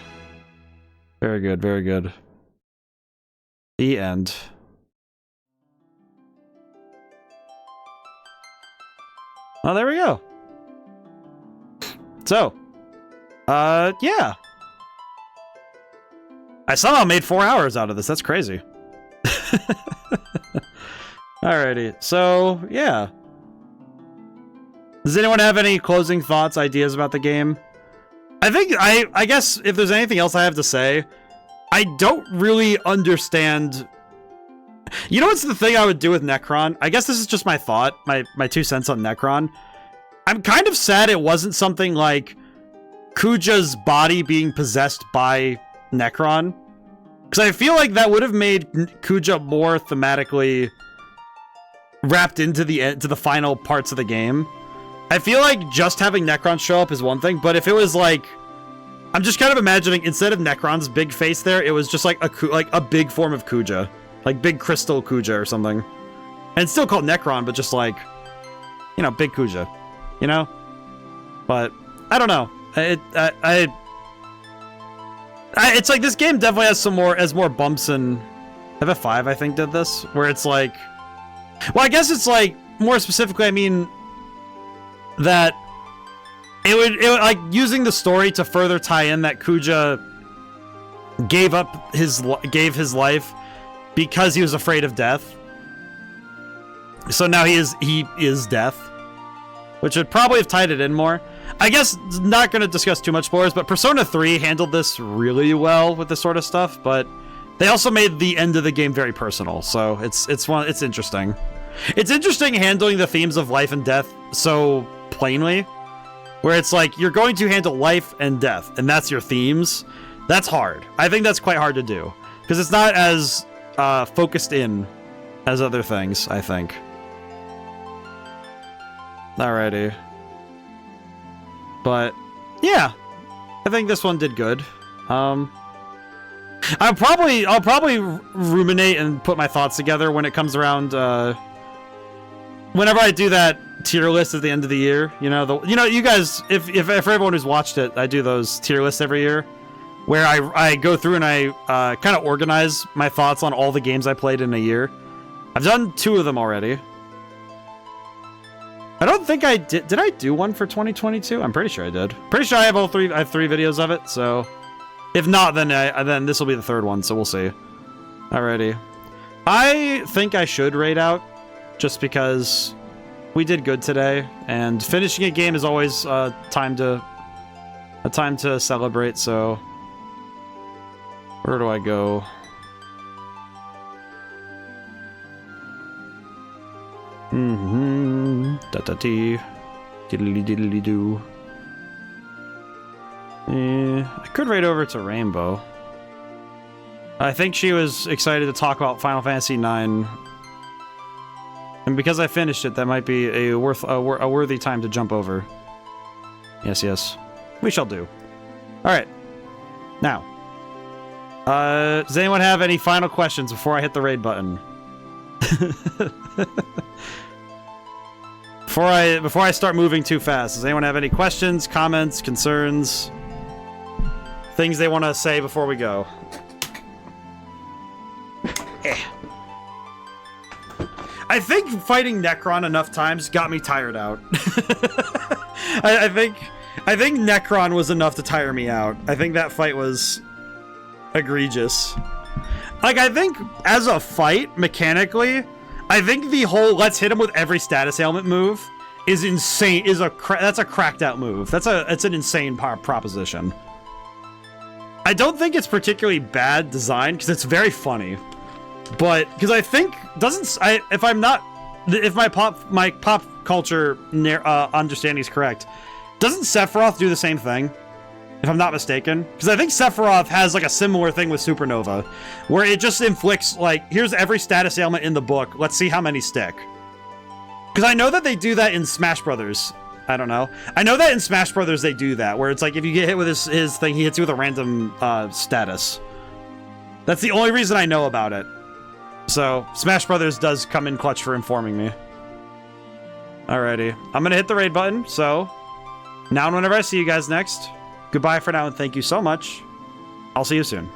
Very good, very good. The end. Oh, there we go. So, yeah. I somehow made 4 hours out of this. That's crazy. Alrighty. So, yeah. Does anyone have any closing thoughts, ideas about the game? I guess if there's anything else I have to say, I don't really understand. You know what's the thing I would do with Necron? I guess this is just my thought, my 2 cents on Necron. I'm kind of sad it wasn't something like Kuja's body being possessed by Necron. Because I feel like that would have made Kuja more thematically wrapped into the final parts of the game. I feel like just having Necron show up is one thing, but if it was like... I'm just kind of imagining, instead of Necron's big face there, it was just like a big form of Kuja. Like big crystal Kuja or something. And it's still called Necron, but just like, you know, big Kuja. You know? But, I don't know. It's like this game definitely has more bumps in... FF5, I think, did this. Where it's like... Well, I guess it's like, more specifically, I mean... That... It would like, using the story to further tie in that Kuja gave his life because he was afraid of death. So now he is death. Which would probably have tied it in more. I guess, not going to discuss too much spoilers, but Persona 3 handled this really well with this sort of stuff, but they also made the end of the game very personal, so it's interesting. It's interesting handling the themes of life and death so plainly, where it's like you're going to handle life and death, and that's your themes. That's hard. I think that's quite hard to do because it's not as focused in as other things, I think. Alrighty. But yeah, I think this one did good. I'll probably ruminate and put my thoughts together when it comes around. Whenever I do that tier list at the end of the year, you guys, if for everyone who's watched it, I do those tier lists every year, where I go through and I kind of organize my thoughts on all the games I played in a year. I've done 2 of them already. I don't think I did. Did I do one for 2022? I'm pretty sure I did. Pretty sure I have all 3. I have 3 videos of it. So, if not, then this will be the 3rd one. So we'll see. Alrighty. I think I should raid out, just because we did good today, and finishing a game is always a time to celebrate. So, where do I go? Da-da-dee. Diddly-diddly-doo. I could raid over to Rainbow. I think she was excited to talk about Final Fantasy IX. And because I finished it, that might be a worthy time to jump over. Yes, yes. We shall do. Alright. Now. Does anyone have any final questions before I hit the raid button? Before I start moving too fast, does anyone have any questions, comments, concerns, things they want to say before we go? I think fighting Necron enough times got me tired out. I think Necron was enough to tire me out. I think that fight was egregious. Like, I think as a fight, mechanically, I think the whole let's hit him with every status ailment move is insane. That's a cracked out move. It's an insane proposition. I don't think it's particularly bad design because it's very funny, but because I think if my pop culture understanding is correct, doesn't Sephiroth do the same thing? If I'm not mistaken, because I think Sephiroth has like a similar thing with Supernova, where it just inflicts like, here's every status ailment in the book. Let's see how many stick. Because I know that they do that in Smash Brothers. I don't know. I know that in Smash Brothers they do that, where it's like if you get hit with his thing, he hits you with a random status. That's the only reason I know about it. So Smash Brothers does come in clutch for informing me. Alrighty, I'm gonna hit the raid button. So now and whenever I see you guys next. Goodbye for now, and thank you so much. I'll see you soon.